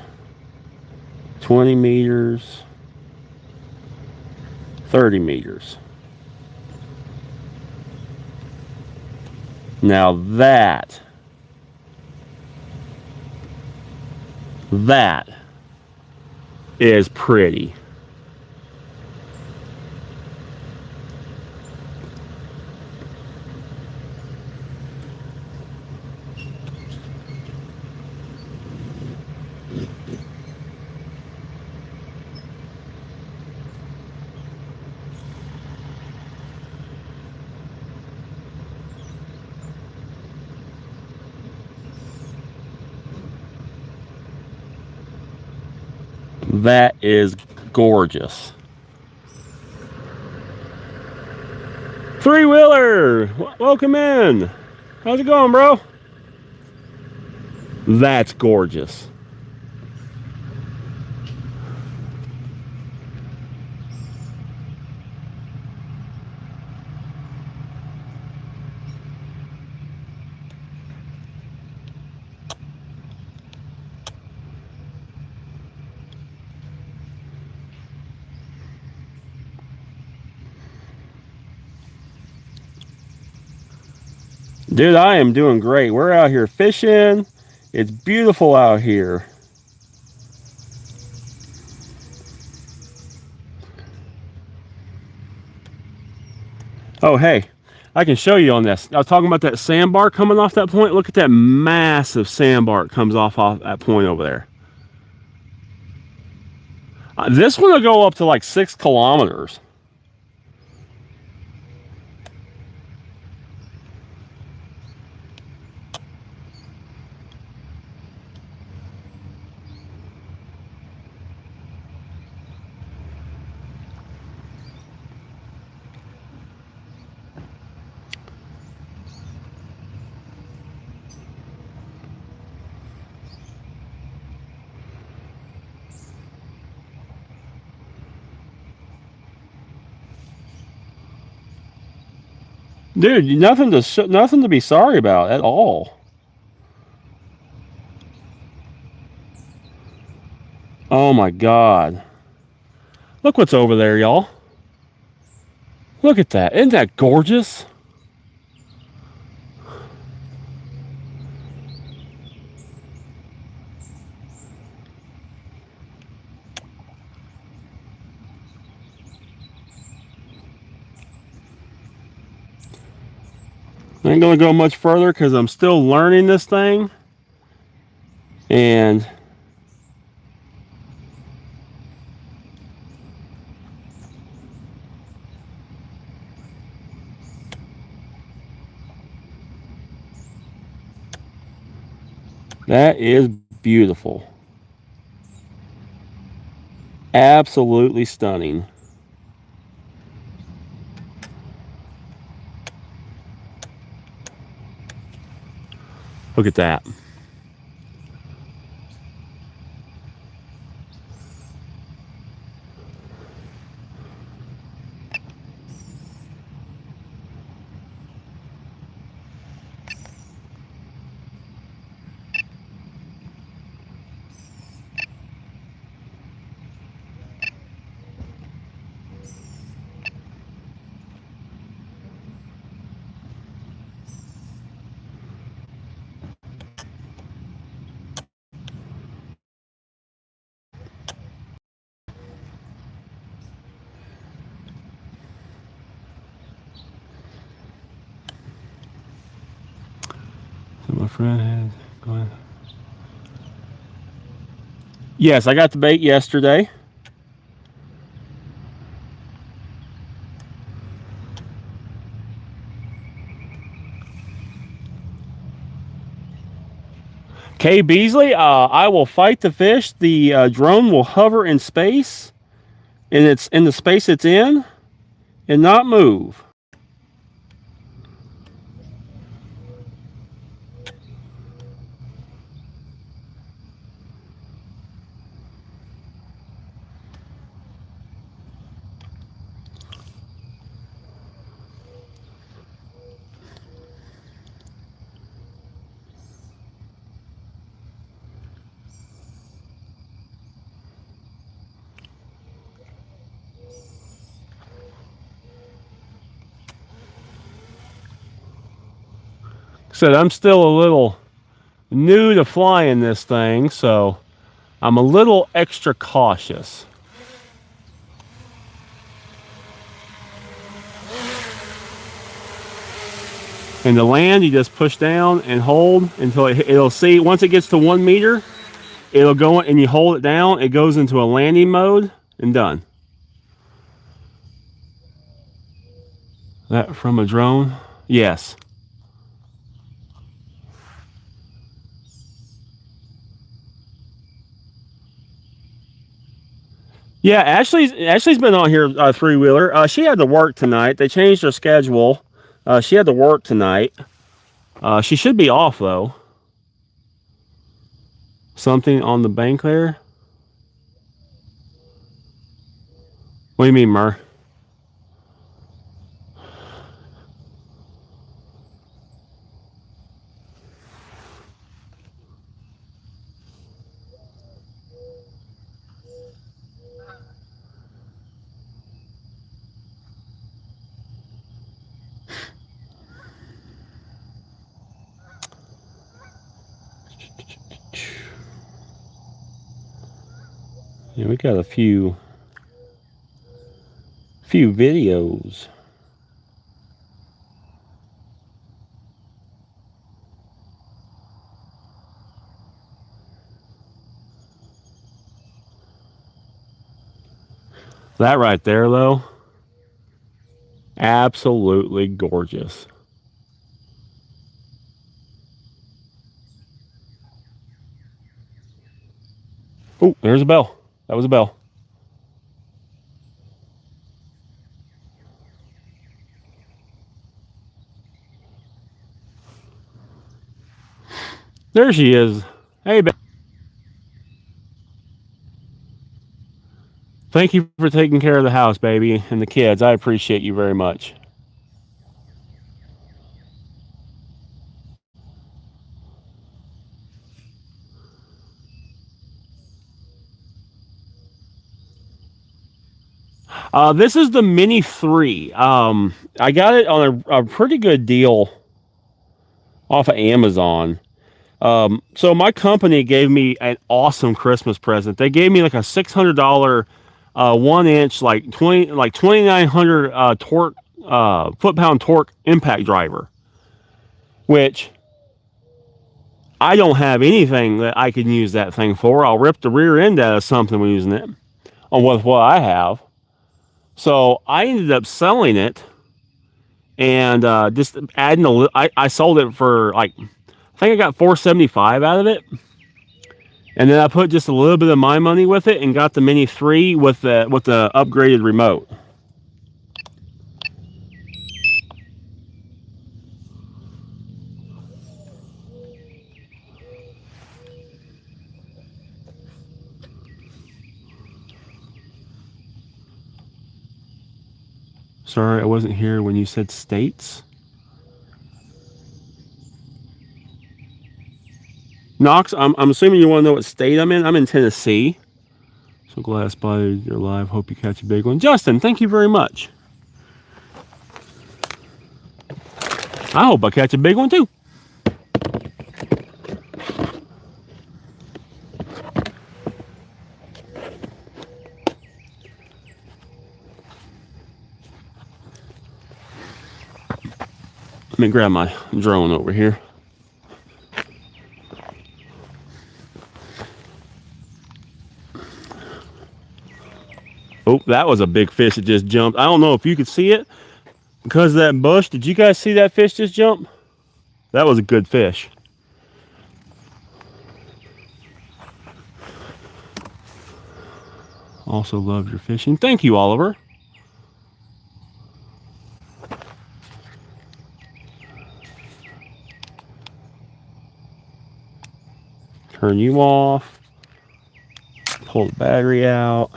20 meters, 30 meters. Now that is pretty. That is gorgeous. Three-wheeler, welcome in. How's it going, bro? That's gorgeous. Dude, I am doing great. We're out here fishing. It's beautiful out here. Oh, hey, I can show you on this. I was talking about that sandbar coming off that point. Look at that massive sandbar that comes off that point over there. This one will go up to like 6 kilometers. Dude, nothing to be sorry about at all. Oh my God. Look what's over there, y'all. Look at that. Isn't that gorgeous? I ain't gonna go much further because I'm still learning this thing. And that is beautiful. Absolutely stunning. Look at that. So my friend had going. Yes, I got the bait yesterday. Kay Beasley, I will fight the fish. The drone will hover in space, and it's in the space it's in, and not move. Said I'm still a little new to flying this thing, so I'm a little extra cautious. And the land, you just push down and hold until it'll see. Once it gets to 1 meter, it'll go and you hold it down. It goes into a landing mode and done. That from a drone? Yes. Yeah, Ashley's been on here, three-wheeler. She had to work tonight. They changed her schedule. She had to work tonight. She should be off, though. Something on the bank there? What do you mean, Mur? Yeah, we got a few videos. That right there, though, absolutely gorgeous. Oh, there's a bell. That was a bell. There she is. Hey, babe. Thank you for taking care of the house, baby, and the kids. I appreciate you very much. This is the Mini 3. I got it on a pretty good deal off of Amazon. So my company gave me an awesome Christmas present. They gave me like a $600 1-inch, like 2900 torque foot-pound torque impact driver, which I don't have anything that I can use that thing for. I'll rip the rear end out of something when using it on with what I have. So I ended up selling it and just adding a little. I sold it for like, I think I got $475 out of it. And then I put just a little bit of my money with it and got the Mini 3 with the upgraded remote. Sorry, I wasn't here when you said states. Knox, I'm assuming you want to know what state I'm in. I'm in Tennessee. So glad I spotted your live. Hope you catch a big one. Justin, thank you very much. I hope I catch a big one too. Let me grab my drone over here. Oh, that was a big fish that just jumped. I don't know if you could see it because of that bush. Did you guys see that fish just jump? That was a good fish. Also love your fishing. Thank you, Oliver. Turn you off. Pull the battery out.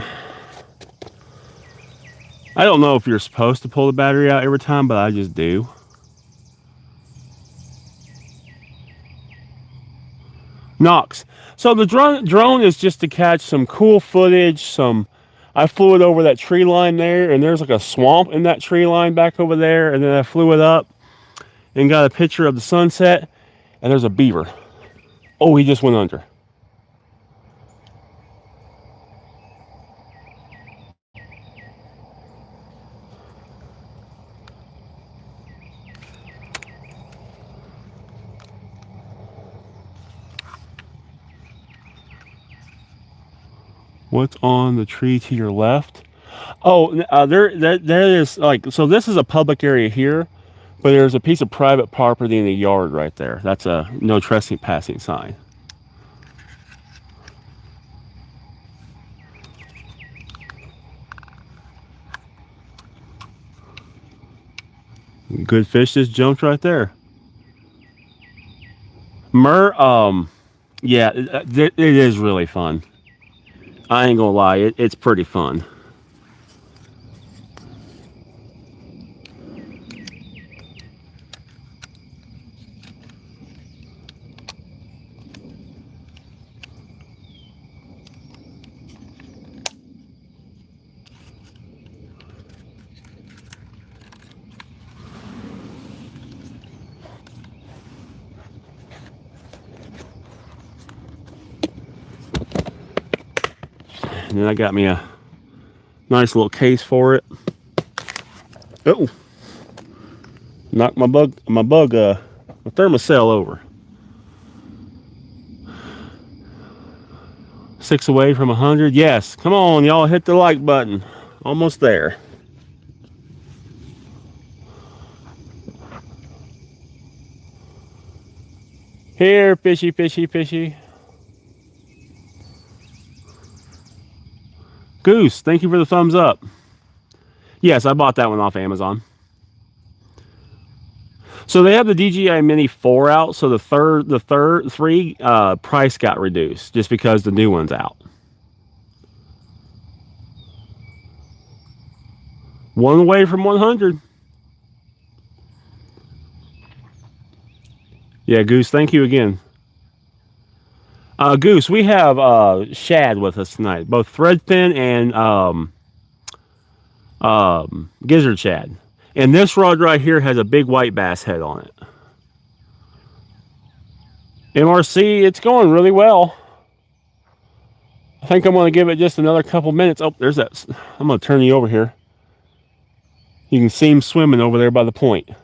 I don't know if you're supposed to pull the battery out every time, but I just do. Knox. So the drone is just to catch some cool footage. I flew it over that tree line there, and there's like a swamp in that tree line back over there, and then I flew it up and got a picture of the sunset, and there's a beaver. Oh, he just went under. What's on the tree to your left? Oh, there is, like, so this is a public area here, but there's a piece of private property in the yard right there. That's a no trespassing sign. Good fish just jumped right there. Yeah, it is really fun. I ain't gonna lie, it's pretty fun. And then I got me a nice little case for it. Oh, knocked my thermocell over. 6 away from 100. Yes, come on, y'all, hit the like button. Almost there. Here, fishy, fishy, fishy. Goose, thank you for the thumbs up. Yes, I bought that one off Amazon. So they have the DJI Mini 4 out, so the third three price got reduced just because the new one's out. One away from 100. Yeah, Goose, thank you again. Goose, we have shad with us tonight, both threadfin and gizzard shad. And this rod right here has a big white bass head on it. MRC, it's going really well. I think I'm going to give it just another couple minutes. Oh, there's that. I'm going to turn you over here. You can see him swimming over there by the point. You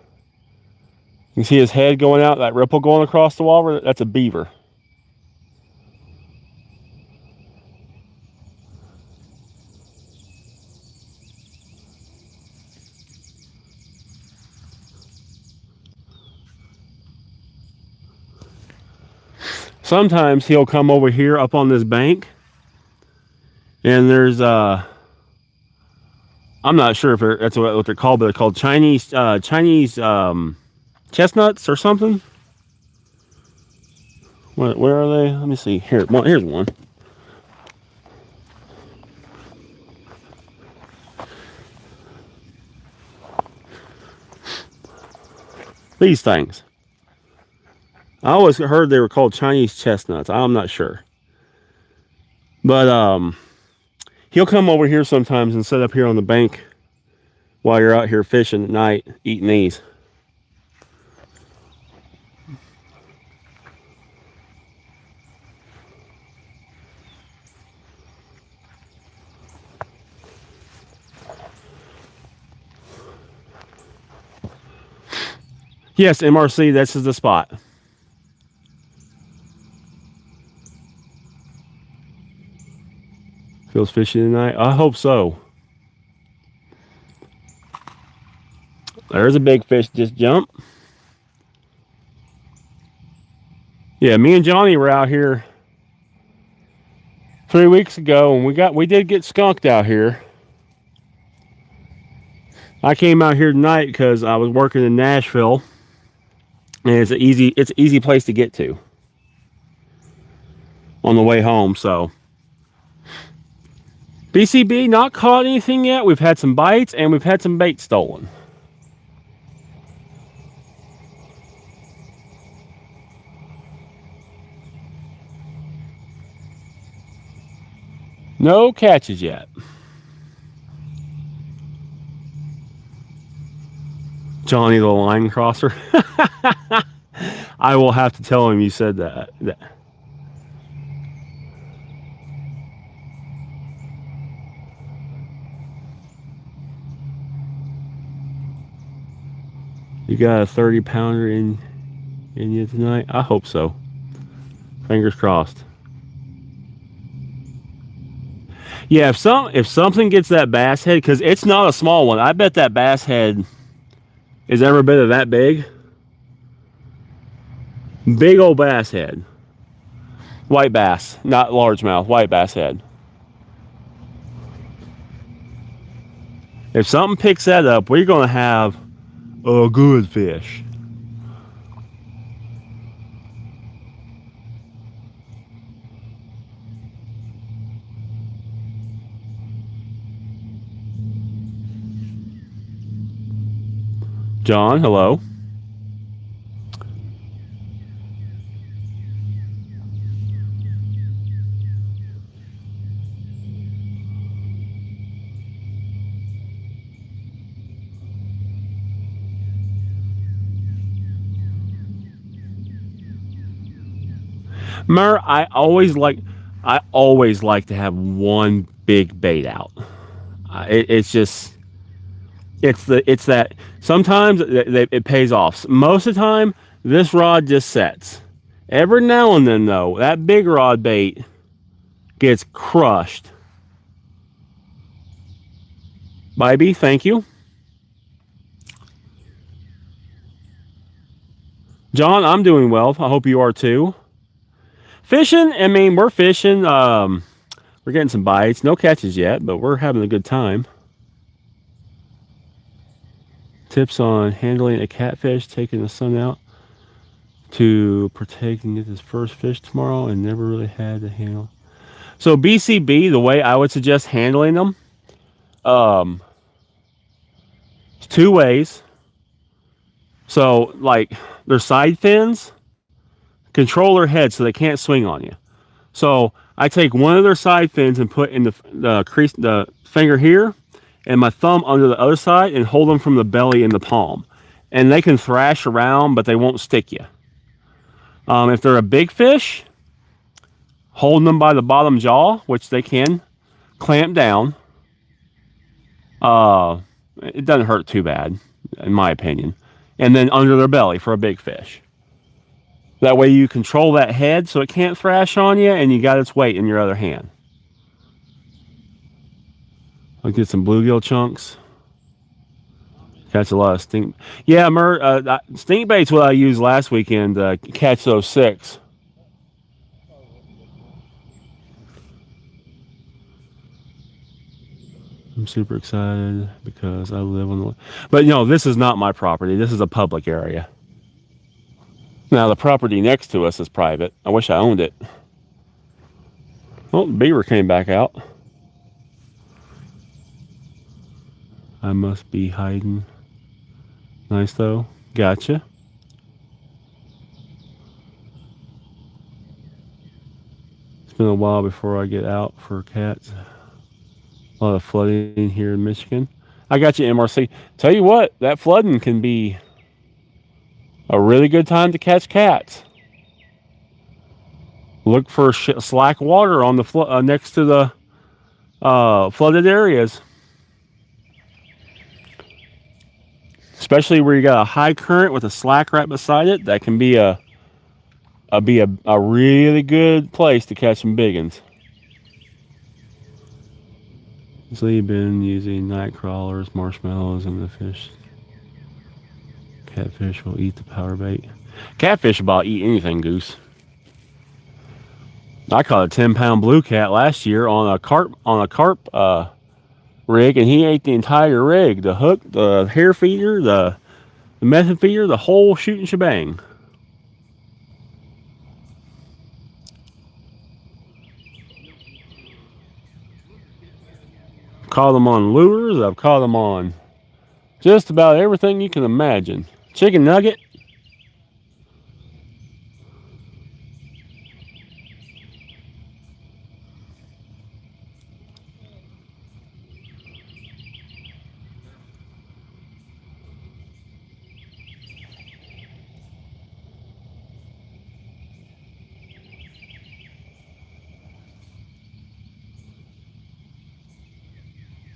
can see his head going out, that ripple going across the water. That's a beaver. Sometimes he'll come over here up on this bank, and there's I'm not sure if that's what they're called, but they're called Chinese chestnuts or something. Where are they? Let me see. Here's one. These things. I always heard they were called Chinese chestnuts. I'm not sure. But he'll come over here sometimes and sit up here on the bank while you're out here fishing at night, eating these. Yes, MRC, this is the spot. Feels fishy tonight? I hope so. There's a big fish just jumped. Yeah, me and Johnny were out here 3 weeks ago, and we did get skunked out here. I came out here tonight because I was working in Nashville, and it's an easy place to get to on the way home. So BCB, not caught anything yet. We've had some bites and we've had some bait stolen. No catches yet. Johnny the line crosser. I will have to tell him you said that. You got a 30-pounder in you tonight? I hope so. Fingers crossed. Yeah, if something gets that bass head, because it's not a small one. I bet that bass head is every bit of that big. Big old bass head. White bass, not largemouth, white bass head. If something picks that up, we're going to have a good fish. John, hello. Mer, I always like to have one big bait out. It's just it's that sometimes it pays off. Most of the time, this rod just sets. Every now and then, though, that big rod bait gets crushed. Bybee, thank you. John, I'm doing well. I hope you are too. Fishing, I mean, we're fishing. We're getting some bites. No catches yet, but we're having a good time. Tips on handling a catfish, taking the sun out to protect and get his first fish tomorrow, and never really had to handle. So BCB, the way I would suggest handling them, two ways. So like their side fins, control their head so they can't swing on you. So I take one of their side fins and put in the crease, the finger here, and my thumb under the other side, and hold them from the belly in the palm. And they can thrash around, but they won't stick you. If they're a big fish, holding them by the bottom jaw, which they can clamp down. It doesn't hurt too bad, in my opinion. And then under their belly for a big fish. That way you control that head so it can't thrash on you, and you got its weight in your other hand. I'll get some bluegill chunks. Catch a lot of stink. Yeah, stink bait's what I used last weekend to catch those 6. I'm super excited because I live on the... But, this is not my property. This is a public area. Now, the property next to us is private. I wish I owned it. Oh, the beaver came back out. I must be hiding. Nice, though. Gotcha. It's been a while before I get out for cats. A lot of flooding here in Michigan. I got you, MRC. Tell you what, that flooding can be a really good time to catch cats. Look for slack water on the next to the flooded areas. Especially where you got a high current with a slack right beside it, that can be a really good place to catch some big ones. So you've been using night crawlers, marshmallows, and the fish. Catfish will eat the power bait. Catfish will about eat anything, Goose. I caught a 10-pound blue cat last year on a carp rig, and he ate the entire rig. The hook, the hair feeder, the method feeder, the whole shooting shebang. Caught them on lures. I've caught them on just about everything you can imagine. Chicken nugget.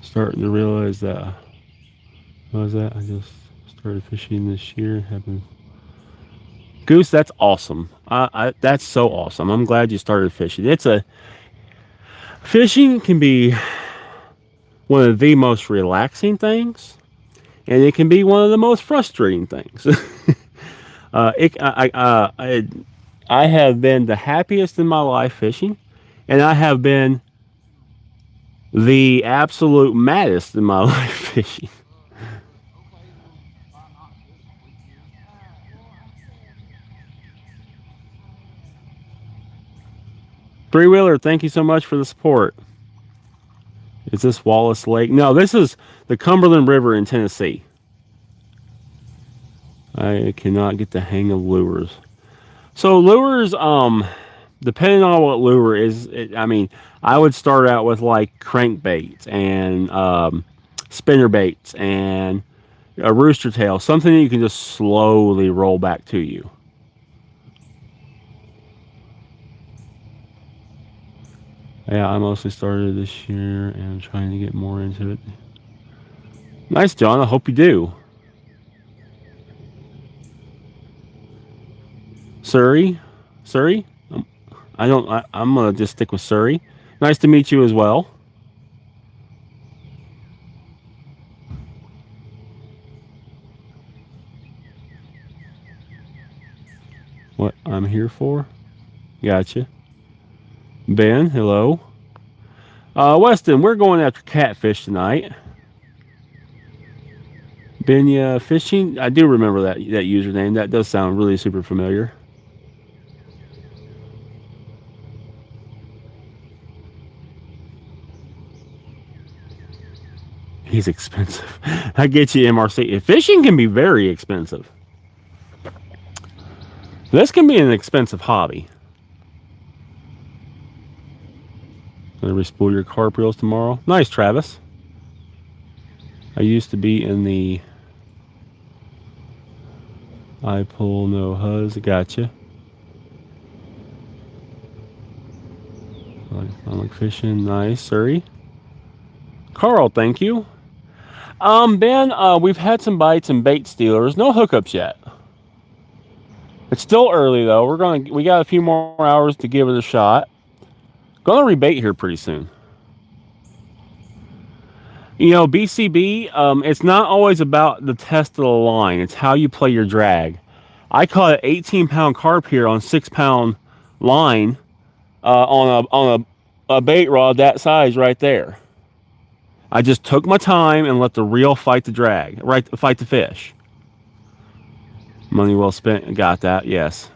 Starting to realize that. What was that? I just started fishing this year. Goose, that's awesome. That's so awesome. I'm glad you started fishing. Fishing can be one of the most relaxing things, and it can be one of the most frustrating things. I have been the happiest in my life fishing, and I have been the absolute maddest in my life fishing. Three Wheeler, thank you so much for the support. Is this Wallace Lake? No, this is the Cumberland River in Tennessee. I cannot get the hang of lures. So lures, depending on what lure is, I mean, I would start out with like crankbaits and spinner baits and a rooster tail, something that you can just slowly roll back to you. Yeah, I mostly started this year and I'm trying to get more into it. Nice, John. I hope you do. Surrey? I'm gonna just stick with Surrey. Nice to meet you as well. What I'm here for? Gotcha. Ben, hello. Weston, we're going after catfish tonight. Benya Fishing? I do remember that username. That does sound really super familiar. He's expensive. I get you, MRC. Fishing can be very expensive. This can be an expensive hobby. Gonna respool your carp reels tomorrow. Nice, Travis. I used to be in the I pull no huzz. Gotcha. I like fishing. Nice, Surrey. Carl, thank you. Ben, we've had some bites and bait stealers. No hookups yet. It's still early though. We got a few more hours to give it a shot. Gonna rebait here pretty soon. You know, BCB, it's not always about the test of the line. It's how you play your drag. I caught an 18-pound carp here on 6-pound line on a bait rod that size right there. I just took my time and let the reel fight the drag, fight the fish. Money well spent. Got that, yes.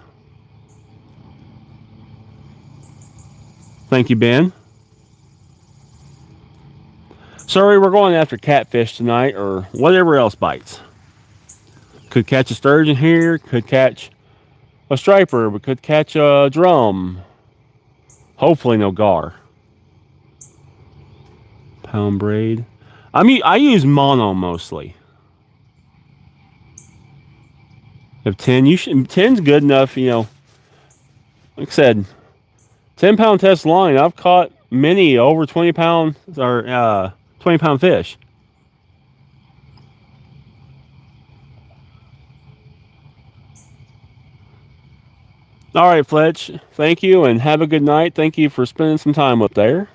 Thank you, Ben. Sorry, we're going after catfish tonight or whatever else bites. Could catch a sturgeon here, could catch a striper, we could catch a drum. Hopefully no gar. Pound braid. I use mono mostly. If 10, 10's good enough, you know. Like I said, 10-pound test line. I've caught many over 20-pound or 20-pound fish. All right, Fletch. Thank you and have a good night. Thank you for spending some time up there.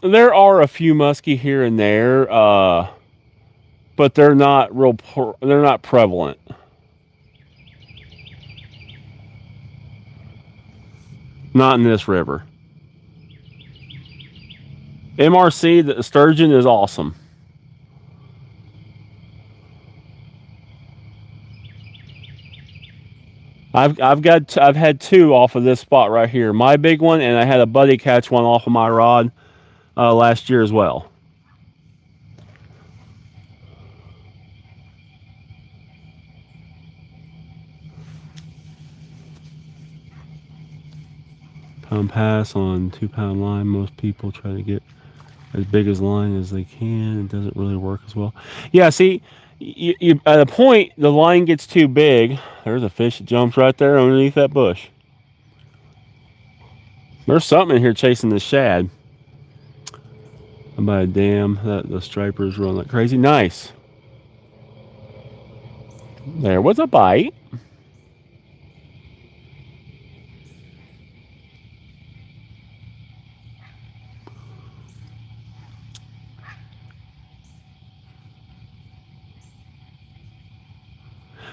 There are a few muskie here and there, but they're not they're not prevalent. Not in this river. MRC, the sturgeon is awesome. I've had two off of this spot right here. My big one, and I had a buddy catch one off of my rod last year as well. Pound pass on 2-pound line. Most people try to get as big as line as they can. It doesn't really work as well. Yeah, see, you at a point the line gets too big. There's a fish that jumps right there underneath that bush. There's something in here chasing the shad. How about a dam? That the stripers run like crazy. Nice. There was a bite.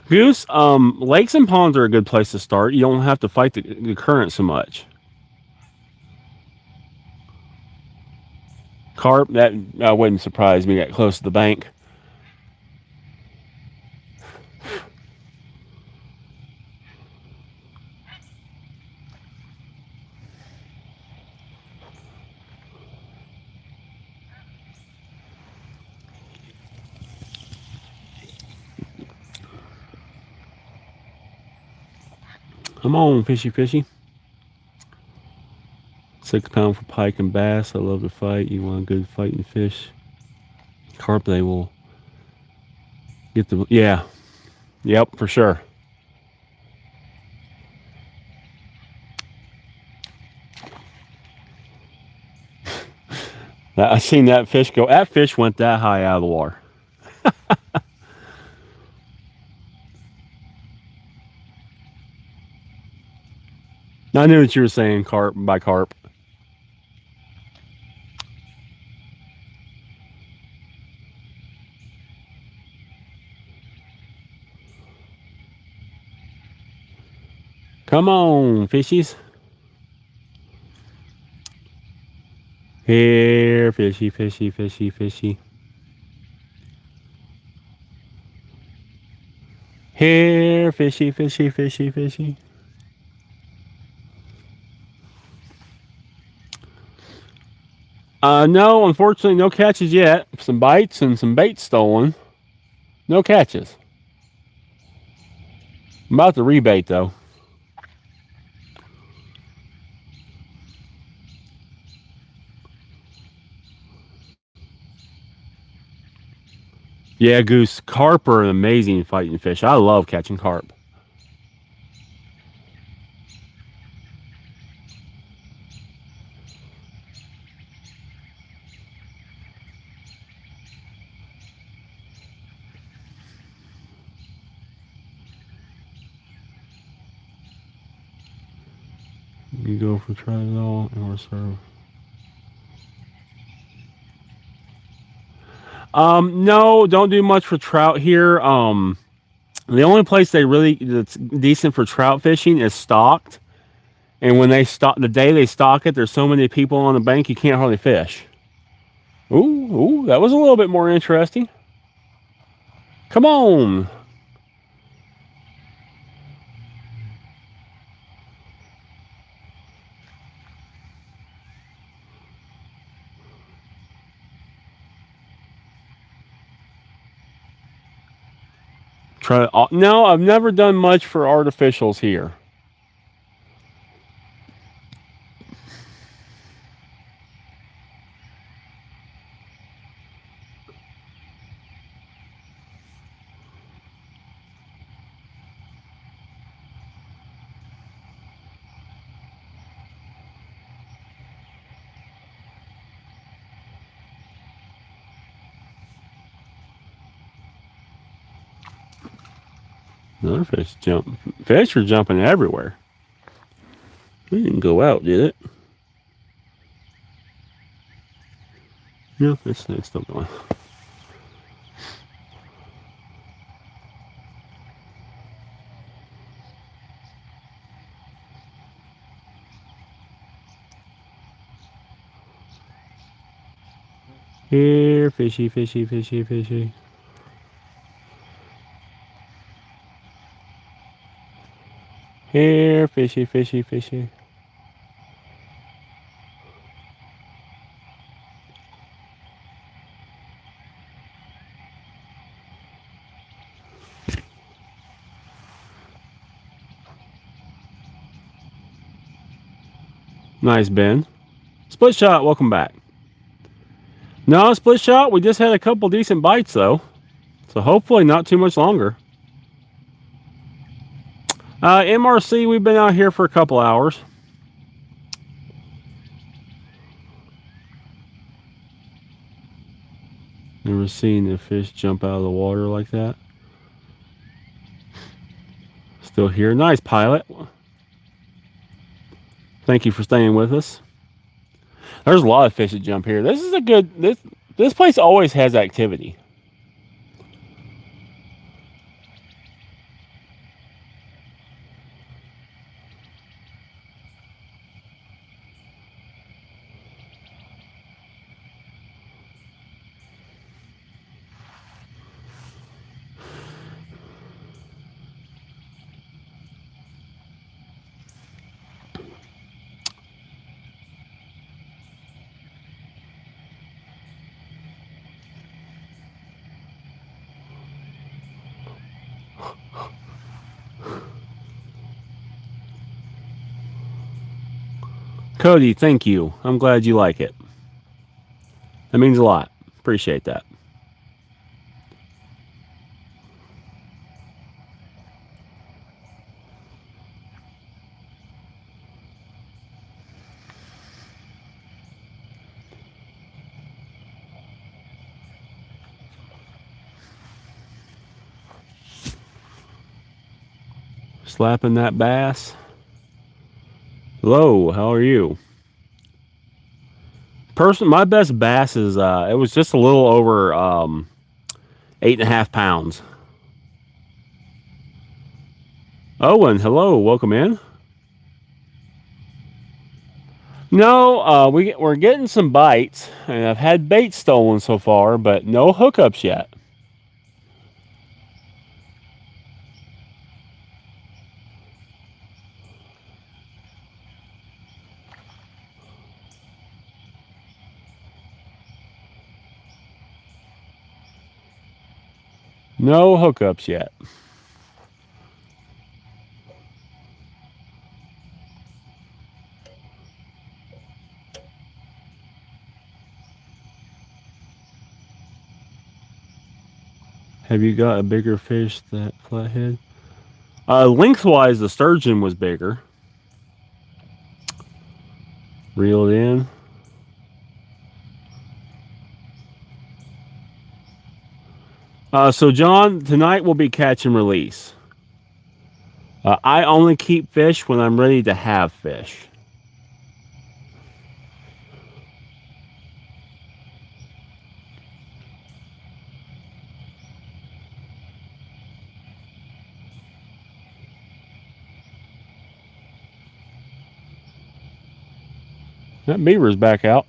Goose, lakes and ponds are a good place to start. You don't have to fight the current so much. Carp, that wouldn't surprise me that close to the bank. Come on, fishy, fishy. 6 pound for pike and bass. I love to fight. You want a good fighting fish. Carp, they will get the, yeah. Yep, for sure. I seen that fish go. That fish went that high out of the water. I knew what you were saying, carp by carp. Come on, fishies. Here, fishy, fishy, fishy, fishy. Here, fishy, fishy, fishy, fishy. No, unfortunately, no catches yet. Some bites and some bait stolen. No catches. I'm about to rebait, though. Yeah, Goose. Carp are an amazing fighting fish. I love catching carp. You go for try it all or serve. No, don't do much for trout here. The only place that's decent for trout fishing is stocked. And when they stock, the day they stock it, there's so many people on the bank you can't hardly fish. Ooh, that was a little bit more interesting. Come on. No, I've never done much for artificials here. Another fish jump. Fish are jumping everywhere. We didn't go out, did it? No, it's still going. Here, fishy, fishy, fishy, fishy. Here, fishy, fishy, fishy. Nice, Ben. Split shot, welcome back. No, split shot, we just had a couple decent bites, though. So hopefully not too much longer. MRC, we've been out here for a couple hours. Never seen a fish jump out of the water like that. Still here. Nice, pilot. Thank you for staying with us. There's a lot of fish that jump here. This is a good... This place always has activity. Cody, thank you. I'm glad you like it. That means a lot. Appreciate that. Slapping that bass. Hello, how are you? My best bass is it was just a little over 8.5 pounds. Owen, hello, welcome in. No, we're getting some bites, and I've had bait stolen so far, but no hookups yet. No hookups yet. Have you got a bigger fish that flathead? Lengthwise, the sturgeon was bigger. Reeled in. So John, tonight we'll be catch and release. I only keep fish when I'm ready to have fish. That beaver's back out.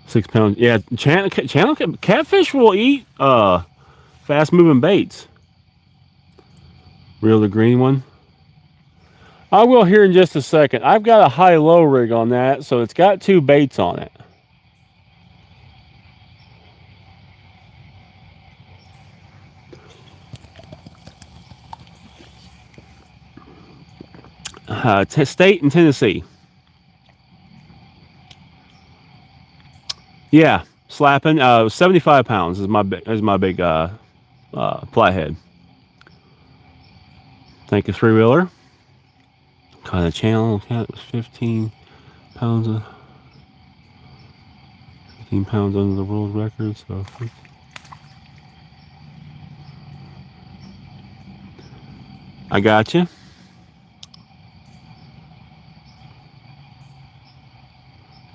£6. Yeah, channel catfish will eat fast moving baits. Reel the green one. I will here in just a second. I've got a high-low rig on that, so it's got 2 baits on it. State in Tennessee. Yeah, slapping. 75 pounds is my big flathead. Thank you, 3-wheeler. Kind of channel cat was 15 pounds of 15 pounds under the world record. So I got you.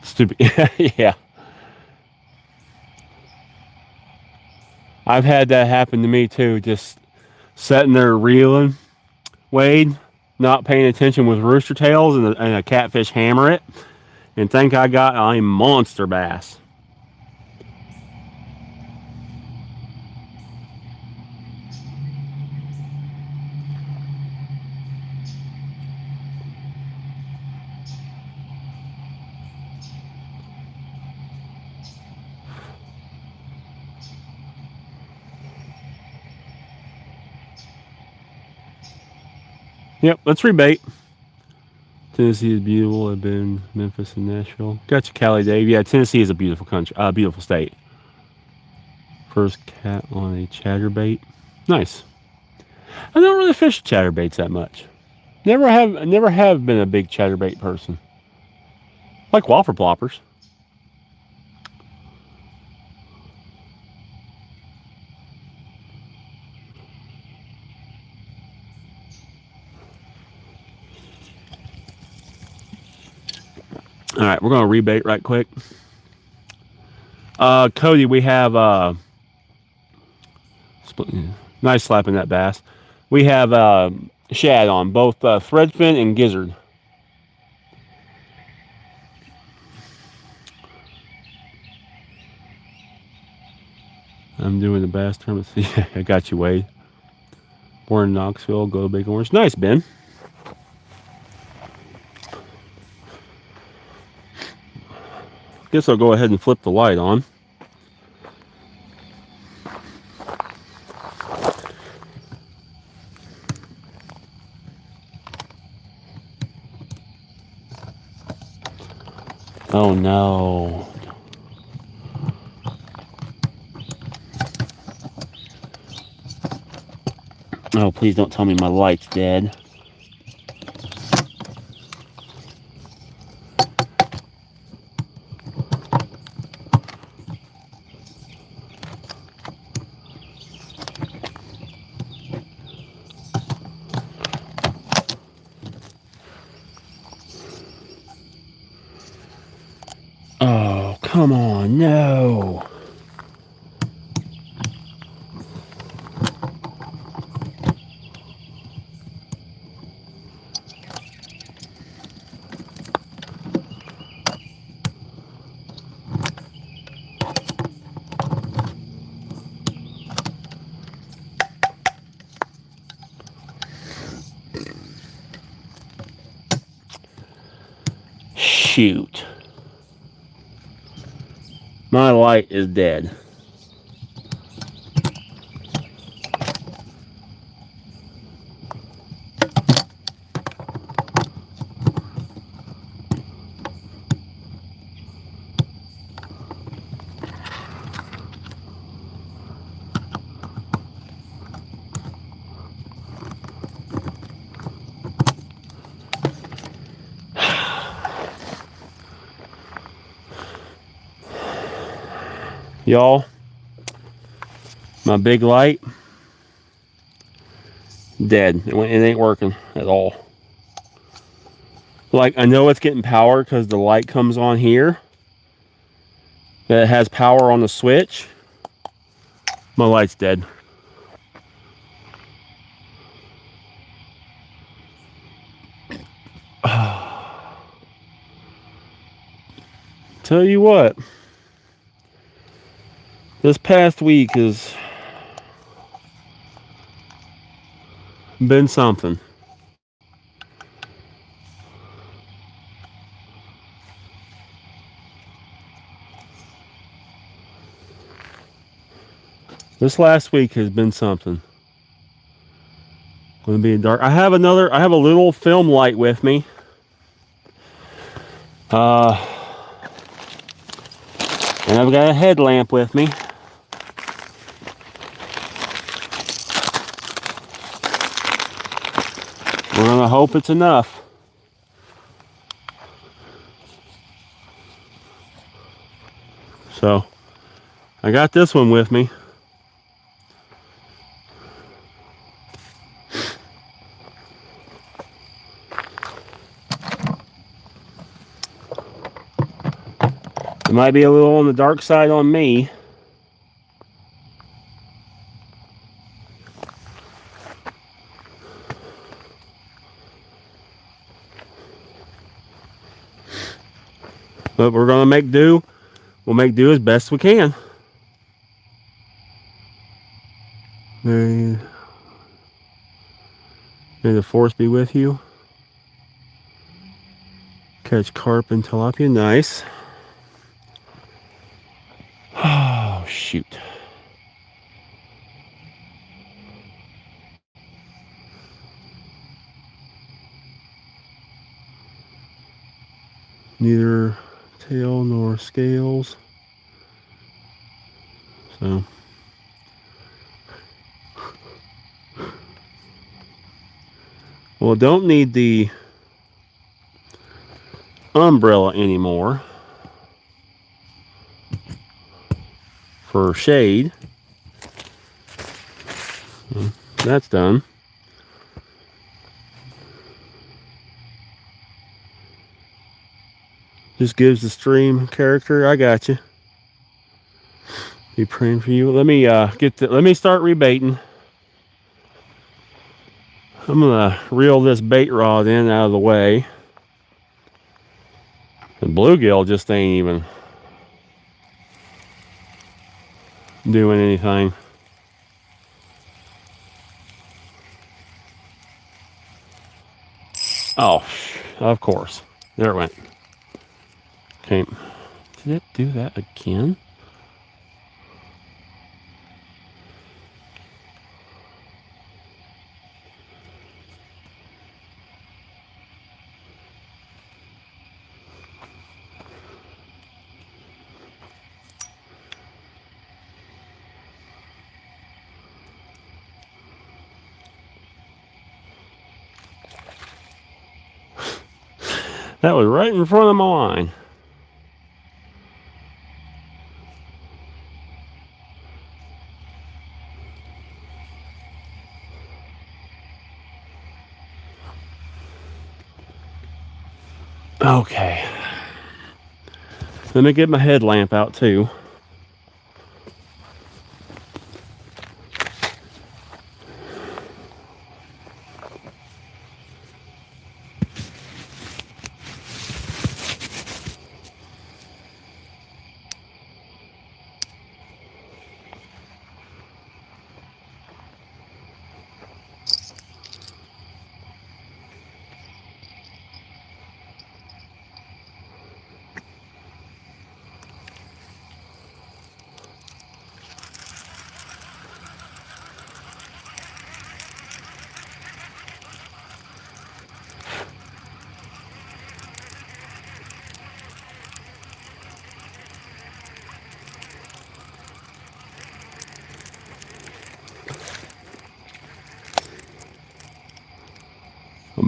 Stupid. Yeah. I've had that happen to me too. Just sitting there reeling, Wade, not paying attention with rooster tails, and a catfish hammer it, and think I got a monster bass. Yep, let's rebait. Tennessee is beautiful. I've been Memphis and Nashville. Gotcha, Cali Dave. Yeah, Tennessee is a beautiful country, beautiful state. First cat on a chatterbait. Nice. I don't really fish chatterbaits that much. Never have been a big chatterbait person. Like whopper ploppers. All right, we're going to rebait right quick. Cody, we have nice slapping that bass. We have shad on both threadfin and gizzard. I'm doing the bass tournament. Yeah, I got you, Wade. Born in Knoxville, go Big Orange. Nice, Ben. Guess I'll go ahead and flip the light on. Oh no. Oh, please don't tell me my light's dead. Oh, come on, no. Shoot. My light is dead. Y'all, my big light, dead. It ain't working at all. Like, I know it's getting power because the light comes on here. But it has power on the switch. My light's dead. Tell you what, this past week has been something. This last week has been something. Going to be dark. I have a little film light with me. And I've got a headlamp with me. We're going to hope it's enough. So, I got this one with me. It might be a little on the dark side on me. But we're going to make do. We'll make do as best we can. May the force be with you. Catch carp and tilapia. Nice. Oh, shoot. Neither tail nor scales. So. Well, don't need the umbrella anymore for shade. That's done. Just gives the stream character. I got you. Be praying for you. Let me let me start rebaiting. I'm gonna reel this bait rod in out of the way. The bluegill just ain't even doing anything. Oh, of course. There it went. Okay. Did it do that again? That was right in front of my line. Okay. Let me get my headlamp out too.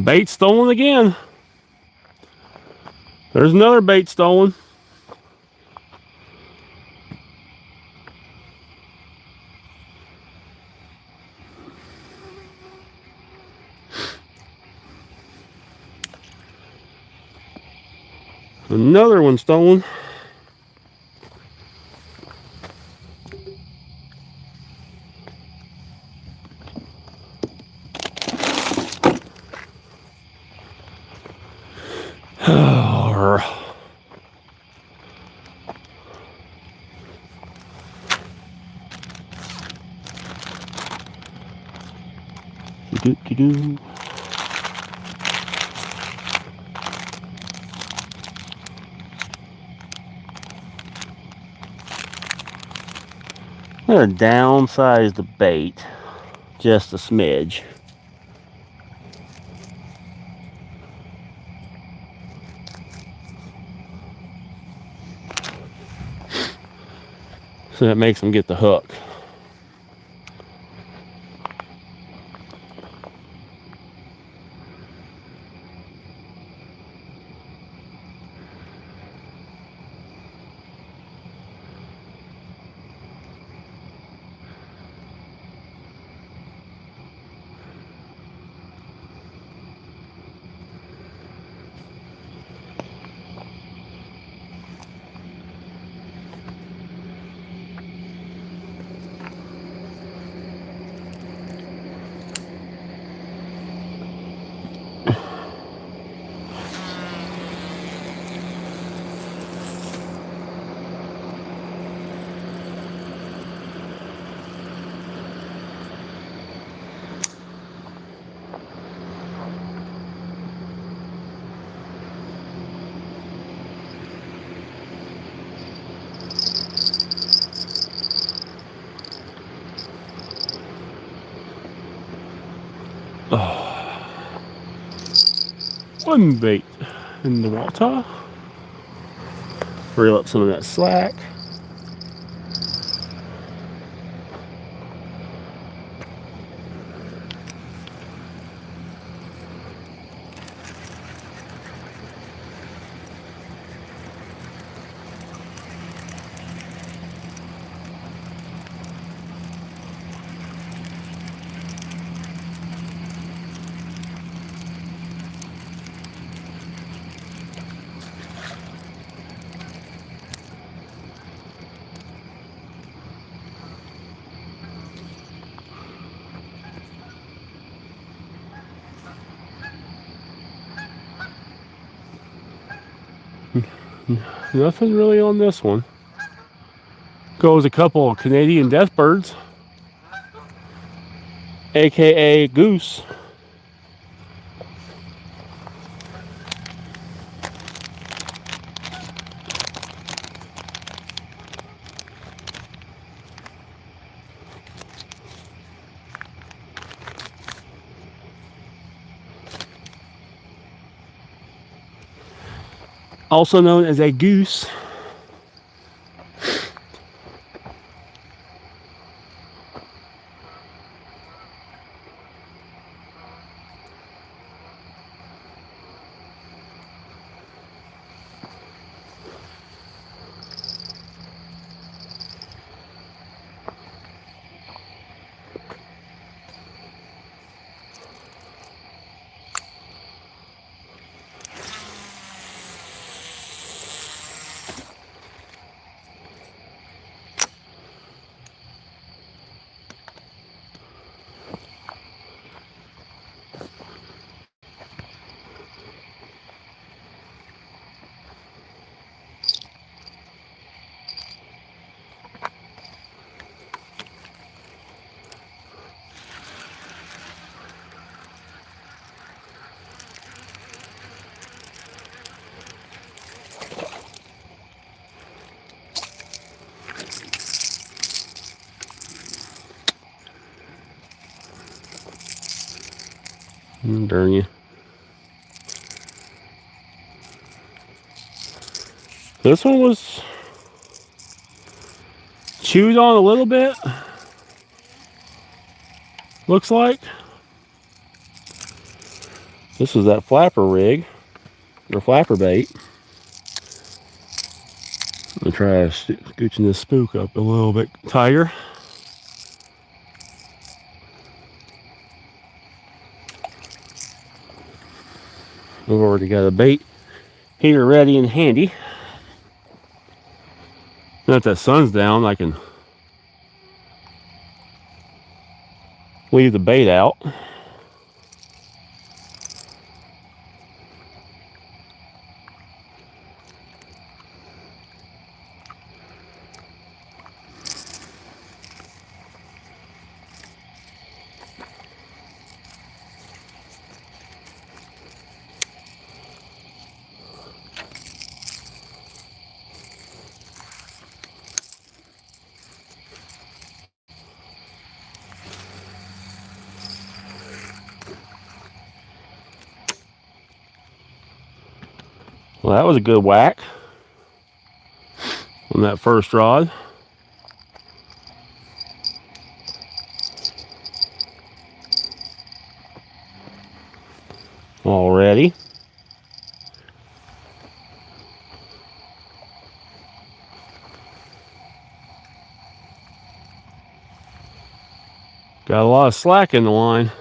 Bait stolen again. There's another bait stolen. Another one stolen. I'm gonna downsize the bait just a smidge. So that makes them get the hook. One bait in the water. Reel up some of that slack. Nothing really on this one. Goes a couple of Canadian death birds, aka goose. Also known as a goose. Darn you. This one was chewed on a little bit. Looks like. This was that flapper rig, or flapper bait. I'm gonna try scooching this spook up a little bit tighter. We've already got a bait here ready and handy. Now that the sun's down, I can leave the bait out. Well, that was a good whack on that first rod. Already. Got a lot of slack in the line.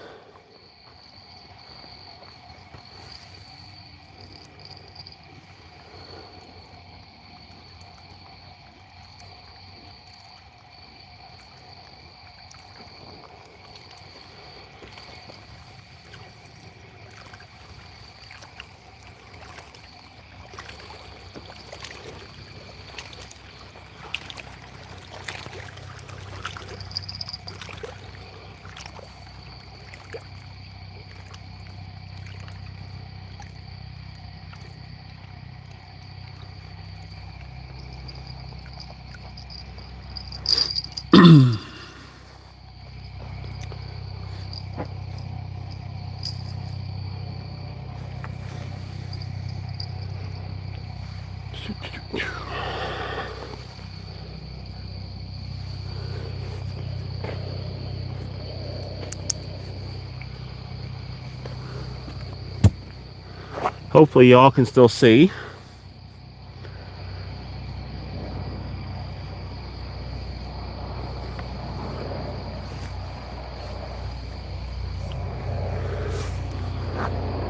Hopefully y'all can still see.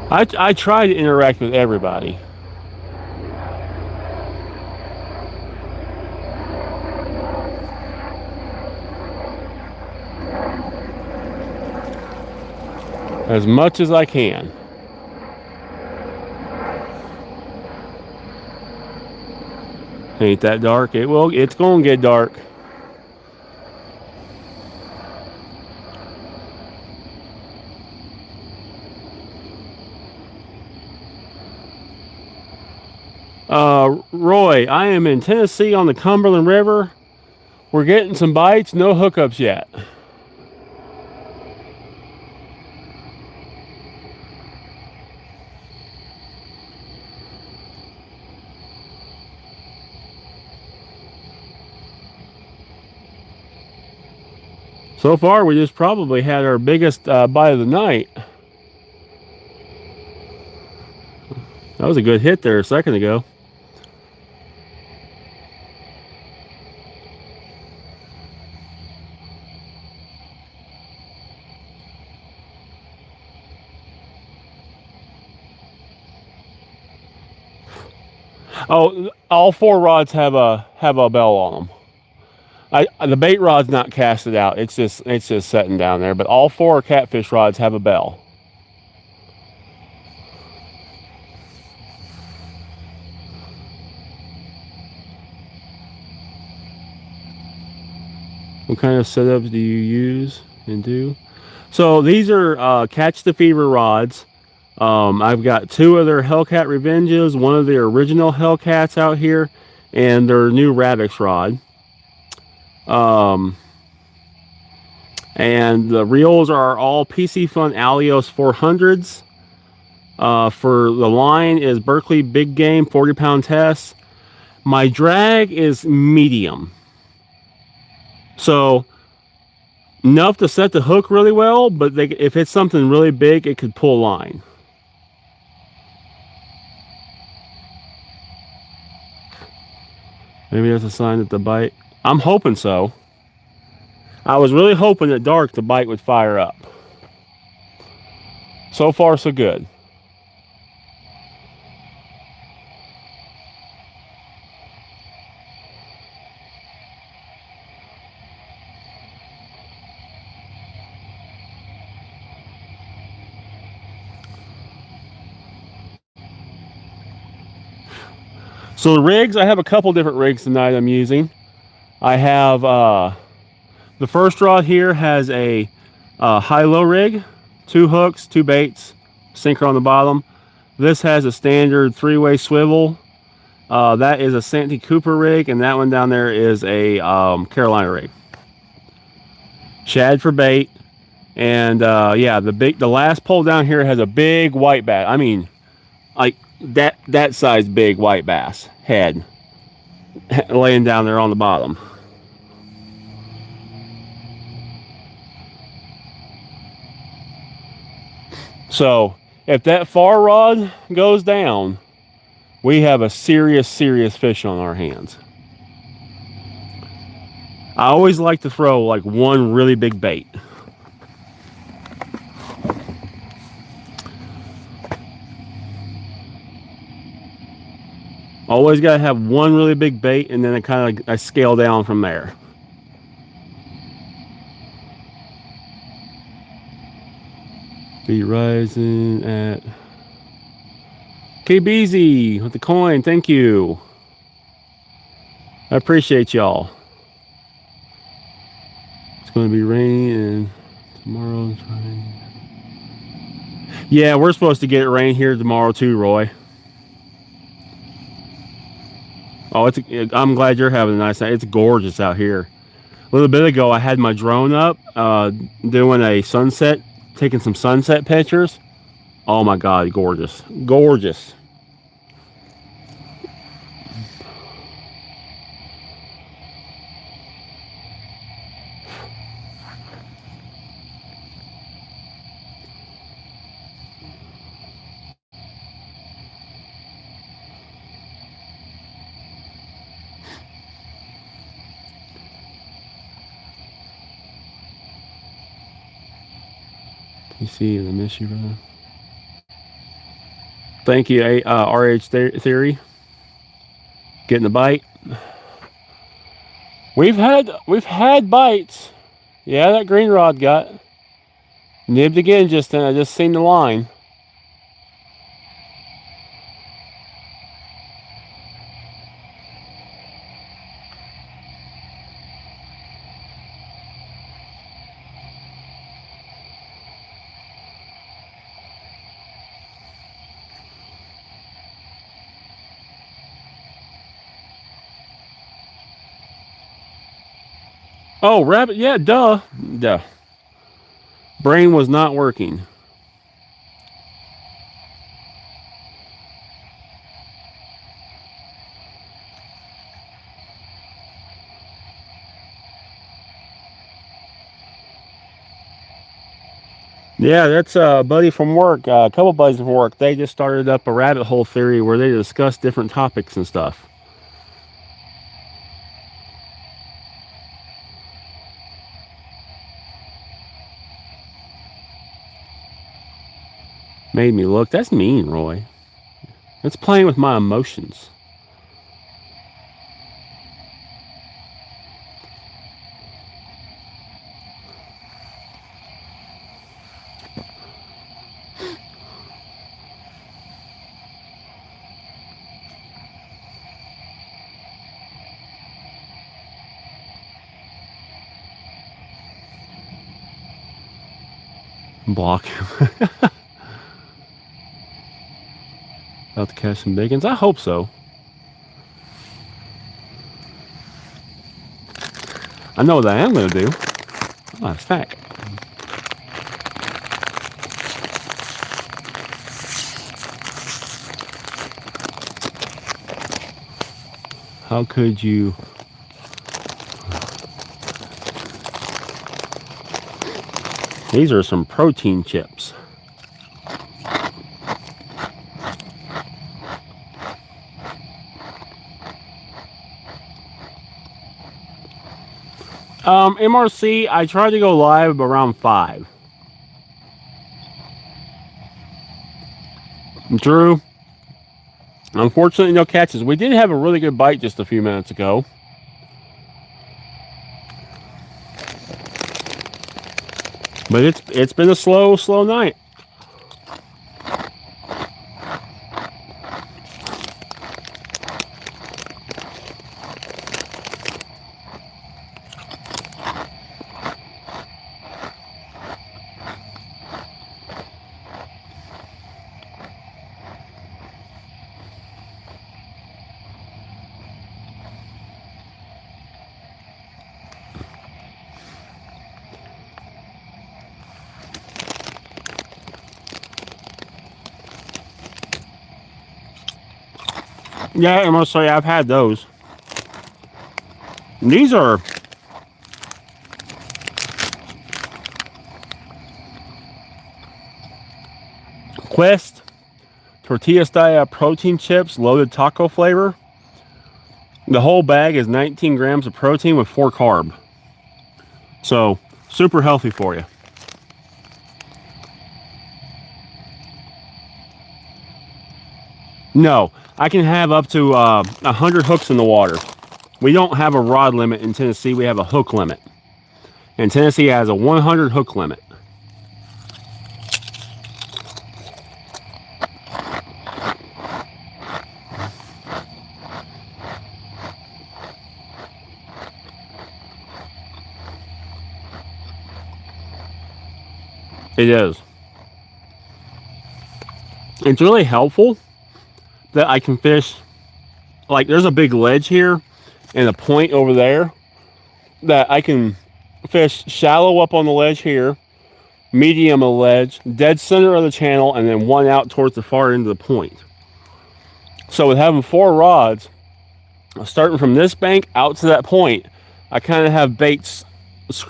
I try to interact with everybody. As much as I can. Ain't that dark? It's gonna get dark. Roy, I am in Tennessee on the Cumberland River. We're getting some bites, no hookups yet. So far, we just probably had our biggest bite of the night. That was a good hit there a second ago. Oh, all four rods have a bell on them. The bait rod's not casted out. It's just sitting down there. But all four catfish rods have a bell. What kind of setups do you use and do? So these are Catch the Fever rods. I've got two of their Hellcat Revenges, one of their original Hellcats out here, and their new Radix rod. And the reels are all PC Fun Alios 400s. For the line is Berkley Big Game 40-pound test. My drag is medium. So enough to set the hook really well, but if it's something really big, it could pull line. Maybe that's a sign that the bite, I'm hoping so. I was really hoping at dark the bite would fire up. So far, so good. So the rigs, I have a couple different rigs tonight I'm using. I have, the first rod here has a high-low rig, 2 hooks, 2 baits, sinker on the bottom. This has a standard 3-way swivel. That is a Santee Cooper rig, and that one down there is a Carolina rig. Shad for bait, and yeah, the last pole down here has a big white bass. I mean, like that size big white bass head laying down there on the bottom. So if that far rod goes down, we have a serious fish on our hands. I always like to throw like one really big bait. Always got to have one really big bait, and then I scale down from there. Be rising at KBZ with the coin. Thank you. I appreciate y'all. It's going to be raining and tomorrow. Yeah, we're supposed to get rain here tomorrow too, Roy. Oh, I'm glad you're having a nice night. It's gorgeous out here. A little bit ago, I had my drone up, doing a sunset, taking some sunset pictures. Oh my God, gorgeous, gorgeous. You see, I miss you, brother. Thank you, RH Theory. Getting the bite. We've had bites. Yeah, that green rod got nibbed again just then. I just seen the line. Oh, rabbit, yeah, duh. Brain was not working. Yeah, that's a buddy from work, a couple buddies from work. They just started up a rabbit hole theory where they discuss different topics and stuff. Made me look. That's mean, Roy. That's playing with my emotions. Block him. About to catch some bacons? I hope so. I know what I am going to do. Oh, a stack. How could you? These are some protein chips. MRC, I tried to go live around 5. Drew, unfortunately, no catches. We did have a really good bite just a few minutes ago. But it's been a slow night. Yeah, I must say I've had those. These are Quest tortilla style protein chips, loaded taco flavor. The whole bag is 19 grams of protein with 4 carb. So super healthy for you. No, I can have up to 100 hooks in the water. We don't have a rod limit in Tennessee. We have a hook limit. And Tennessee has a 100 hook limit. It is. It's really helpful that I can fish, like there's a big ledge here and a point over there that I can fish shallow up on the ledge here, medium of the ledge, dead center of the channel, and then one out towards the far end of the point. So with having 4 rods, starting from this bank out to that point, I kind of have baits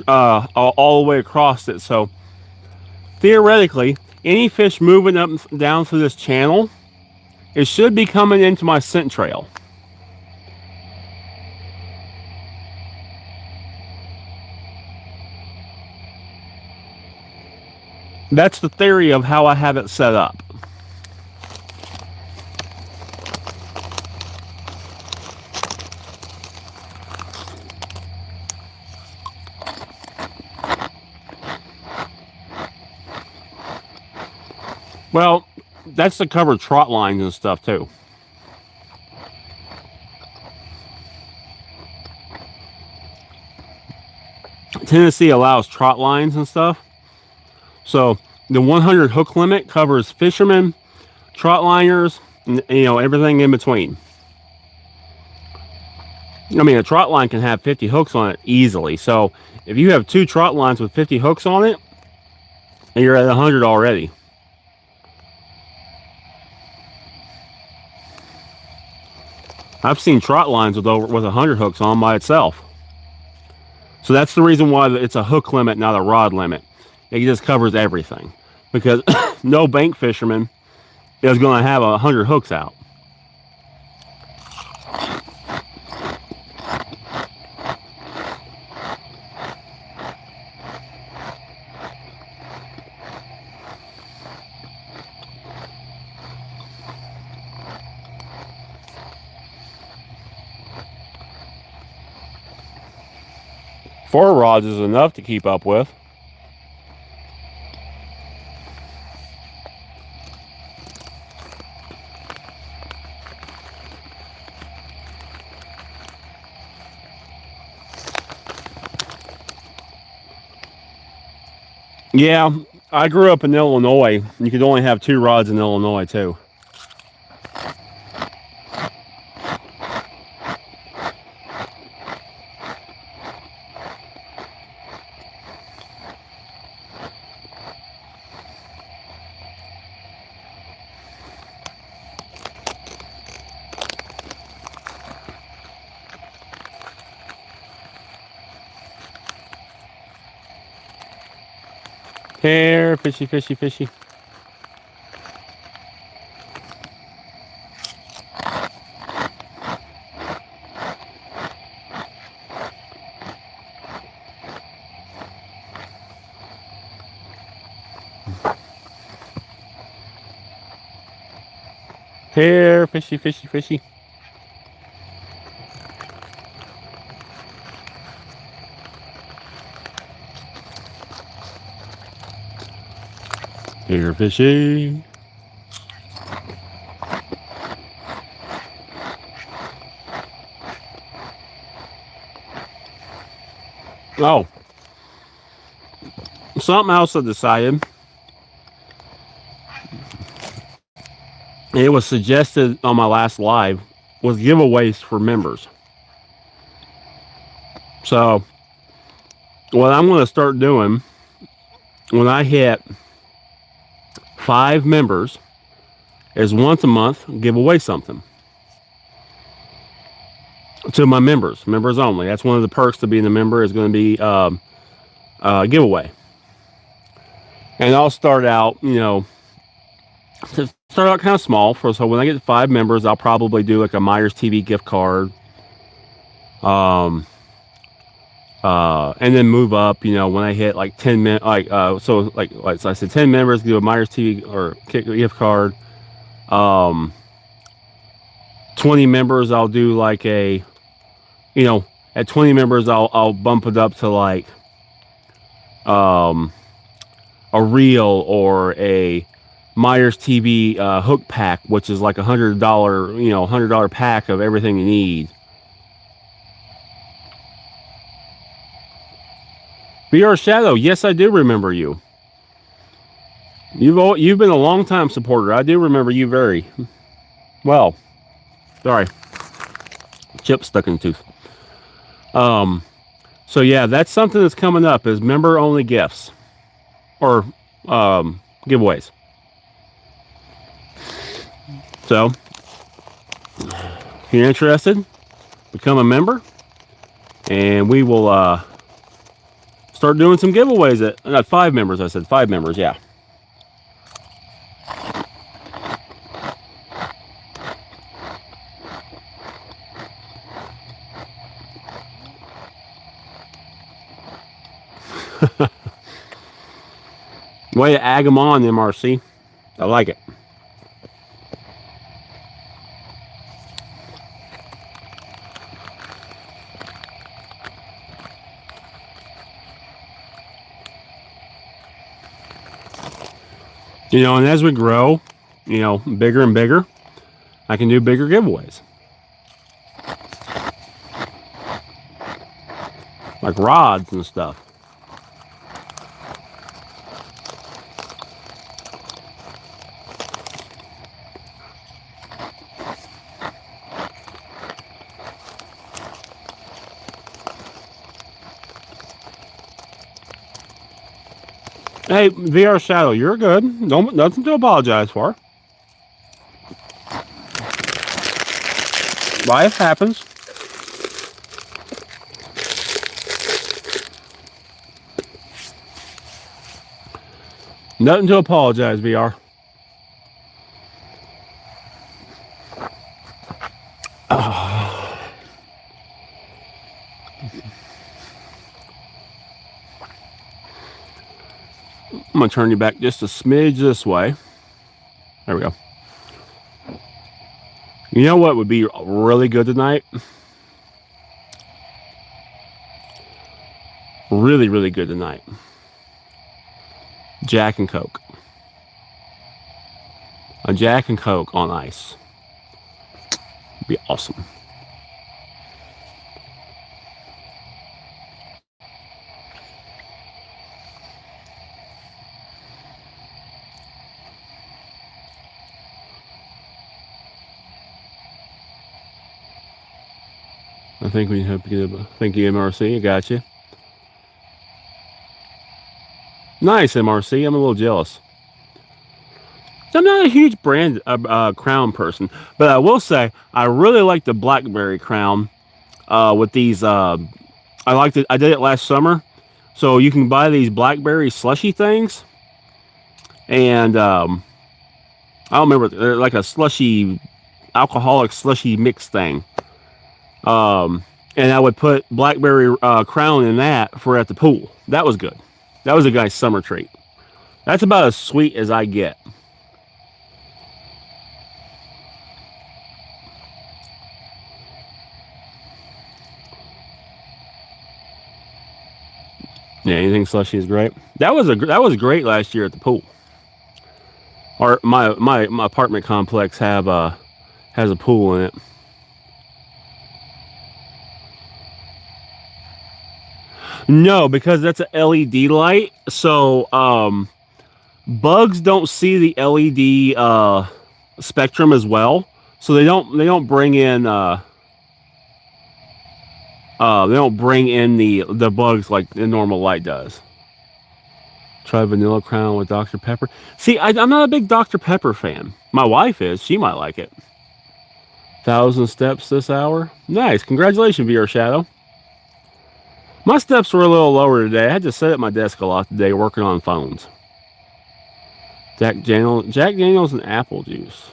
all the way across it. So theoretically, any fish moving up and down through this channel, it should be coming into my scent trail. That's the theory of how I have it set up. Well, that's to cover trot lines and stuff too. Tennessee allows trot lines and stuff. So the 100 hook limit covers fishermen, trot liners, and, you know, everything in between. I mean, a trot line can have 50 hooks on it easily. So if you have 2 trot lines with 50 hooks on it, you're at 100 already. I've seen trot lines with 100 hooks on by itself. So that's the reason why it's a hook limit, not a rod limit. It just covers everything, because no bank fisherman is going to have 100 hooks out. Four rods is enough to keep up with. Yeah, I grew up in Illinois. You could only have 2 rods in Illinois too. Here, fishy, fishy, fishy. Here, fishy, fishy, fishy. Here, fishy. Oh, something else I decided. It was suggested on my last live was giveaways for members. So what I'm going to start doing when I hit 5 members is once a month give away something to my members only. That's one of the perks to being a member, is going to be a giveaway. And I'll start out, you know, to start out kind of small. So when I get 5 members, I'll probably do like a Meyers TV gift card, and then move up. You know, when I hit like 10 so I said 10 members, do a Meyers TV or gift card. 20 members, I'll do like a, you know, at 20 members, I'll bump it up to like a reel or a Meyers TV hook pack, which is like $100, you know, $100 pack of everything you need. VR Shadow, yes, I do remember you. You've been a long time supporter. I do remember you very well. Sorry, chip stuck in the tooth. So yeah, that's something that's coming up, is member only gifts or giveaways. So if you're interested, become a member, and we will start doing some giveaways at not 5 members. I said 5 members, yeah. Way to ag them on, MRC. I like it. You know, and as we grow, you know, bigger and bigger, I can do bigger giveaways. Like rods and stuff. Hey, VR Shadow, you're good. Nothing to apologize for. Life happens. Nothing to apologize, VR. I'm going to turn you back just a smidge this way. There we go. You know what would be really good tonight? Really, really good tonight. Jack and Coke. A Jack and Coke on ice. Would be awesome. I think we have to get a thank you, MRC. I got you. Nice, MRC. I'm a little jealous. I'm not a huge brand crown person, but I will say I really like the blackberry crown with these. I liked it. I did it last summer, so you can buy these blackberry slushy things. and I don't remember. They're like a slushy, alcoholic slushy mix thing. And I would put blackberry crown in that for at the pool. That was good. That was a nice summer treat. That's about as sweet as I get. Yeah, anything slushy is great. That was great last year at the pool. Or my apartment complex has a pool in it. No, because that's an LED light. So bugs don't see the LED spectrum as well. So they don't bring in the bugs like the normal light does. Try vanilla crown with Dr. Pepper. See, I'm not a big Dr. Pepper fan. My wife is. She might like it. 1,000 steps this hour. Nice. Congratulations, VR Shadow. My steps were a little lower today. I had to sit at my desk a lot today working on phones. Jack Daniels and apple juice.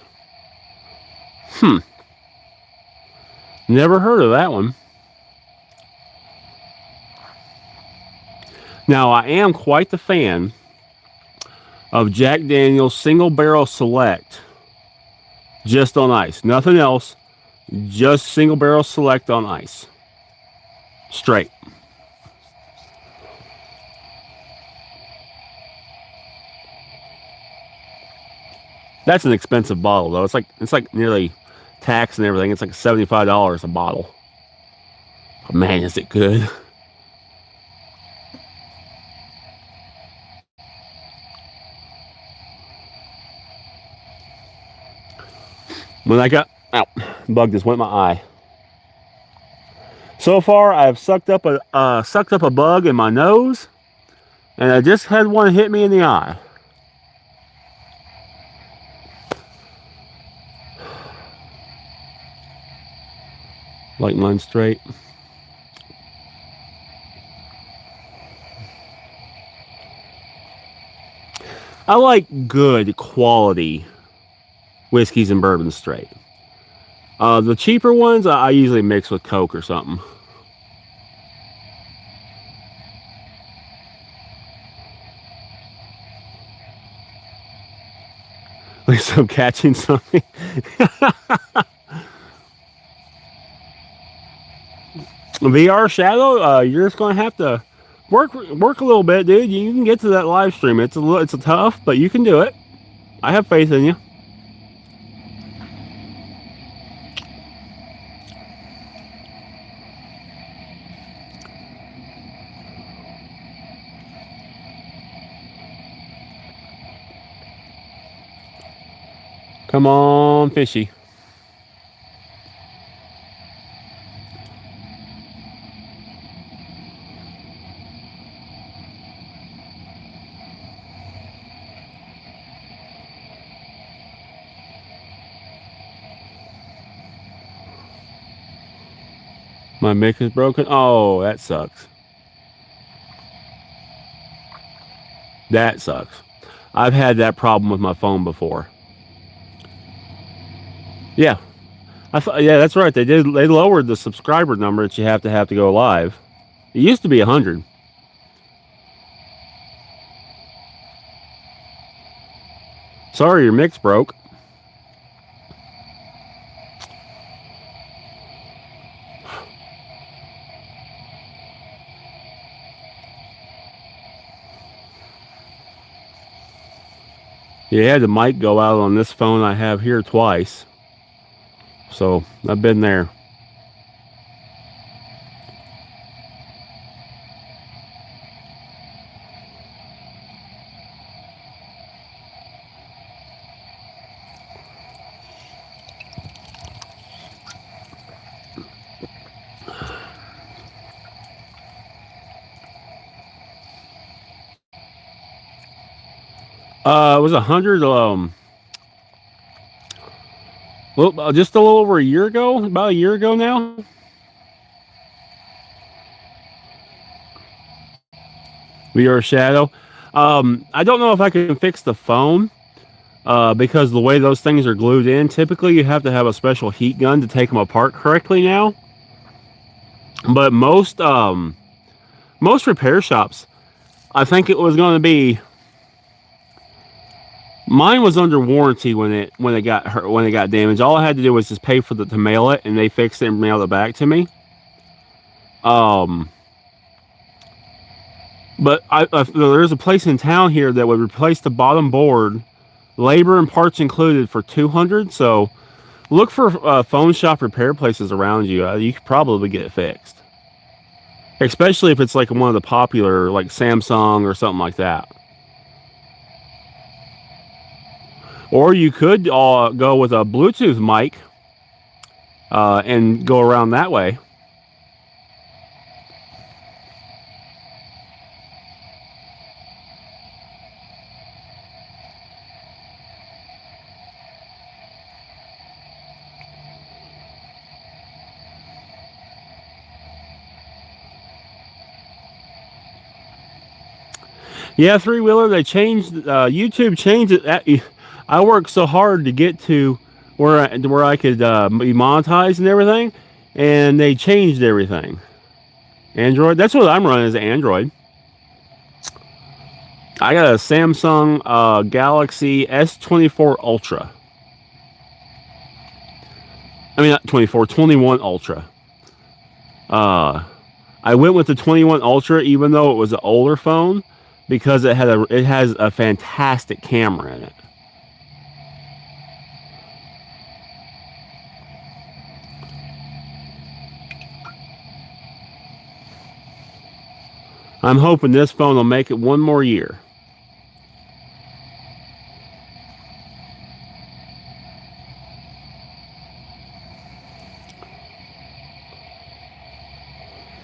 Never heard of that one. Now, I am quite the fan of Jack Daniels Single Barrel Select. Just on ice. Nothing else. Just Single Barrel Select on ice. Straight. That's an expensive bottle, though. It's like nearly tax and everything. It's like $75 a bottle. But man, is it good. When I got bug just went in my eye. So far, I've sucked up a bug in my nose, and I just had one hit me in the eye. Like mine straight. I like good quality whiskeys and bourbons straight. The cheaper ones I usually mix with Coke or something. At least I'm catching something. VR Shadow, you're just gonna have to work a little bit, dude. You can get to that live stream. It's a tough, but you can do it. I have faith in you. Come on, fishy. My mic is broken. Oh, that sucks. That sucks. I've had that problem with my phone before. Yeah, yeah, that's right. They lowered the subscriber number that you have to go live. It used to be 100. Sorry, your mix broke. Yeah, the mic go out on this phone I have here twice. So I've been there. It was 100. Well, just a little over a year ago. About a year ago now. VR Shadow. I don't know if I can fix the phone because the way those things are glued in. Typically, you have to have a special heat gun to take them apart correctly now. But most repair shops, I think it was going to be. Mine was under warranty when it got hurt, when it got damaged. All I had to do was just pay for to mail it, and they fixed it and mailed it back to me. But there's a place in town here that would replace the bottom board, labor and parts included, for $200. So look for phone shop repair places around you. You could probably get it fixed, especially if it's like one of the popular, like Samsung or something like that. Or you could go with a Bluetooth mic and go around that way. Yeah, three-wheeler, they changed, YouTube changed it. I worked so hard to get to where I could be monetized and everything, and they changed everything. Android, that's what I'm running, is Android. I got a Samsung Galaxy S24 Ultra. I mean, not 24, 21 Ultra. I went with the 21 Ultra even though it was an older phone, because it has a fantastic camera in it. I'm hoping this phone will make it one more year.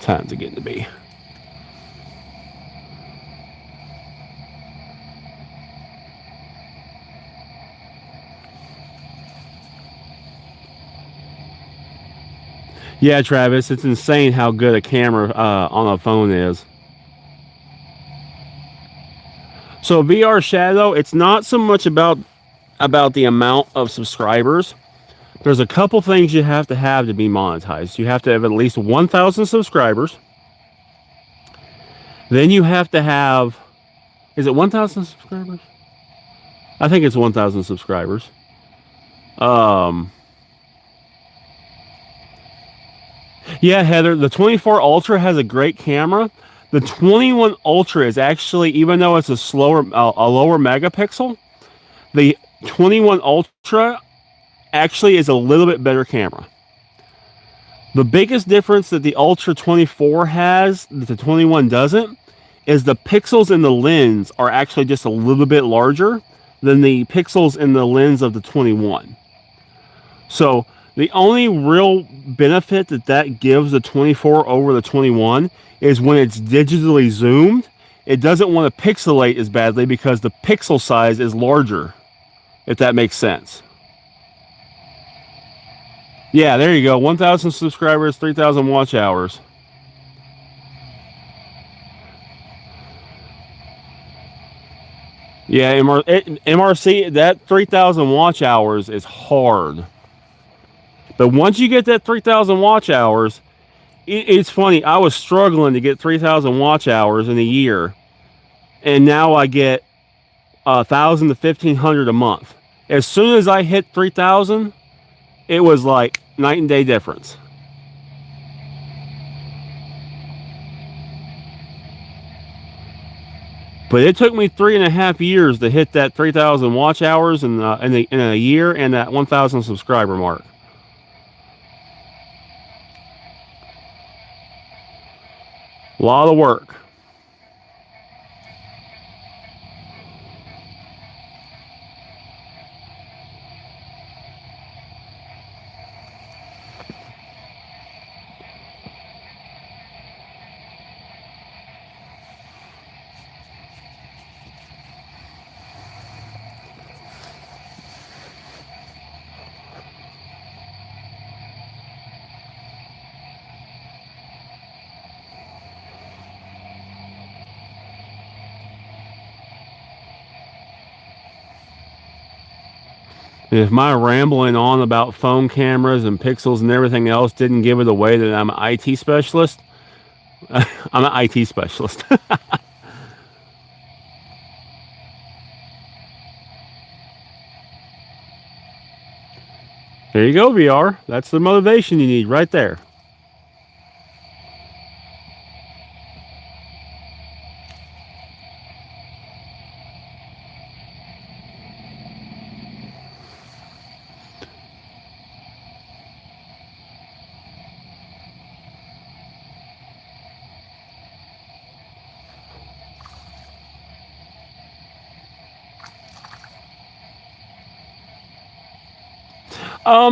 Time's it getting to be. Yeah, Travis, it's insane how good a camera on a phone is. So VR Shadow, it's not so much about the amount of subscribers. There's a couple things you have to be monetized. You have to have at least 1,000 subscribers. Then you have to have, is it 1,000 subscribers? I think it's 1,000 subscribers. Yeah, Heather, the 24 Ultra has a great camera. The 21 Ultra is actually, even though it's a lower megapixel, the 21 Ultra actually is a little bit better camera. The biggest difference that the Ultra 24 has that the 21 doesn't is the pixels in the lens are actually just a little bit larger than the pixels in the lens of the 21. So the only real benefit that gives the 24 over the 21 is when it's digitally zoomed, it doesn't want to pixelate as badly because the pixel size is larger, if that makes sense. Yeah, there you go. 1,000 subscribers, 3,000 watch hours. Yeah, MRC, that 3,000 watch hours is hard. But once you get that 3,000 watch hours, it's funny. I was struggling to get 3,000 watch hours in a year, and now I get 1,000 to 1,500 a month. As soon as I hit 3,000, it was like night and day difference. But it took me 3.5 years to hit that 3,000 watch hours in a year and that 1,000 subscriber mark. A lot of work. And if my rambling on about phone cameras and pixels and everything else didn't give it away that I'm an IT specialist, I'm an IT specialist. There you go, VR. That's the motivation you need right there.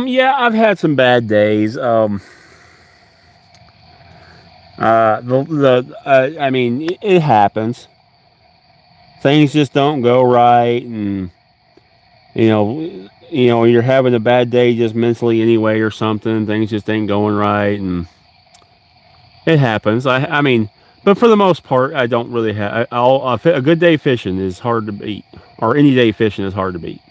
Yeah, I've had some bad days. I mean, it happens. Things just don't go right, and you're having a bad day just mentally anyway, or something. Things just ain't going right, and it happens. I mean, but for the most part, I don't really have. A good day fishing is hard to beat, or any day fishing is hard to beat.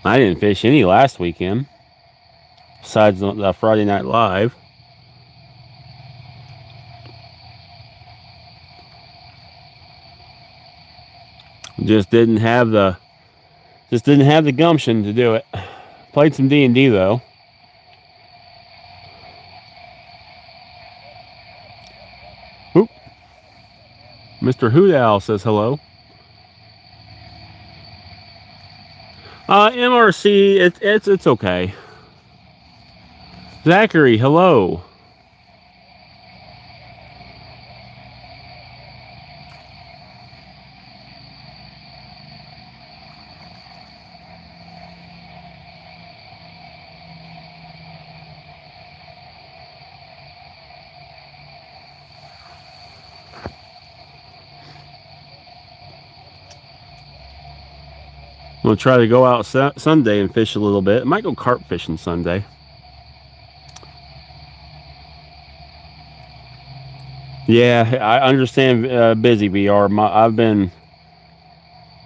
I didn't fish any last weekend, besides the Friday Night Live. Just didn't have the gumption to do it. Played some D&D though. Oop. Mr. Hoot Owl says hello. MRC, it's okay. Zachary, hello. I'm gonna try to go out Sunday and fish a little bit. I might go carp fishing Sunday. Yeah, I understand. Busy VR. I've been.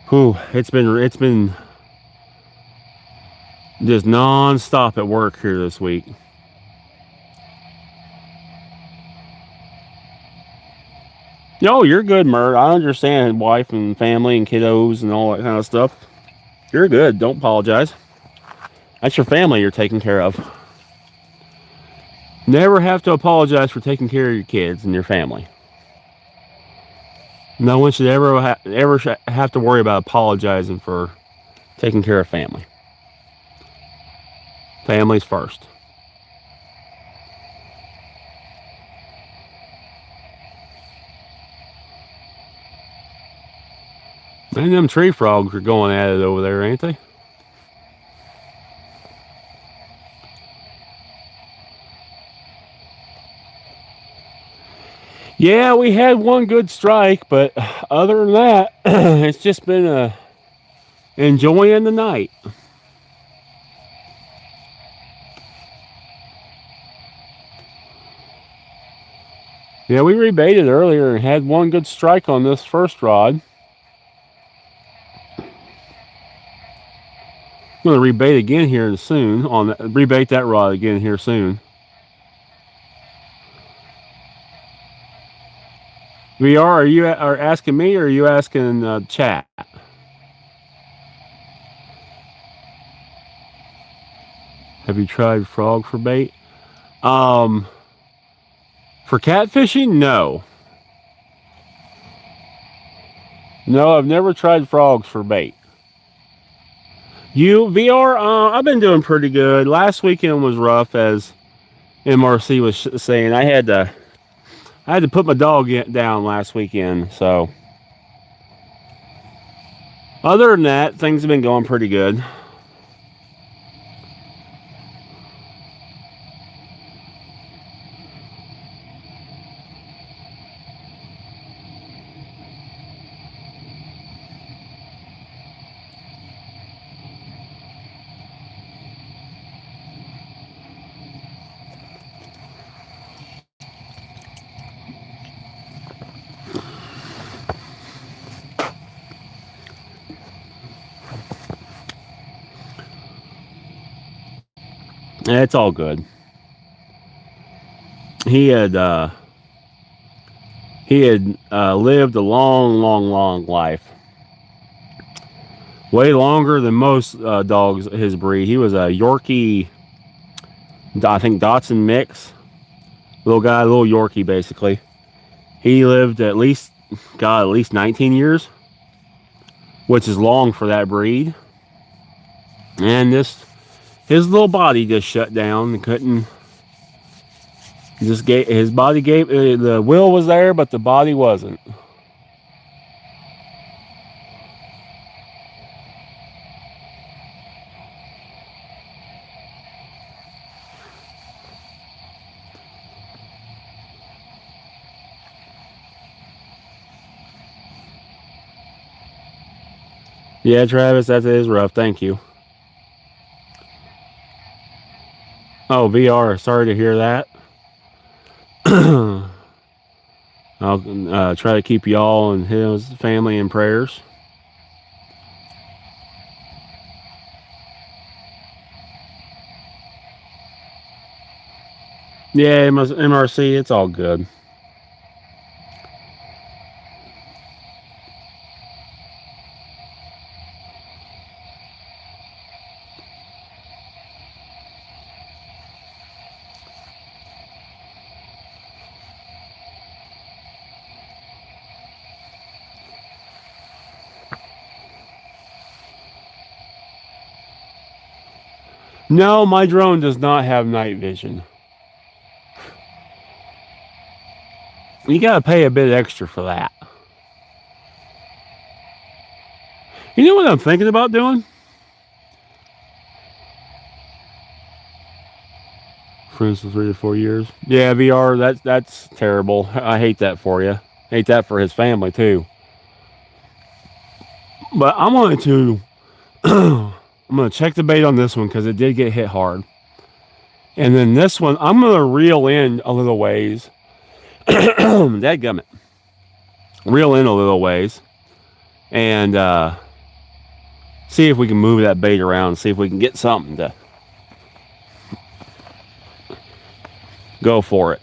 Whew, it's been just non-stop at work here this week. No, you're good, Mert. I understand wife and family and kiddos and all that kind of stuff. You're good. Don't apologize. That's your family you're taking care of. Never have to apologize for taking care of your kids and your family. No one should ever have to worry about apologizing for taking care of family. Family's first. And them tree frogs are going at it over there, ain't they? Yeah, we had one good strike, but other than that, it's just been enjoying the night. Yeah, we rebaited earlier and had one good strike on this first rod. I'm going to rebait again here soon. Rebait that rod again here soon. VR, are you asking me or are you asking chat? Have you tried frog for bait? For catfishing, no. No, I've never tried frogs for bait. You VR, I've been doing pretty good. Last weekend was rough, as MRC was saying. I had to put my dog down last weekend. So other than that, things have been going pretty good. It's all good. He had lived a long life, way longer than most dogs his breed. He was a Yorkie, I think Dotson mix, little guy, little Yorkie basically. He lived at least 19 years, which is long for that breed. And his little body just shut down and couldn't. Just gave his body gave the will was there, but the body wasn't. Yeah, Travis, that is rough. Thank you. Oh, VR. Sorry to hear that. I'll try to keep y'all and his family in prayers. Yeah, MRC, it's all good. No, my drone does not have night vision. You gotta pay a bit extra for that. You know what I'm thinking about doing? For instance, 3 to 4 years. Yeah, VR. That's terrible. I hate that for you. Hate that for his family too. But I'm going to I'm going to check the bait on this one because it did get hit hard. And then this one, I'm going to reel in a little ways. Dadgummit. Reel in a little ways. And see if we can move that bait around. See if we can get something to go for it.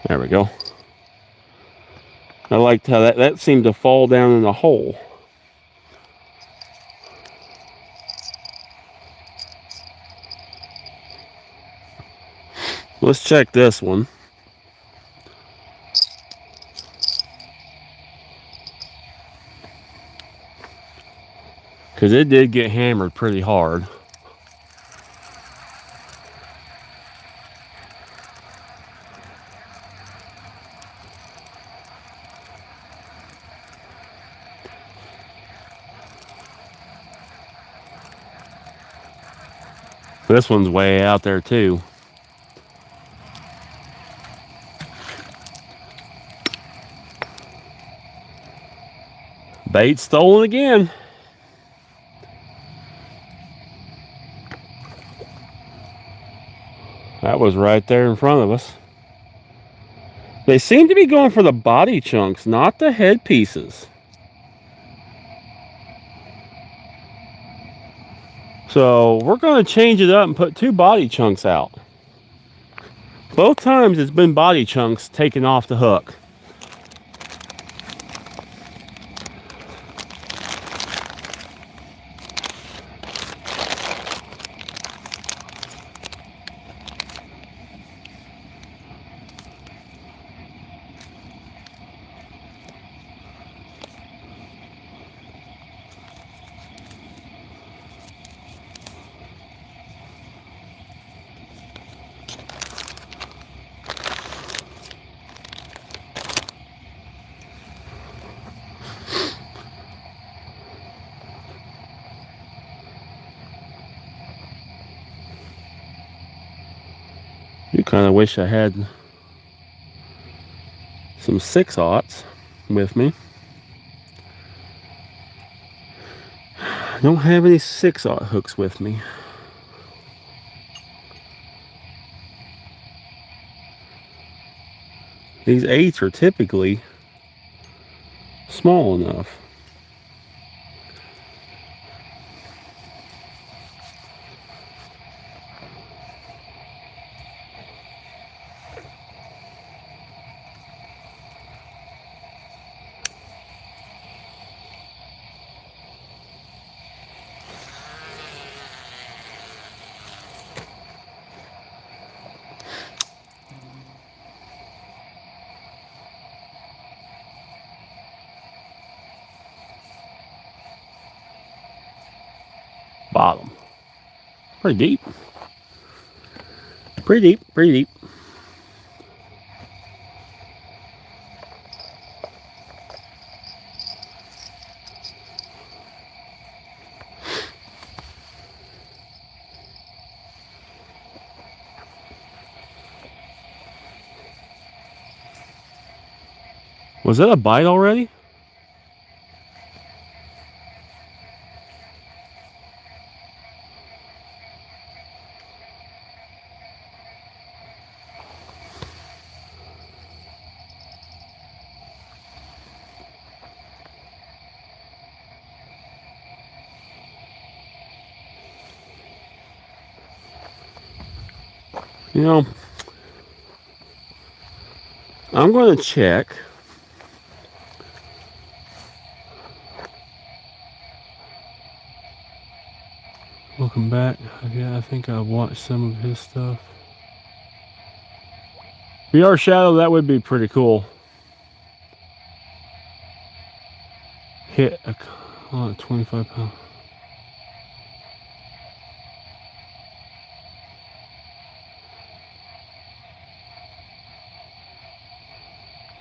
There we go. I liked how that seemed to fall down in the hole. Let's check this one. Because it did get hammered pretty hard. This one's way out there too. Bait stolen again. That was right there in front of us. They seem to be going for the body chunks, not the head pieces. So we're going to change it up and put 2 body chunks out. Both times it's been body chunks taken off the hook. You kind of wish I had some 6/0s with me. I don't have any 6/0 hooks with me. These 8s are typically small enough. Bottom. Pretty deep. Pretty deep, pretty deep. Was that a bite already? You know, I'm going to check. Welcome back. Yeah, I think I've watched some of his stuff. VR Shadow, that would be pretty cool. Hit a 25 pound.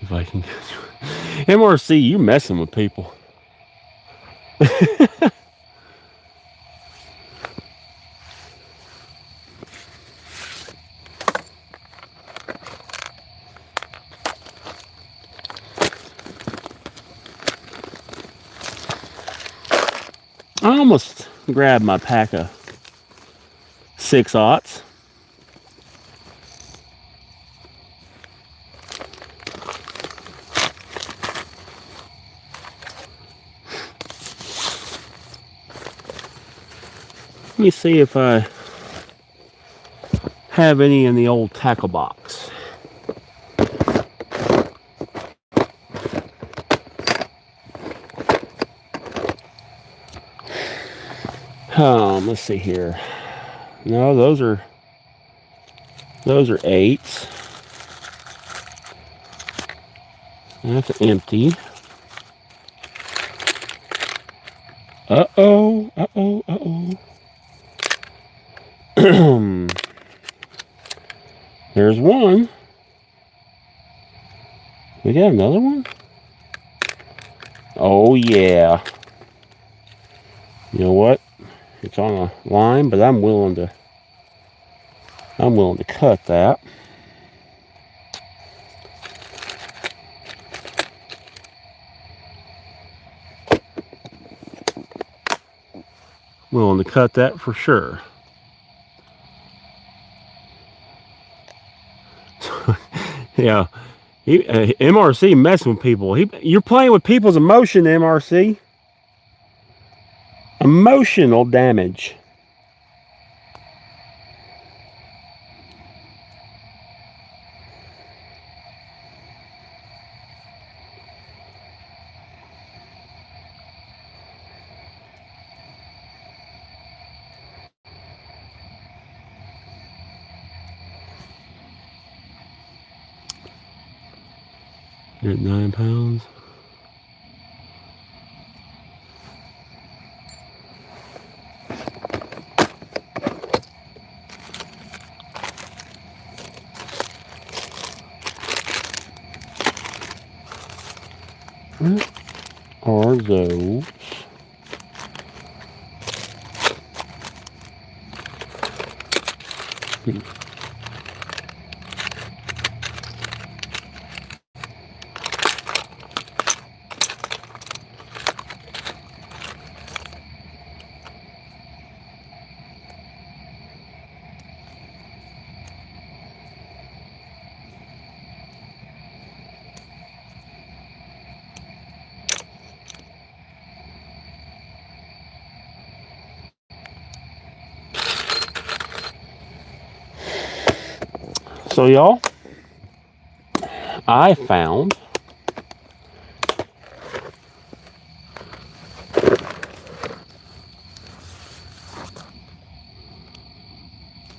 Viking. MRC, you messing with people. I almost grabbed my pack of 6/0. Let me see if I have any in the old tackle box. Let's see here. No, those are 8s. That's empty. Uh-oh, uh-oh, uh-oh. There's one. We got another one? Oh yeah. You know what? It's on a line, but I'm willing to cut that. Willing to cut that for sure. Yeah, MRC messing with people. You're playing with people's emotion, MRC. Emotional damage. You're at 9 pounds. What are those? So y'all, I found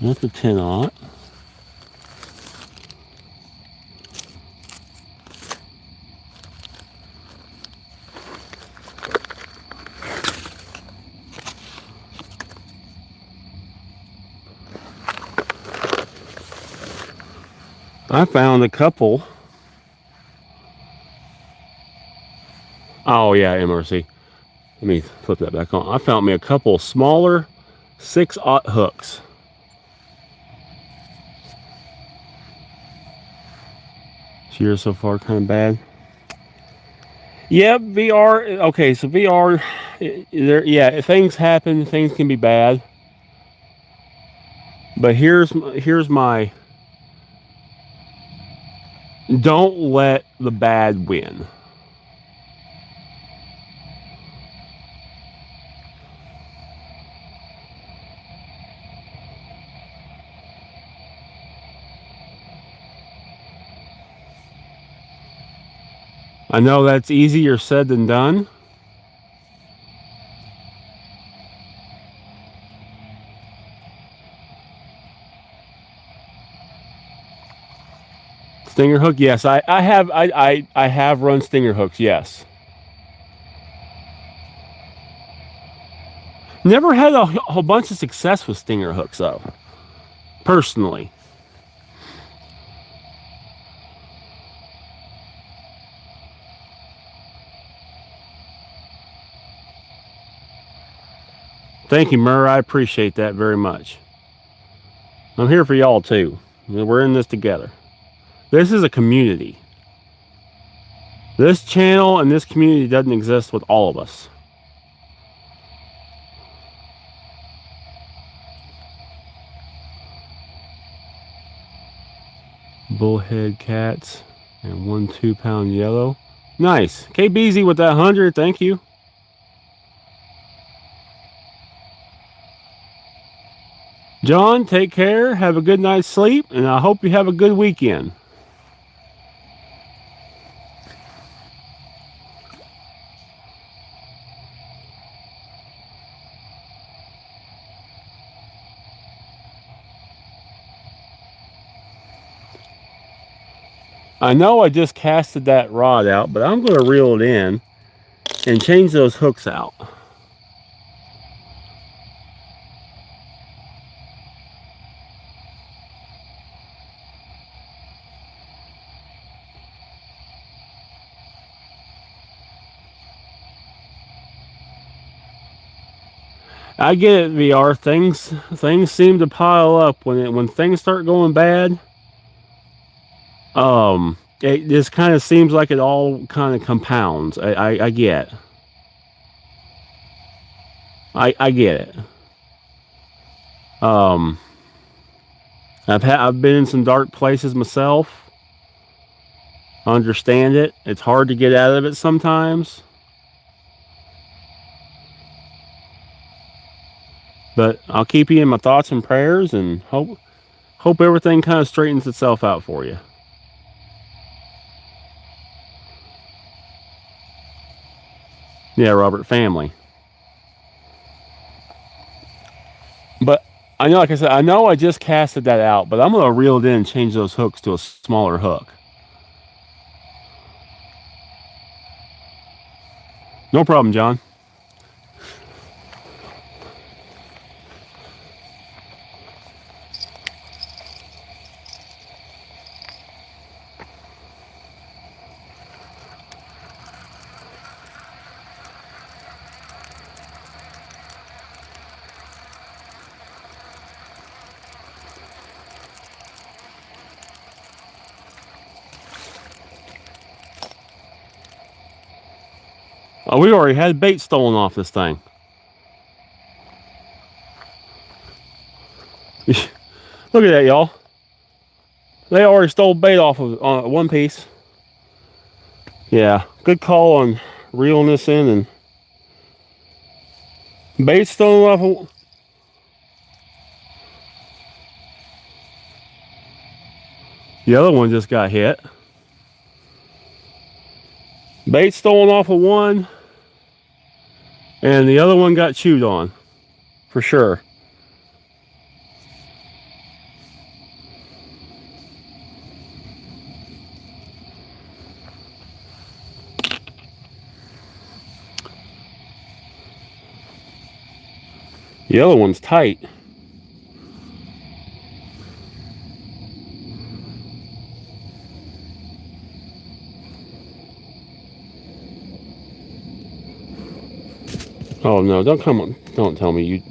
that's a 10-aught. I found a couple. Oh yeah, MRC. Let me flip that back on. I found me a couple smaller 6-aught hooks. Shear so far kind of bad. Yep, VR. Okay, so VR. Yeah, things happen. Things can be bad. But here's my. Don't let the bad win. I know that's easier said than done. Stinger hook, yes. I have run stinger hooks, yes. Never had a whole bunch of success with stinger hooks though. Personally. Thank you, Murr. I appreciate that very much. I'm here for y'all too. We're in this together. This is a community. This channel and this community doesn't exist with all of us. Bullhead cats and 1 2-pound yellow. Nice. KBZ with that 100. Thank you. John, take care. Have a good night's sleep, and I hope you have a good weekend. I know I just casted that rod out, but I'm going to reel it in and change those hooks out. I get it, VR. Things seem to pile up when things start going bad. It just kind of seems like it all kind of compounds. I get. I get it. I've been in some dark places myself. I understand it. It's hard to get out of it sometimes. But I'll keep you in my thoughts and prayers, and hope everything kind of straightens itself out for you. Yeah, Robert, family. But I know, like I said, I know I just casted that out, but I'm going to reel it in and change those hooks to a smaller hook. No problem, John. Oh, we already had bait stolen off this thing. Look at that, y'all. They already stole bait off of one piece. Yeah, good call on reeling this in, and bait stolen off of... The other one just got hit. Bait stolen off of one, and the other one got chewed on, for sure. The other one's tight. Oh no, don't come on. Don't tell me you.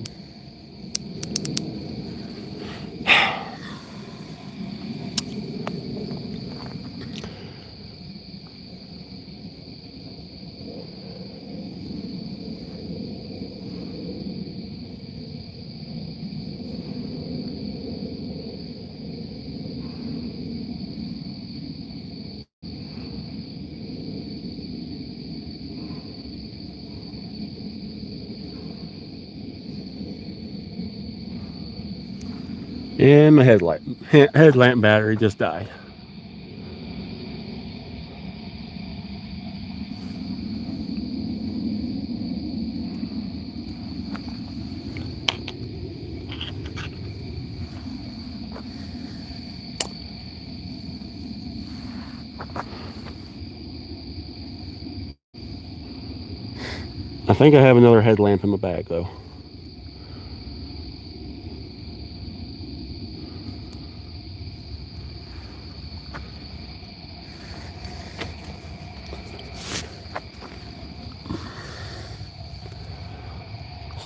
And my headlamp battery just died. I think I have another headlamp in my bag though.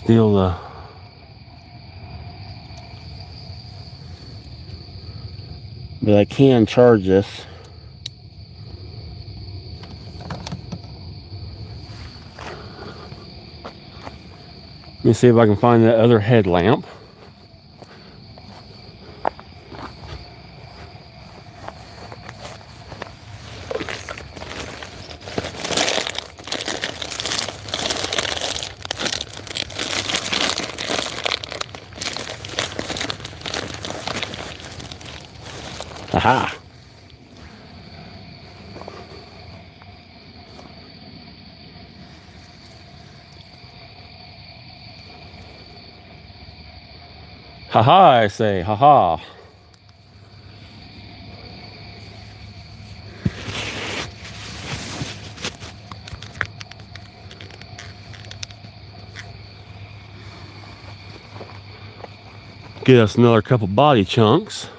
Still but I can charge this. Let me see if I can find that other headlamp. Aha! Haha, I say, haha. Get us another couple body chunks.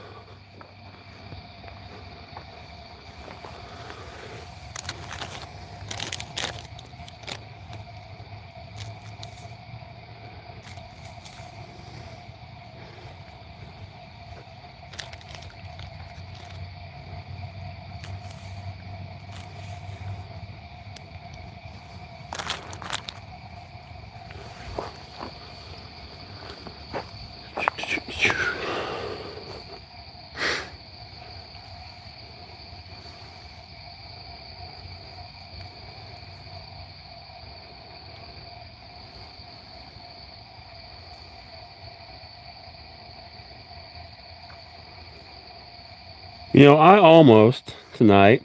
You know, I almost tonight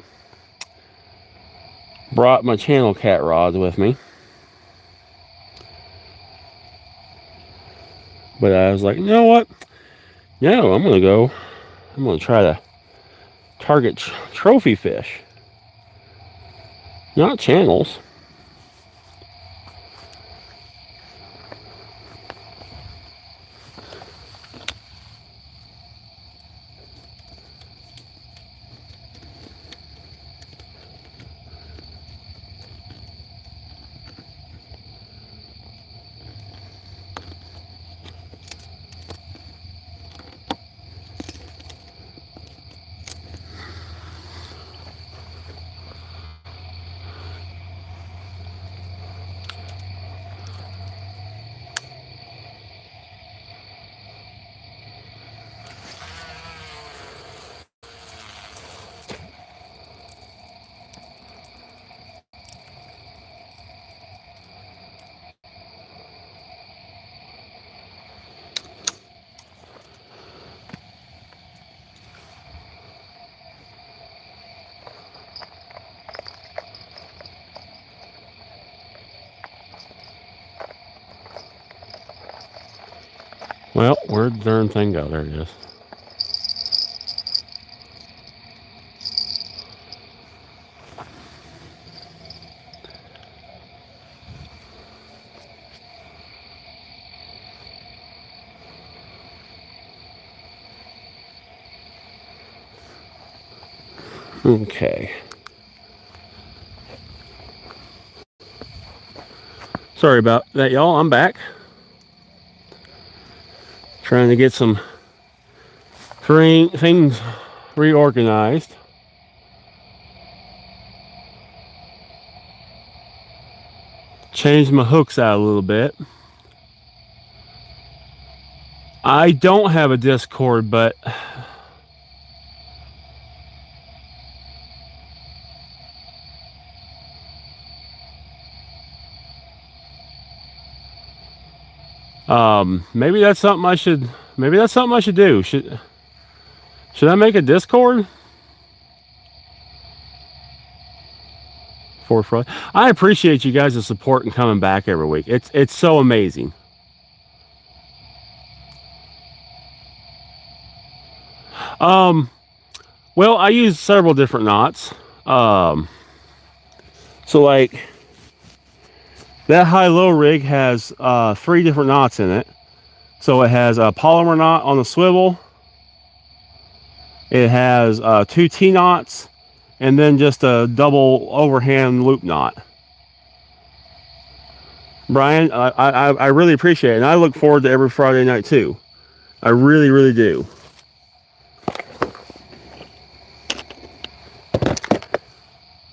brought my channel cat rods with me, but I was like, you know what? No, I'm gonna try to target trophy fish, not channels. Well, where'd the darn thing go? There it is. Okay. Sorry about that, y'all. I'm back. Trying to get some things reorganized. Changed my hooks out a little bit. I don't have a Discord, but maybe that's something I should. Maybe that's something I should do. Should I make a Discord for Friday? I appreciate you guys' support and coming back every week. It's so amazing. Well, I use several different knots. So like that high-low rig has 3 different knots in it. So it has a polymer knot on the swivel. It has 2 T-knots, and then just a double overhand loop knot. Brian, I really appreciate it, and I look forward to every Friday night too. I really, really do.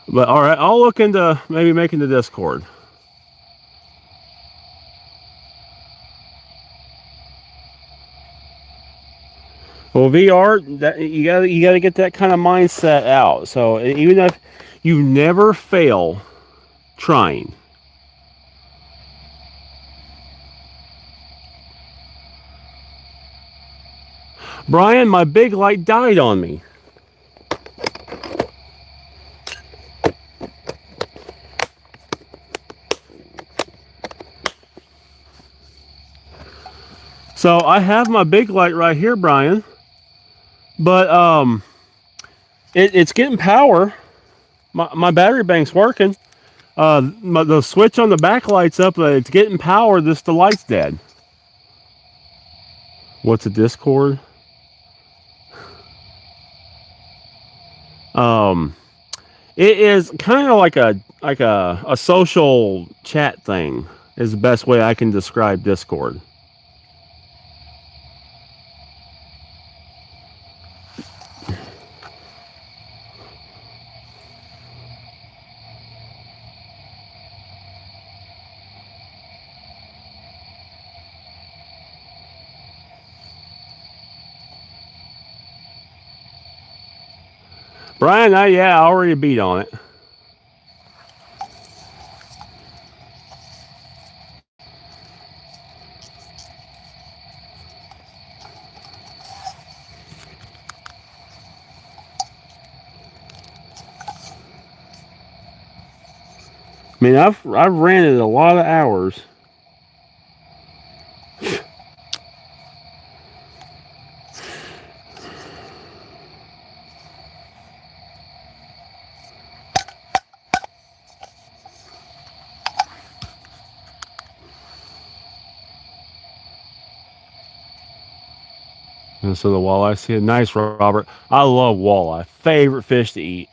But all right, I'll look into maybe making the Discord. Well, VR, that you gotta get that kind of mindset out. So even if you never fail trying. Brian, my big light died on me. So I have my big light right here, Brian. But it's getting power. My battery bank's working. The switch on the back light's up. It's getting power. The light's dead. What's a Discord? It is kind of like a social chat thing. Is the best way I can describe Discord. Brian, I already beat on it. I mean, I've ran it a lot of hours. And so the walleye, see it. Nice, Robert. I love walleye. Favorite fish to eat.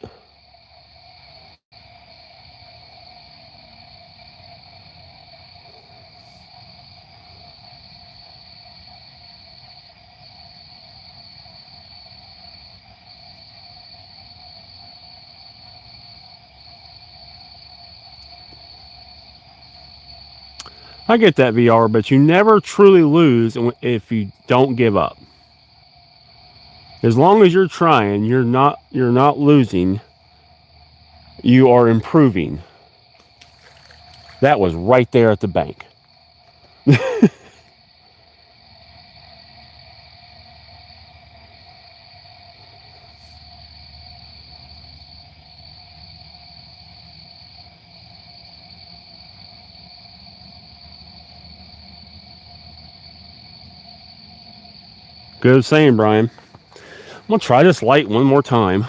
I get that, VR, but you never truly lose if you don't give up. As long as you're trying, you're not losing. You are improving. That was right there at the bank. Good saying, Brian. I'm gonna try this light one more time.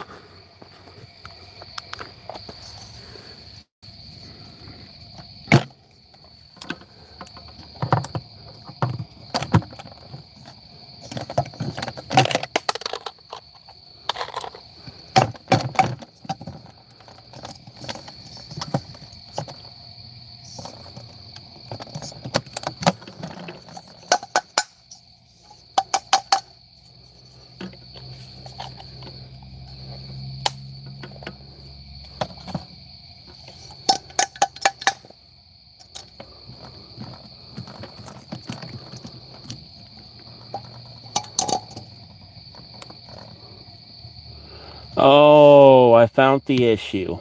Oh, I found the issue.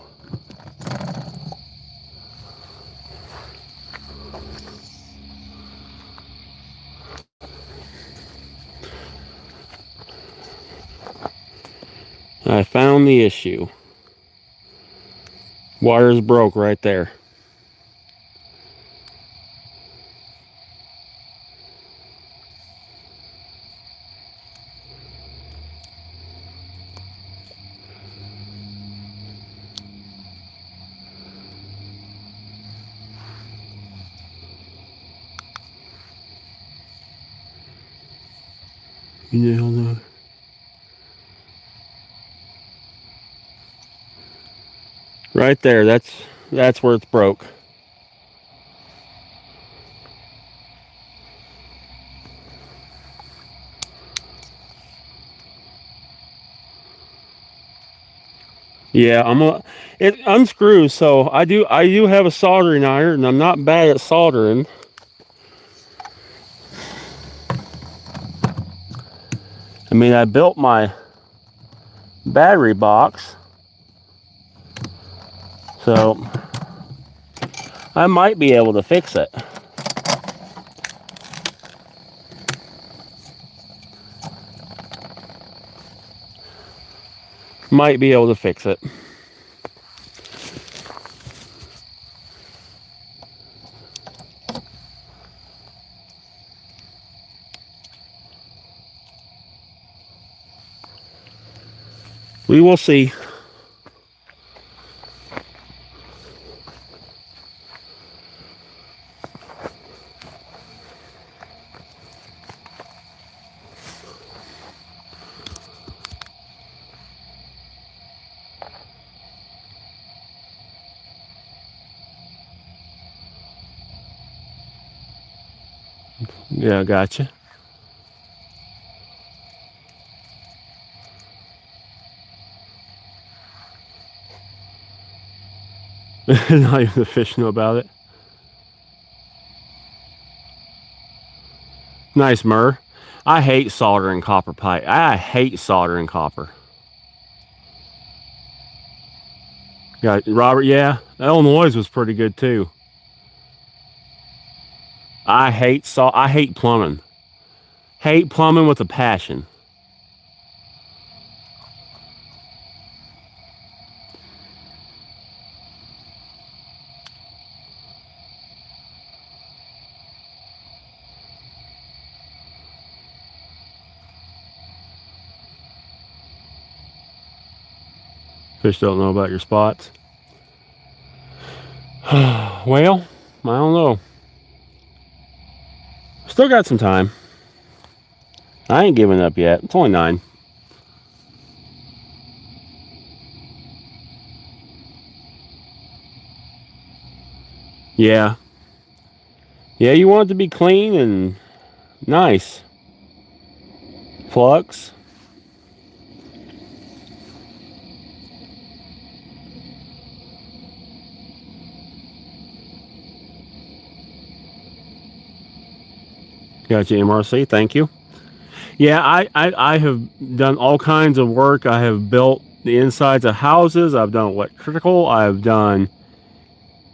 I found the issue. Wires broke right there. You know, right there, that's where it's broke. Yeah, it unscrews, so I do have a soldering iron, and I'm not bad at soldering. I mean, I built my battery box, so I might be able to fix it. Might be able to fix it. We will see. Yeah, gotcha. Not even the fish know about it. Nice, Murr. I hate soldering copper pipe. I hate soldering copper. Got Robert. Yeah, Illinois was pretty good too. I hate plumbing. Hate plumbing with a passion. Fish don't know about your spots. Well, I don't know. Still got some time. I ain't giving up yet. It's only 9. Yeah. Yeah, you want it to be clean and nice. Flux. Got you, MRC. Thank you. Yeah, I have done all kinds of work. I have built the insides of houses. I've done electrical. I've done,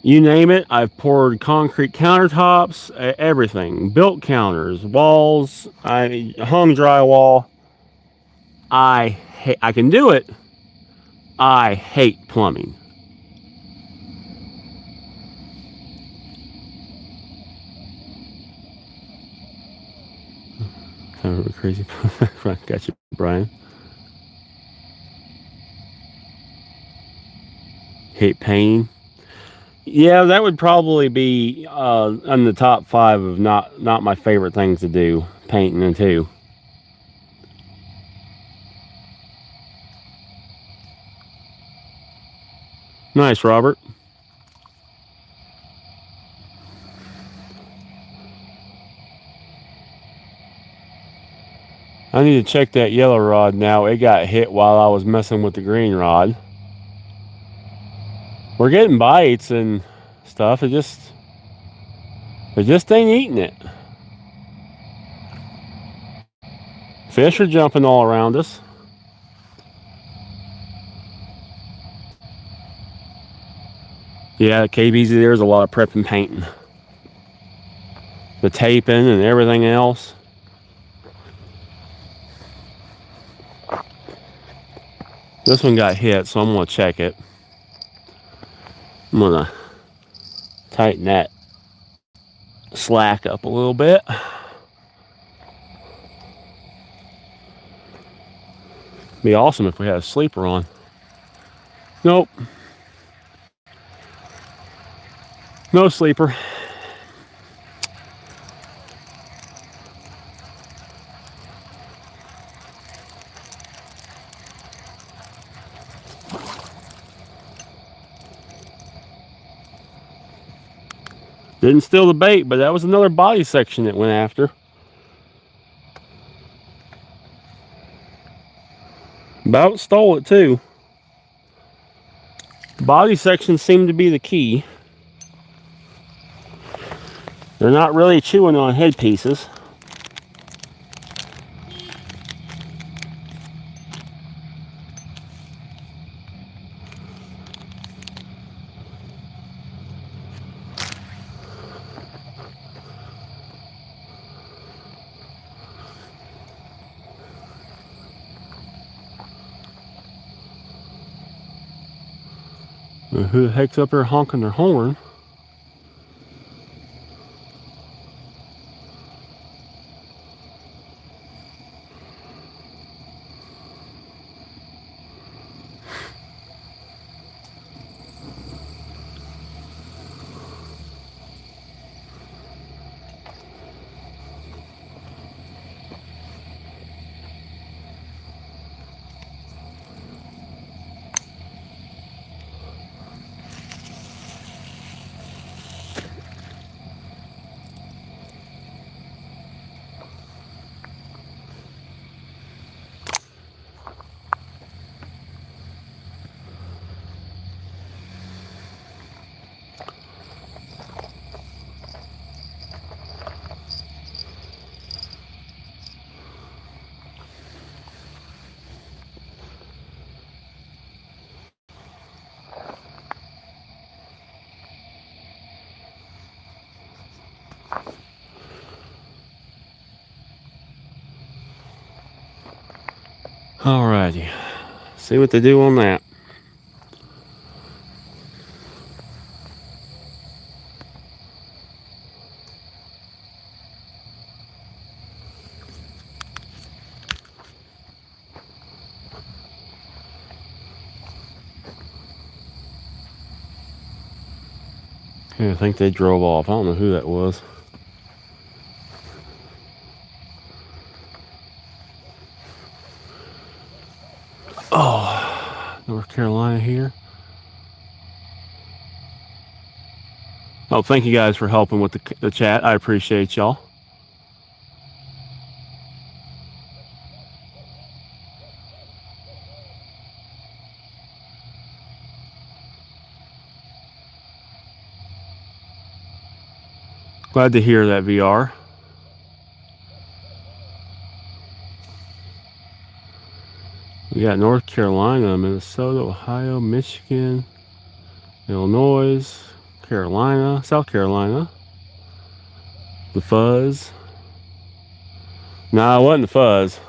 you name it. I've poured concrete countertops, everything. Built counters, walls. I hung drywall. I can do it. I hate plumbing. Oh, crazy. Got you, Brian. Hate pain. Yeah, that would probably be on the top 5 of not my favorite things to do. Painting and too. Nice, Robert. I need to check that yellow rod now. It got hit while I was messing with the green rod. We're getting bites and stuff. It just ain't eating it. Fish are jumping all around us. Yeah, KBZ, there's a lot of prep and painting. The taping and everything else. This one got hit, so I'm going to check it. I'm going to tighten that slack up a little bit. Be awesome if we had a sleeper on. Nope. No sleeper. Didn't steal the bait, but that was another body section that went after. About stole it too. Body sections seem to be the key. They're not really chewing on head pieces. Who the heck's up there honking their horn? Alrighty, see what they do on that. Okay, I think they drove off. I don't know who that was. Oh, North Carolina here. Oh, thank you guys for helping with the chat. I appreciate y'all. Glad to hear that, VR. We got North Carolina, Minnesota, Ohio, Michigan, Illinois, Carolina, South Carolina. The fuzz. Nah, it wasn't the fuzz.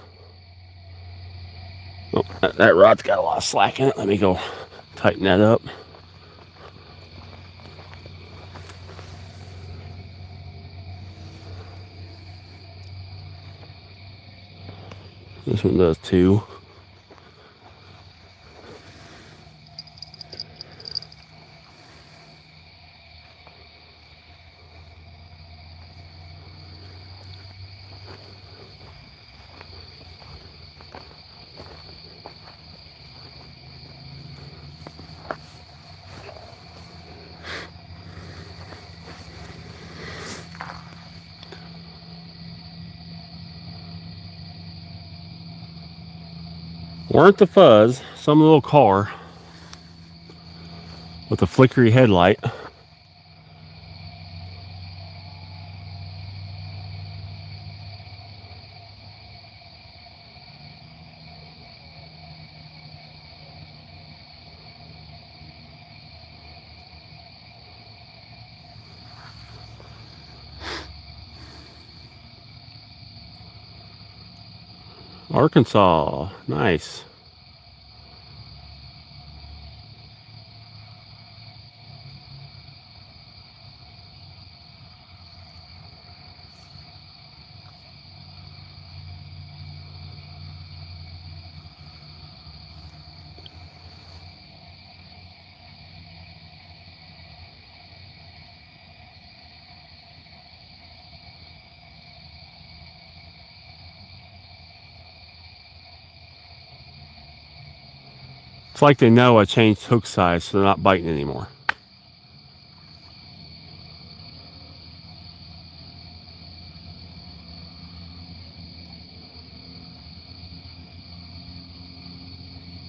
Oh, that rod's got a lot of slack in it. Let me go tighten that up. This one does too. Weren't the fuzz, some little car with a flickery headlight. Arkansas, nice. It's like they know I changed hook size, so they're not biting anymore.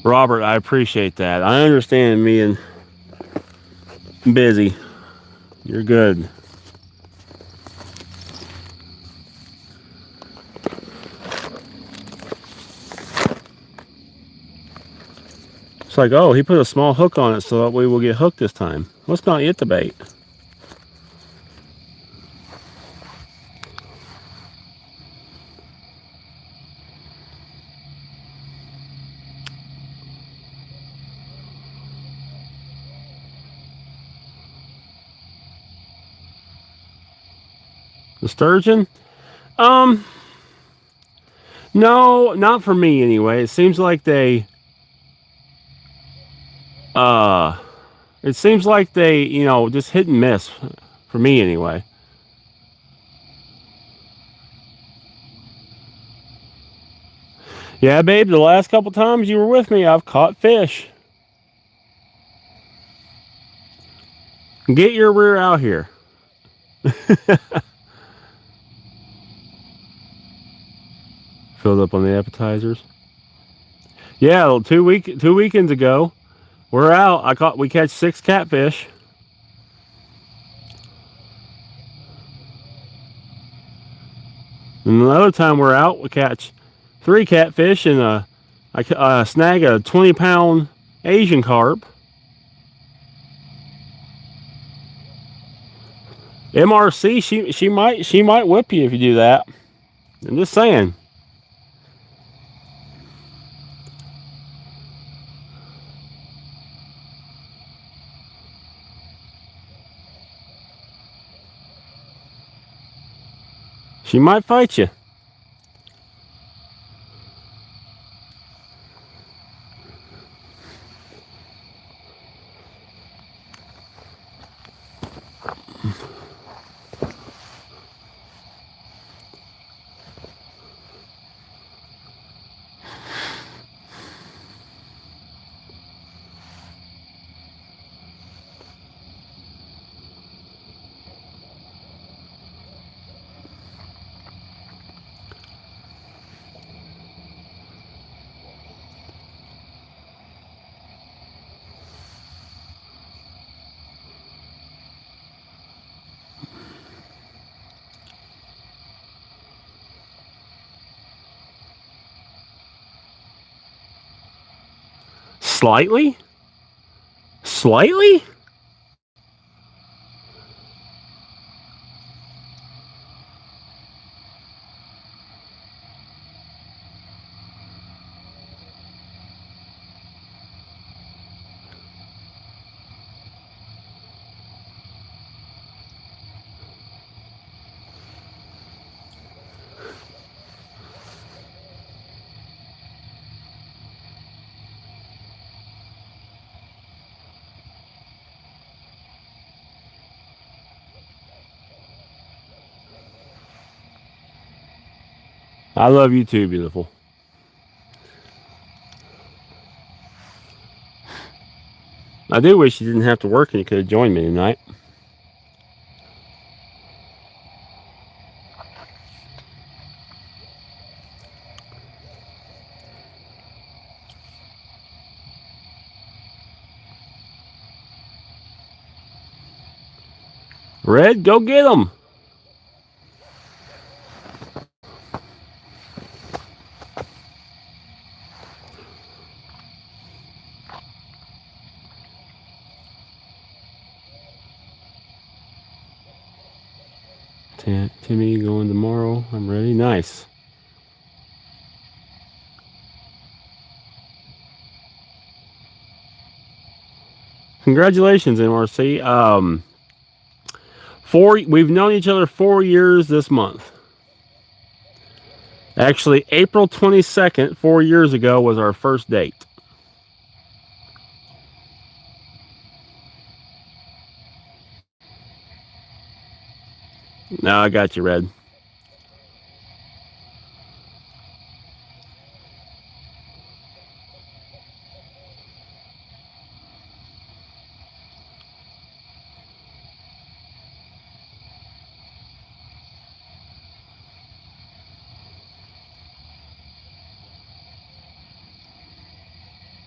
Robert, I appreciate that. I understand me and busy. You're good. It's like, oh, he put a small hook on it so that we will get hooked this time. Let's not eat the bait. The sturgeon? No, not for me anyway. It seems like they, you know, just hit and miss for me anyway. Yeah, babe, the last couple times you were with me, I've caught fish. Get your rear out here. Filled up on the appetizers. Yeah, two weekends ago, we're out. We catch 6 catfish. And another time we're out, we catch 3 catfish and I snag a 20-pound Asian carp. MRC, she might whip you if you do that. I'm just saying. She might fight you. Slightly? Slightly? I love you too, beautiful. I do wish you didn't have to work and you could have joined me tonight. Red, go get him. Timmy going tomorrow. I'm ready. Nice. Congratulations, MRC. We've known each other 4 years this month. Actually, April 22nd, 4 years ago, was our first date. Now I got you, Red.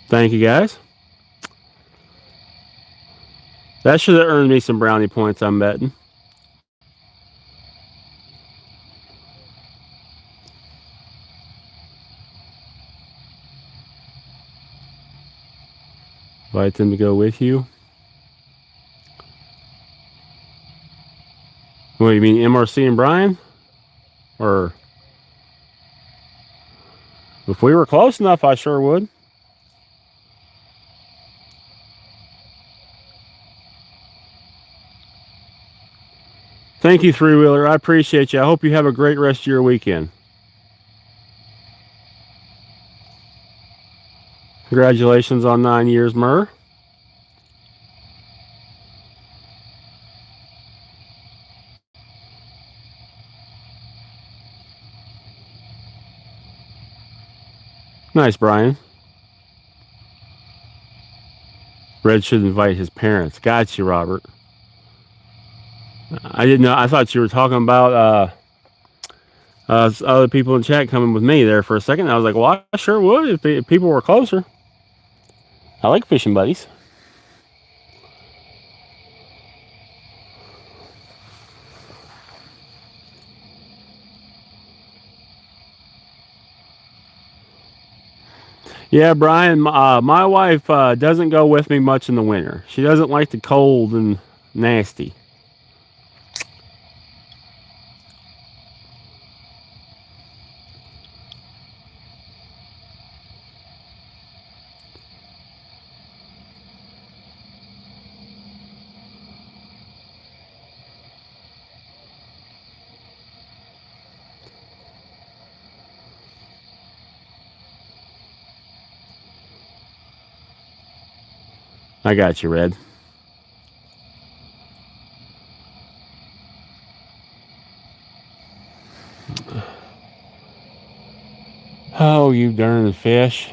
Thank you, guys. That should have earned me some brownie points, I'm betting. Invite them to go with you. What, you mean MRC and Brian? Or if we were close enough, I sure would. Thank you, Three Wheeler. I appreciate you. I hope you have a great rest of your weekend. Congratulations on 9 years, Murr. Nice, Brian. Red should invite his parents. Got you, Robert. I didn't know. I thought you were talking about other people in chat coming with me there for a second. I was like, well, I sure would if people were closer. I like fishing buddies. Yeah, Brian, my wife doesn't go with me much in the winter. She doesn't like the cold and nasty. I got you, Red. Oh, you darn fish.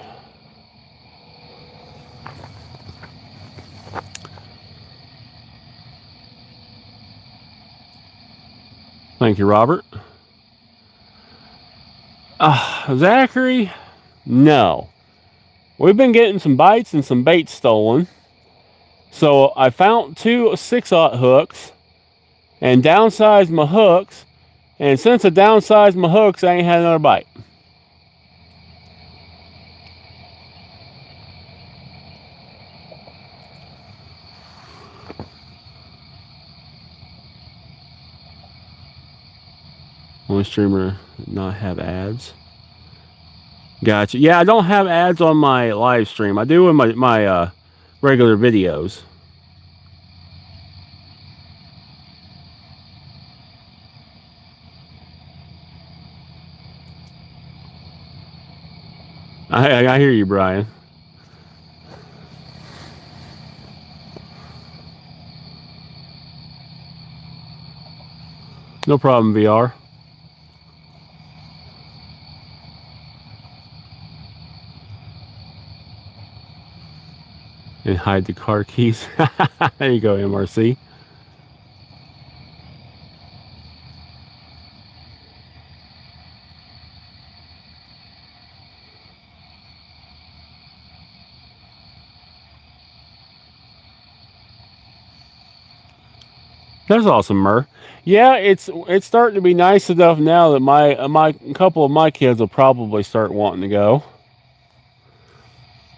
Thank you, Robert. Zachary, no. We've been getting some bites and some bait stolen. So I found 2 6/0 hooks and downsized my hooks. And since I downsized my hooks, I ain't had another bite. One streamer not have ads. Gotcha. Yeah, I don't have ads on my live stream. I do in my regular videos. I hear you, Brian. No problem, VR. and hide the car keys. There you go, MRC. That's awesome, Mur. Yeah, it's starting to be nice enough now that my couple of my kids will probably start wanting to go.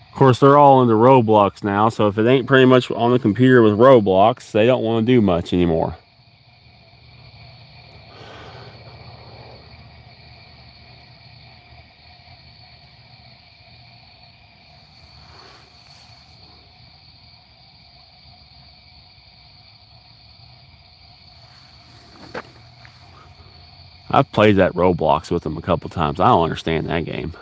Of course, they're all into Roblox now, so if it ain't pretty much on the computer with Roblox, they don't want to do much anymore. I've played that Roblox with them a couple times. I don't understand that game.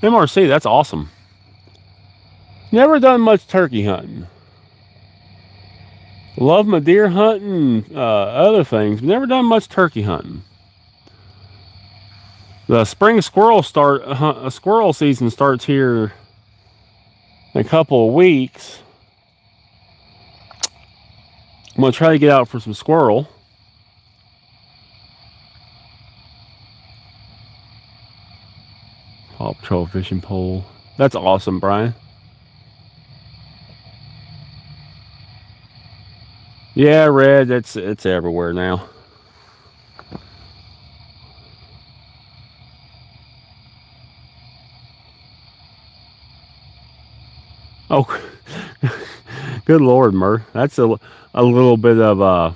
MRC, that's awesome. Never done much turkey hunting. Love my deer hunting, other things. Never done much turkey hunting. The spring squirrel season starts here in a couple of weeks. I'm gonna try to get out for some squirrel. Paw Patrol fishing pole. That's awesome, Brian. Yeah, Red, it's everywhere now. Oh, good Lord, Mur. That's a little bit of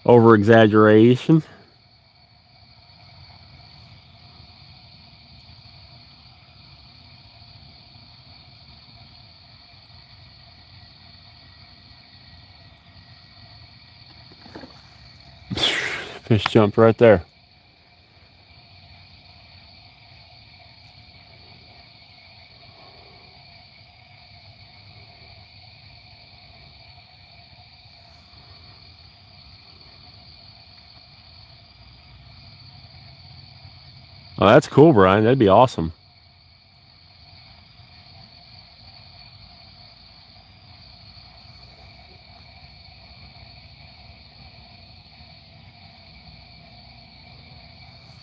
over exaggeration. Fish jumped right there. Oh, that's cool, Brian. That'd be awesome.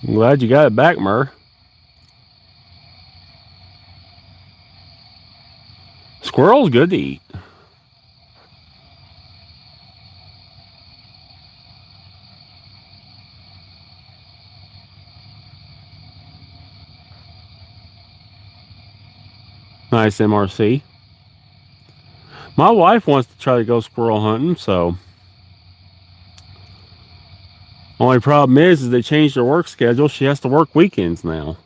I'm glad you got it back, Mur. Squirrel's good to eat. Nice, MRC. My wife wants to try to go squirrel hunting, so. Only problem is they changed her work schedule. She has to work weekends now.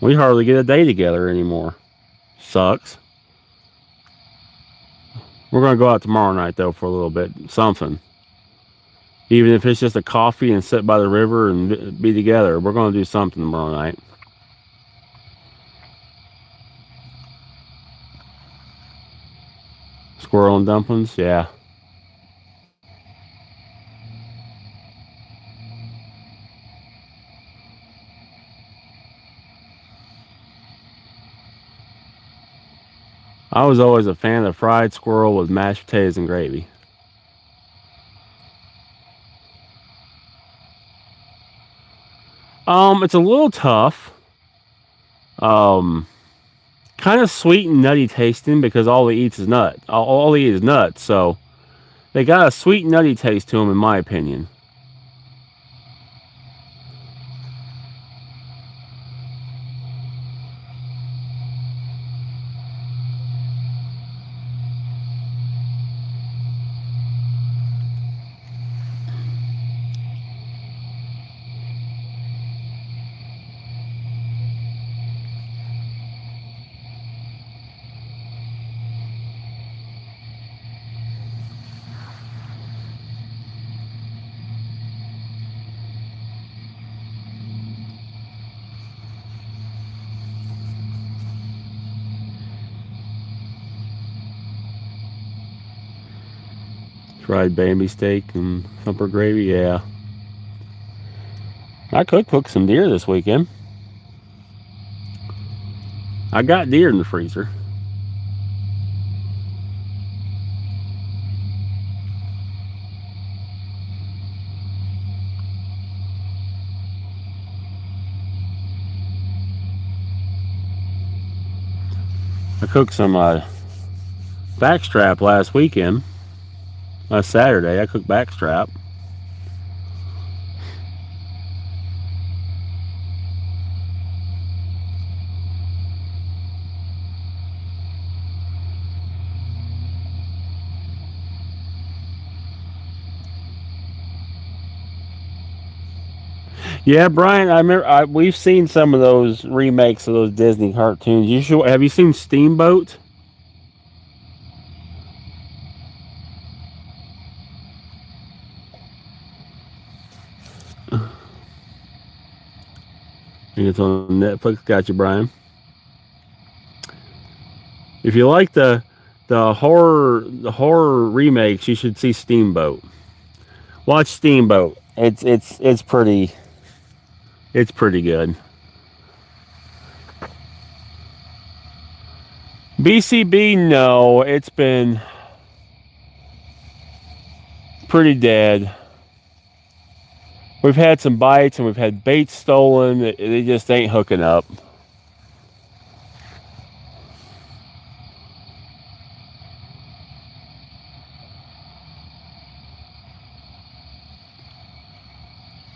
We hardly get a day together anymore. Sucks. We're going to go out tomorrow night, though, for a little bit. Something. Even if it's just a coffee and sit by the river and be together. We're going to do something tomorrow night. Squirrel and dumplings? Yeah. I was always a fan of fried squirrel with mashed potatoes and gravy. It's a little tough. Kind of sweet and nutty tasting because all he eats is nut. All he eats is nuts, so they got a sweet nutty taste to them, in my opinion. Fried Bambi steak and thumper gravy, yeah. I could cook some deer this weekend. I got deer in the freezer. I cooked some backstrap last weekend. Last Saturday, I cooked backstrap. Yeah, Brian, I remember we've seen some of those remakes of those Disney cartoons. Have you seen Steamboat? I think it's on Netflix. Gotcha, Brian. If you like the horror remakes, you should see Steamboat. Watch Steamboat. It's pretty good. BCB, no, it's been pretty dead. We've had some bites and we've had bait stolen. They just ain't hooking up.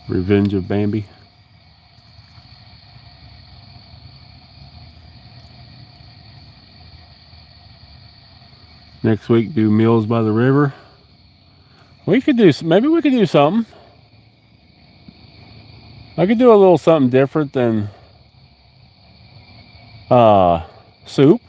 Revenge of Bambi. Next week, do Meals by the River. Maybe we could do something. I could do a little something different than soup.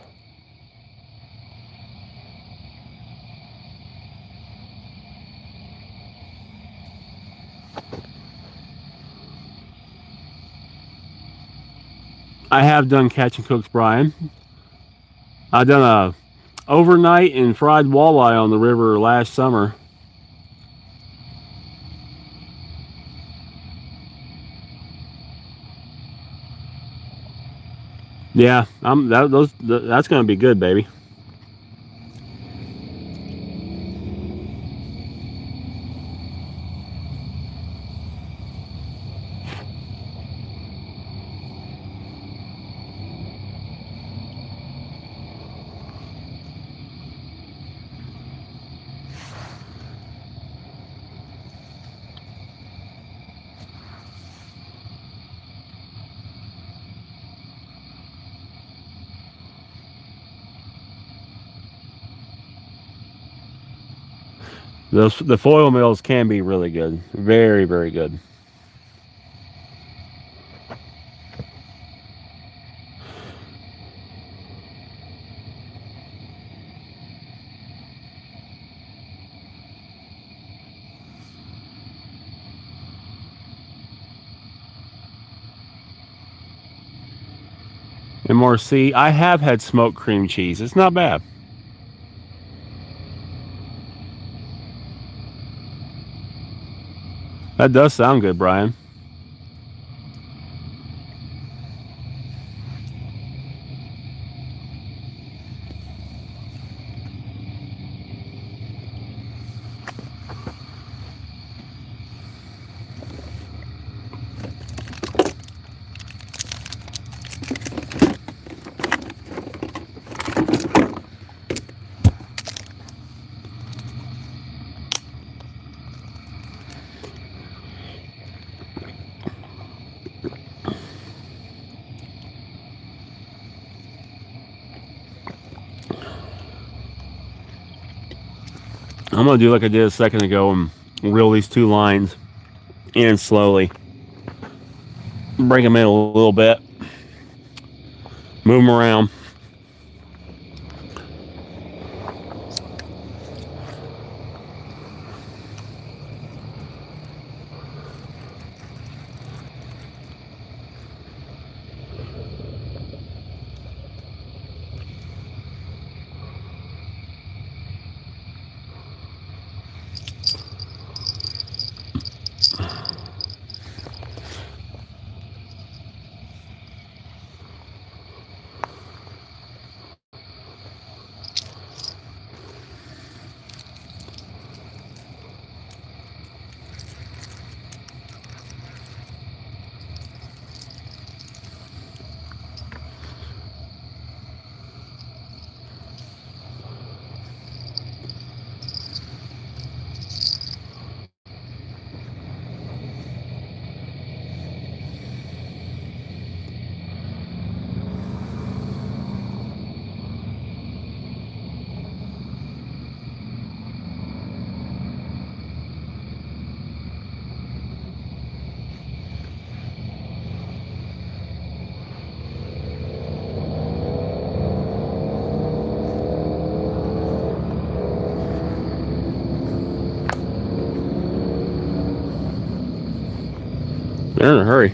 I have done catch and cooks, Brian. I've done a overnight and fried walleye on the river last summer. Yeah, that's gonna be good, baby. The foil meals can be really good. Very, very good. MRC, I have had smoked cream cheese. It's not bad. That does sound good, Brian. I'm going to do like I did a second ago and reel these two lines in slowly. Bring them in a little bit. Move them around. They're in a hurry.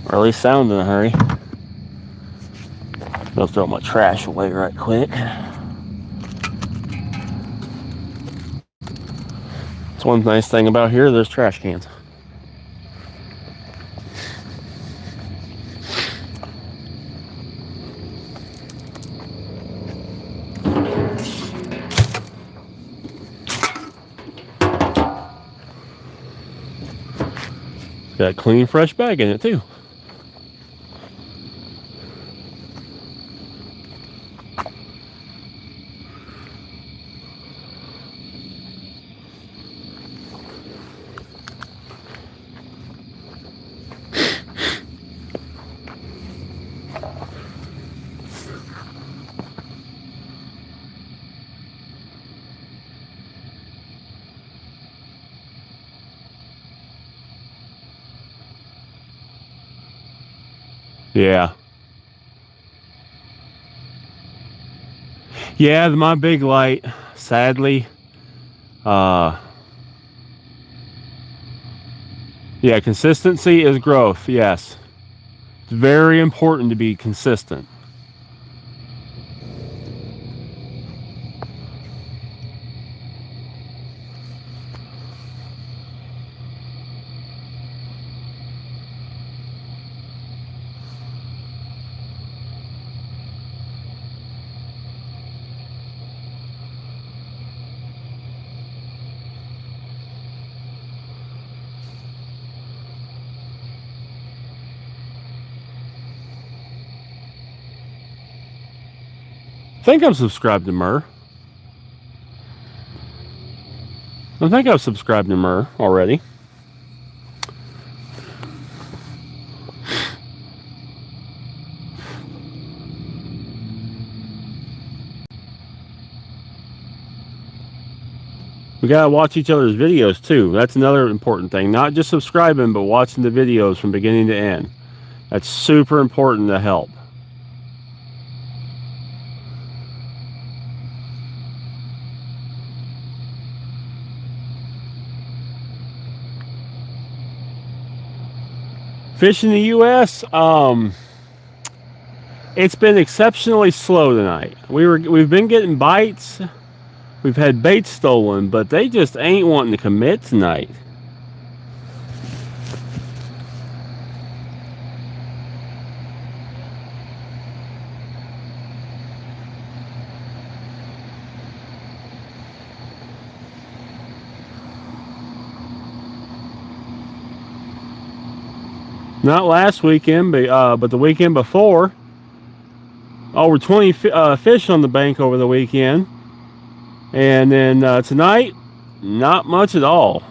Or at least sound in a hurry. I'll throw my trash away right quick. That's one nice thing about here, there's trash cans. Got a clean, fresh bag in it too. Yeah. Yeah, my big light, sadly, yeah, consistency is growth, yes. It's very important to be consistent. I think I'm subscribed to Mur. I think I've subscribed to Mur already. We gotta watch each other's videos too. That's another important thing. Not just subscribing, but watching the videos from beginning to end. That's super important to help. Fish in the U.S. It's been exceptionally slow tonight. We've been getting bites. We've had baits stolen, but they just ain't wanting to commit tonight. Not last weekend, but the weekend before. Over 20 fish on the bank over the weekend. And then tonight, not much at all.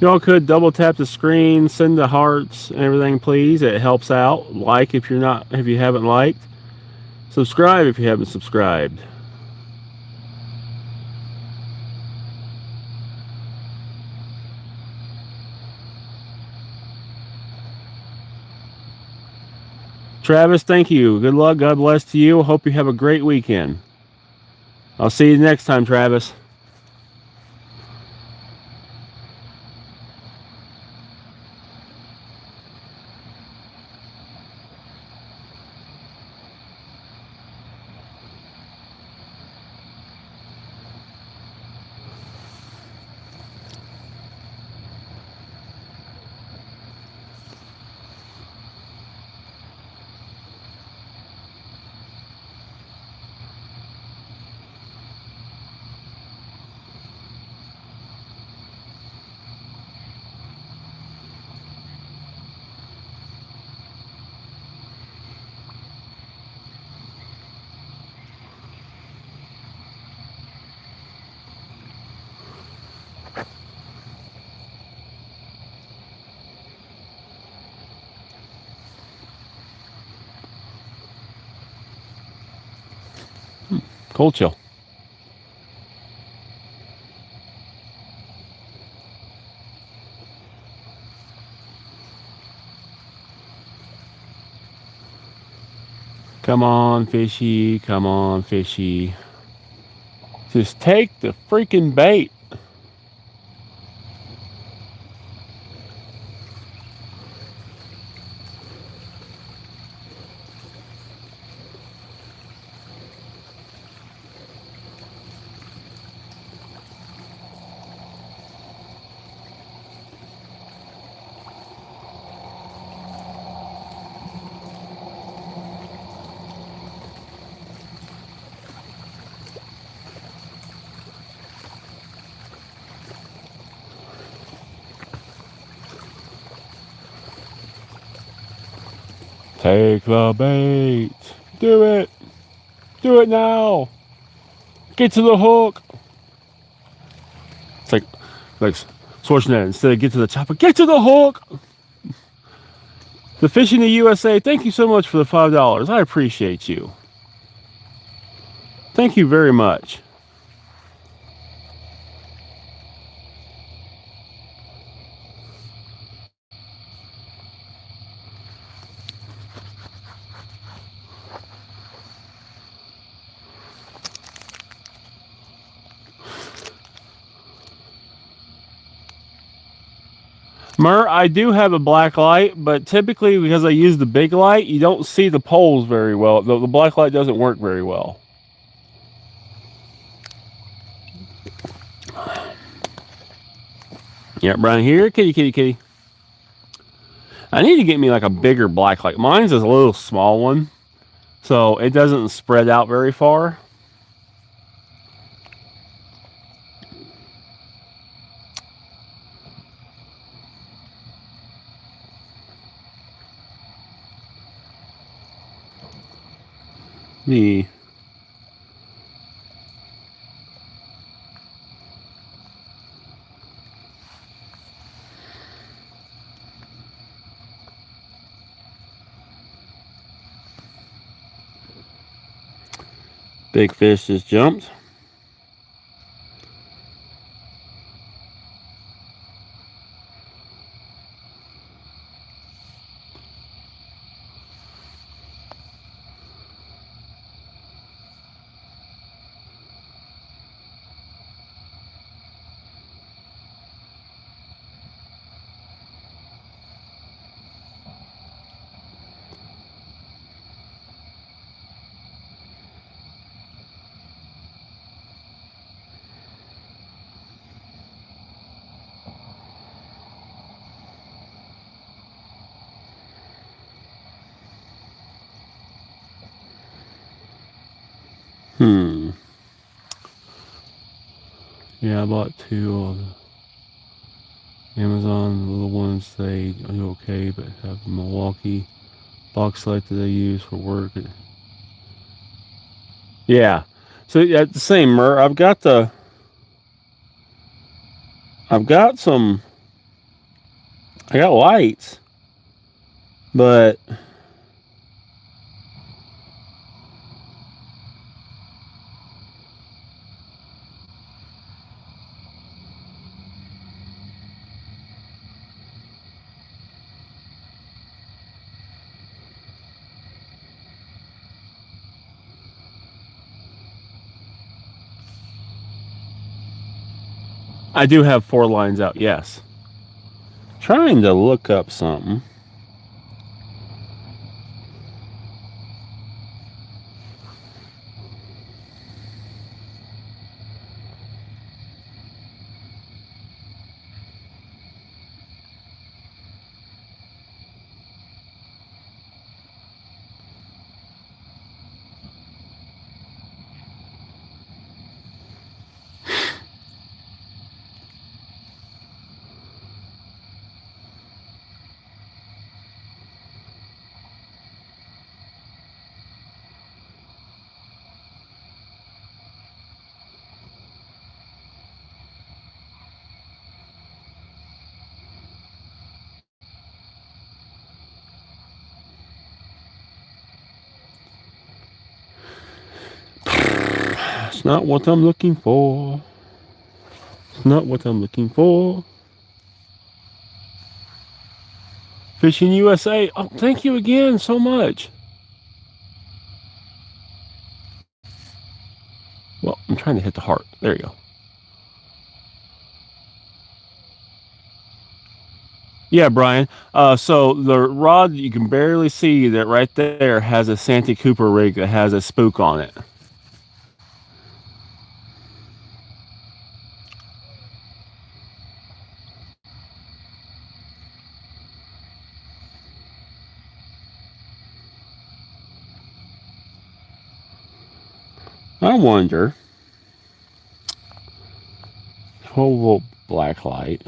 Y'all could double tap the screen, send the hearts and everything, please. It helps out. Like if you haven't liked. Subscribe if you haven't subscribed. Travis, thank you. Good luck. God bless to you. Hope you have a great weekend. I'll see you next time, Travis. Cold chill. Come on, fishy. Come on, fishy. Just take the freaking bait. Take the bait. Do it. Do it now. Get to the hook. It's like Schwarzenegger. Instead of get to the chopper, get to the hook. The Fishing the USA, thank you so much for the $5. I appreciate you. Thank you very much. Mur, I do have a black light, but typically because I use the big light, you don't see the poles very well. The black light doesn't work very well. Yep, Brian here. Kitty, kitty, kitty. I need to get me like a bigger black light. Mine's is a little small one, so it doesn't spread out very far. The big fish just jumped. Yeah, I bought 2 of the Amazon. The little ones, they do okay, but have a Milwaukee box light that they use for work. Yeah. So yeah, the same, Mur. I've got some. I got lights, but I do have 4 lines out. Yes. Trying to look up something. It's not what I'm looking for. It's not what I'm looking for. Fishing USA. Oh, thank you again so much. Well, I'm trying to hit the heart. There you go. Yeah, Brian. So the rod, you can barely see that right there has a Santee Cooper rig that has a spook on it. I wonder, 12-volt black light.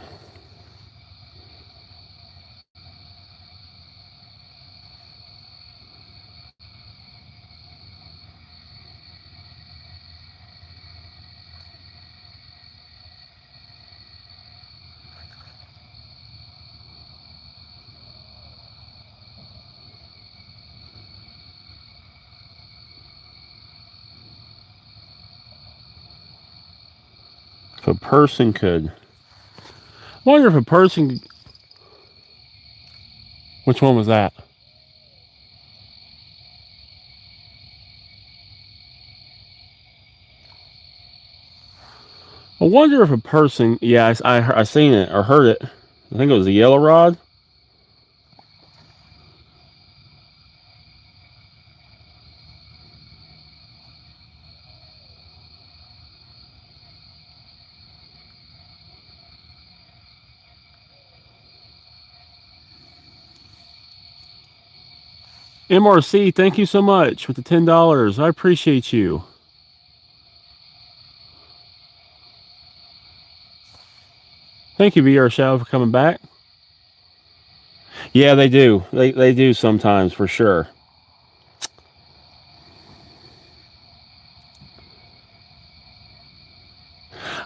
If a person could, I wonder if a person, which one was that? I wonder if a person, yeah, I seen it or heard it. I think it was a yellow rod. MRC, thank you so much with the $10. I appreciate you. Thank you, VR Shadow, for coming back. Yeah, they do. They do sometimes, for sure.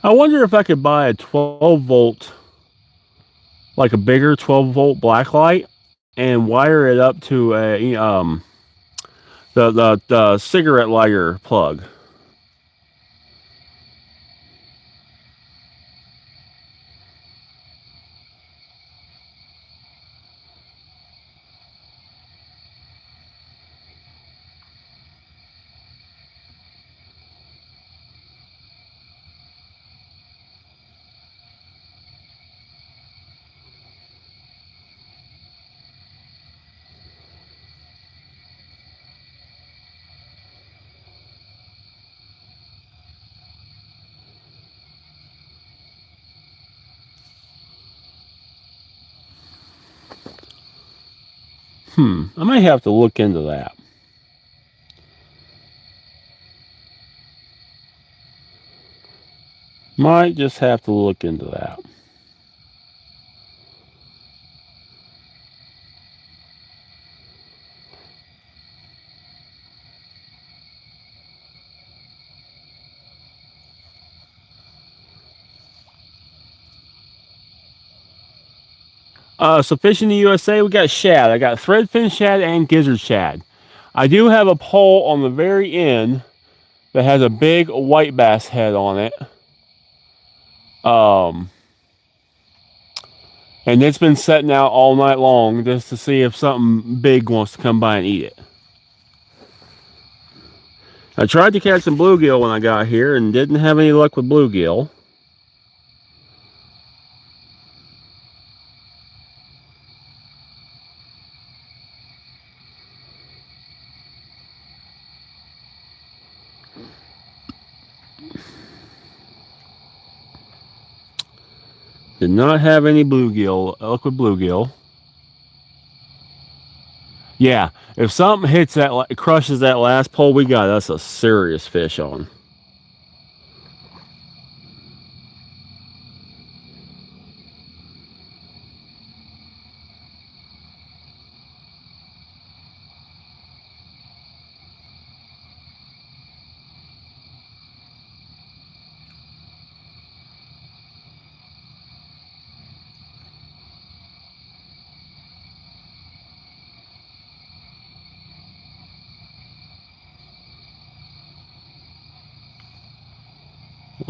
I wonder if I could buy a 12-volt, like a bigger 12-volt black light, and wire it up to a the cigarette lighter plug. I might have to look into that. Might just have to look into that. So fishing the USA, we got shad. I got threadfin shad and gizzard shad. I do have a pole on the very end that has a big white bass head on it. And it's been setting out all night long just to see if something big wants to come by and eat it. I tried to catch some bluegill when I got here and didn't have any luck with bluegill. Did not have any luck with bluegill. Yeah, if something hits that, crushes that last pole we got, that's a serious fish on.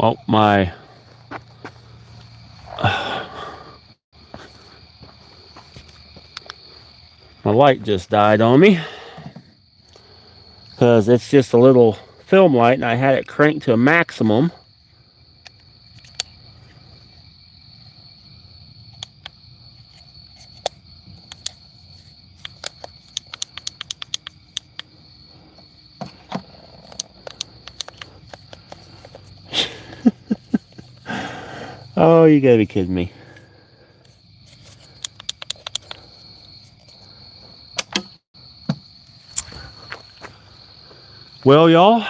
Well, my light just died on me because it's just a little film light and I had it cranked to a maximum. Oh, you gotta be kidding me. Well, y'all,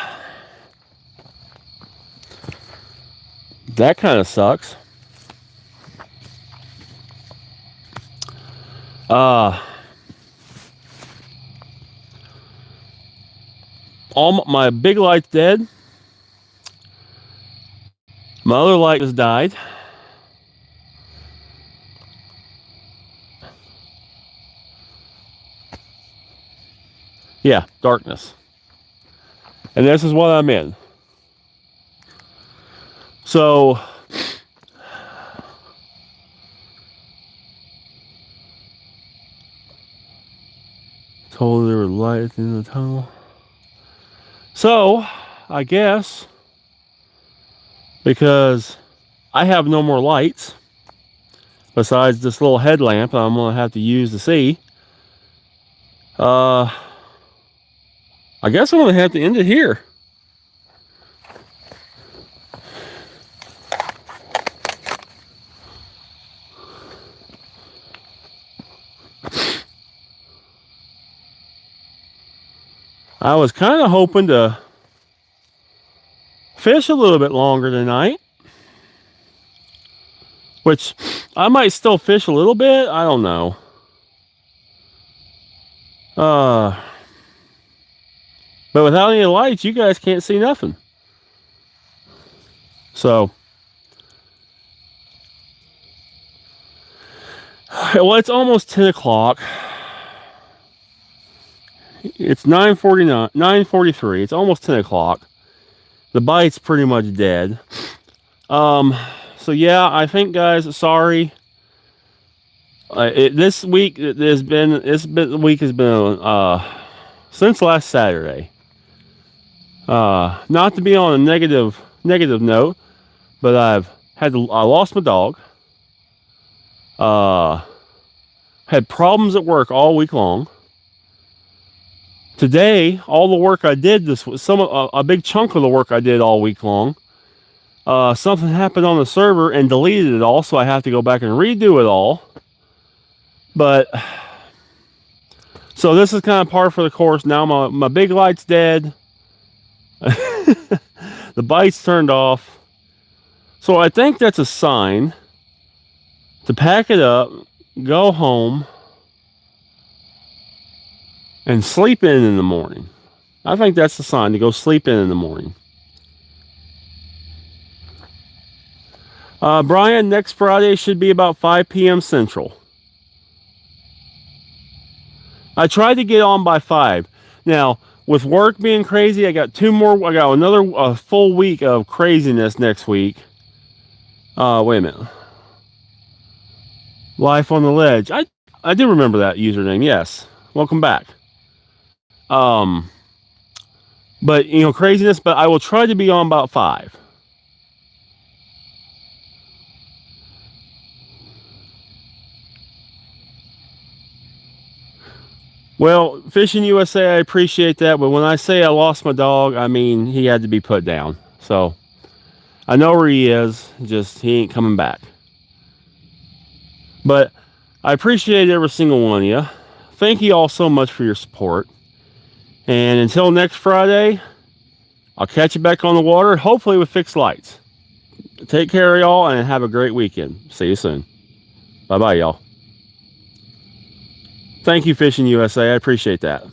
that kind of sucks. All my big light's dead. My other light has died. Yeah, darkness. And this is what I'm in. So, told there were lights in the tunnel. So, I guess, because I have no more lights, besides this little headlamp I'm going to have to use to see, I guess I'm going to have to end it here. I was kind of hoping to fish a little bit longer tonight, which I might still fish a little bit. I don't know. But without any lights, you guys can't see nothing. So, well, it's almost 10 o'clock. It's 9:49, 9:43. It's almost 10 o'clock. The bite's pretty much dead. So yeah, I think, guys, sorry. This week the week has been since last Saturday. Not to be on a negative note, but I lost my dog. Had problems at work all week long. Today, all the work I did a big chunk of the work I did all week long. Something happened on the server and deleted it all, so I have to go back and redo it all. But so this is kind of par for the course. Now my big light's dead. The bite's turned off. So I think that's a sign to pack it up, go home, and sleep in the morning. I think that's the sign to go sleep in the morning. Brian, next Friday should be about 5 p.m. Central. I tried to get on by 5. Now, with work being crazy, I got another full week of craziness next week. Wait a minute. Life on the Ledge. I do remember that username, yes. Welcome back. But, craziness, but I will try to be on about 5. Well, Fishing USA, I appreciate that, but when I say I lost my dog, I mean he had to be put down. So, I know where he is, just he ain't coming back. But I appreciate every single one of you. Thank you all so much for your support. And until next Friday, I'll catch you back on the water, hopefully with fixed lights. Take care of y'all and have a great weekend. See you soon. Bye-bye, y'all. Thank you, Fishing USA. I appreciate that.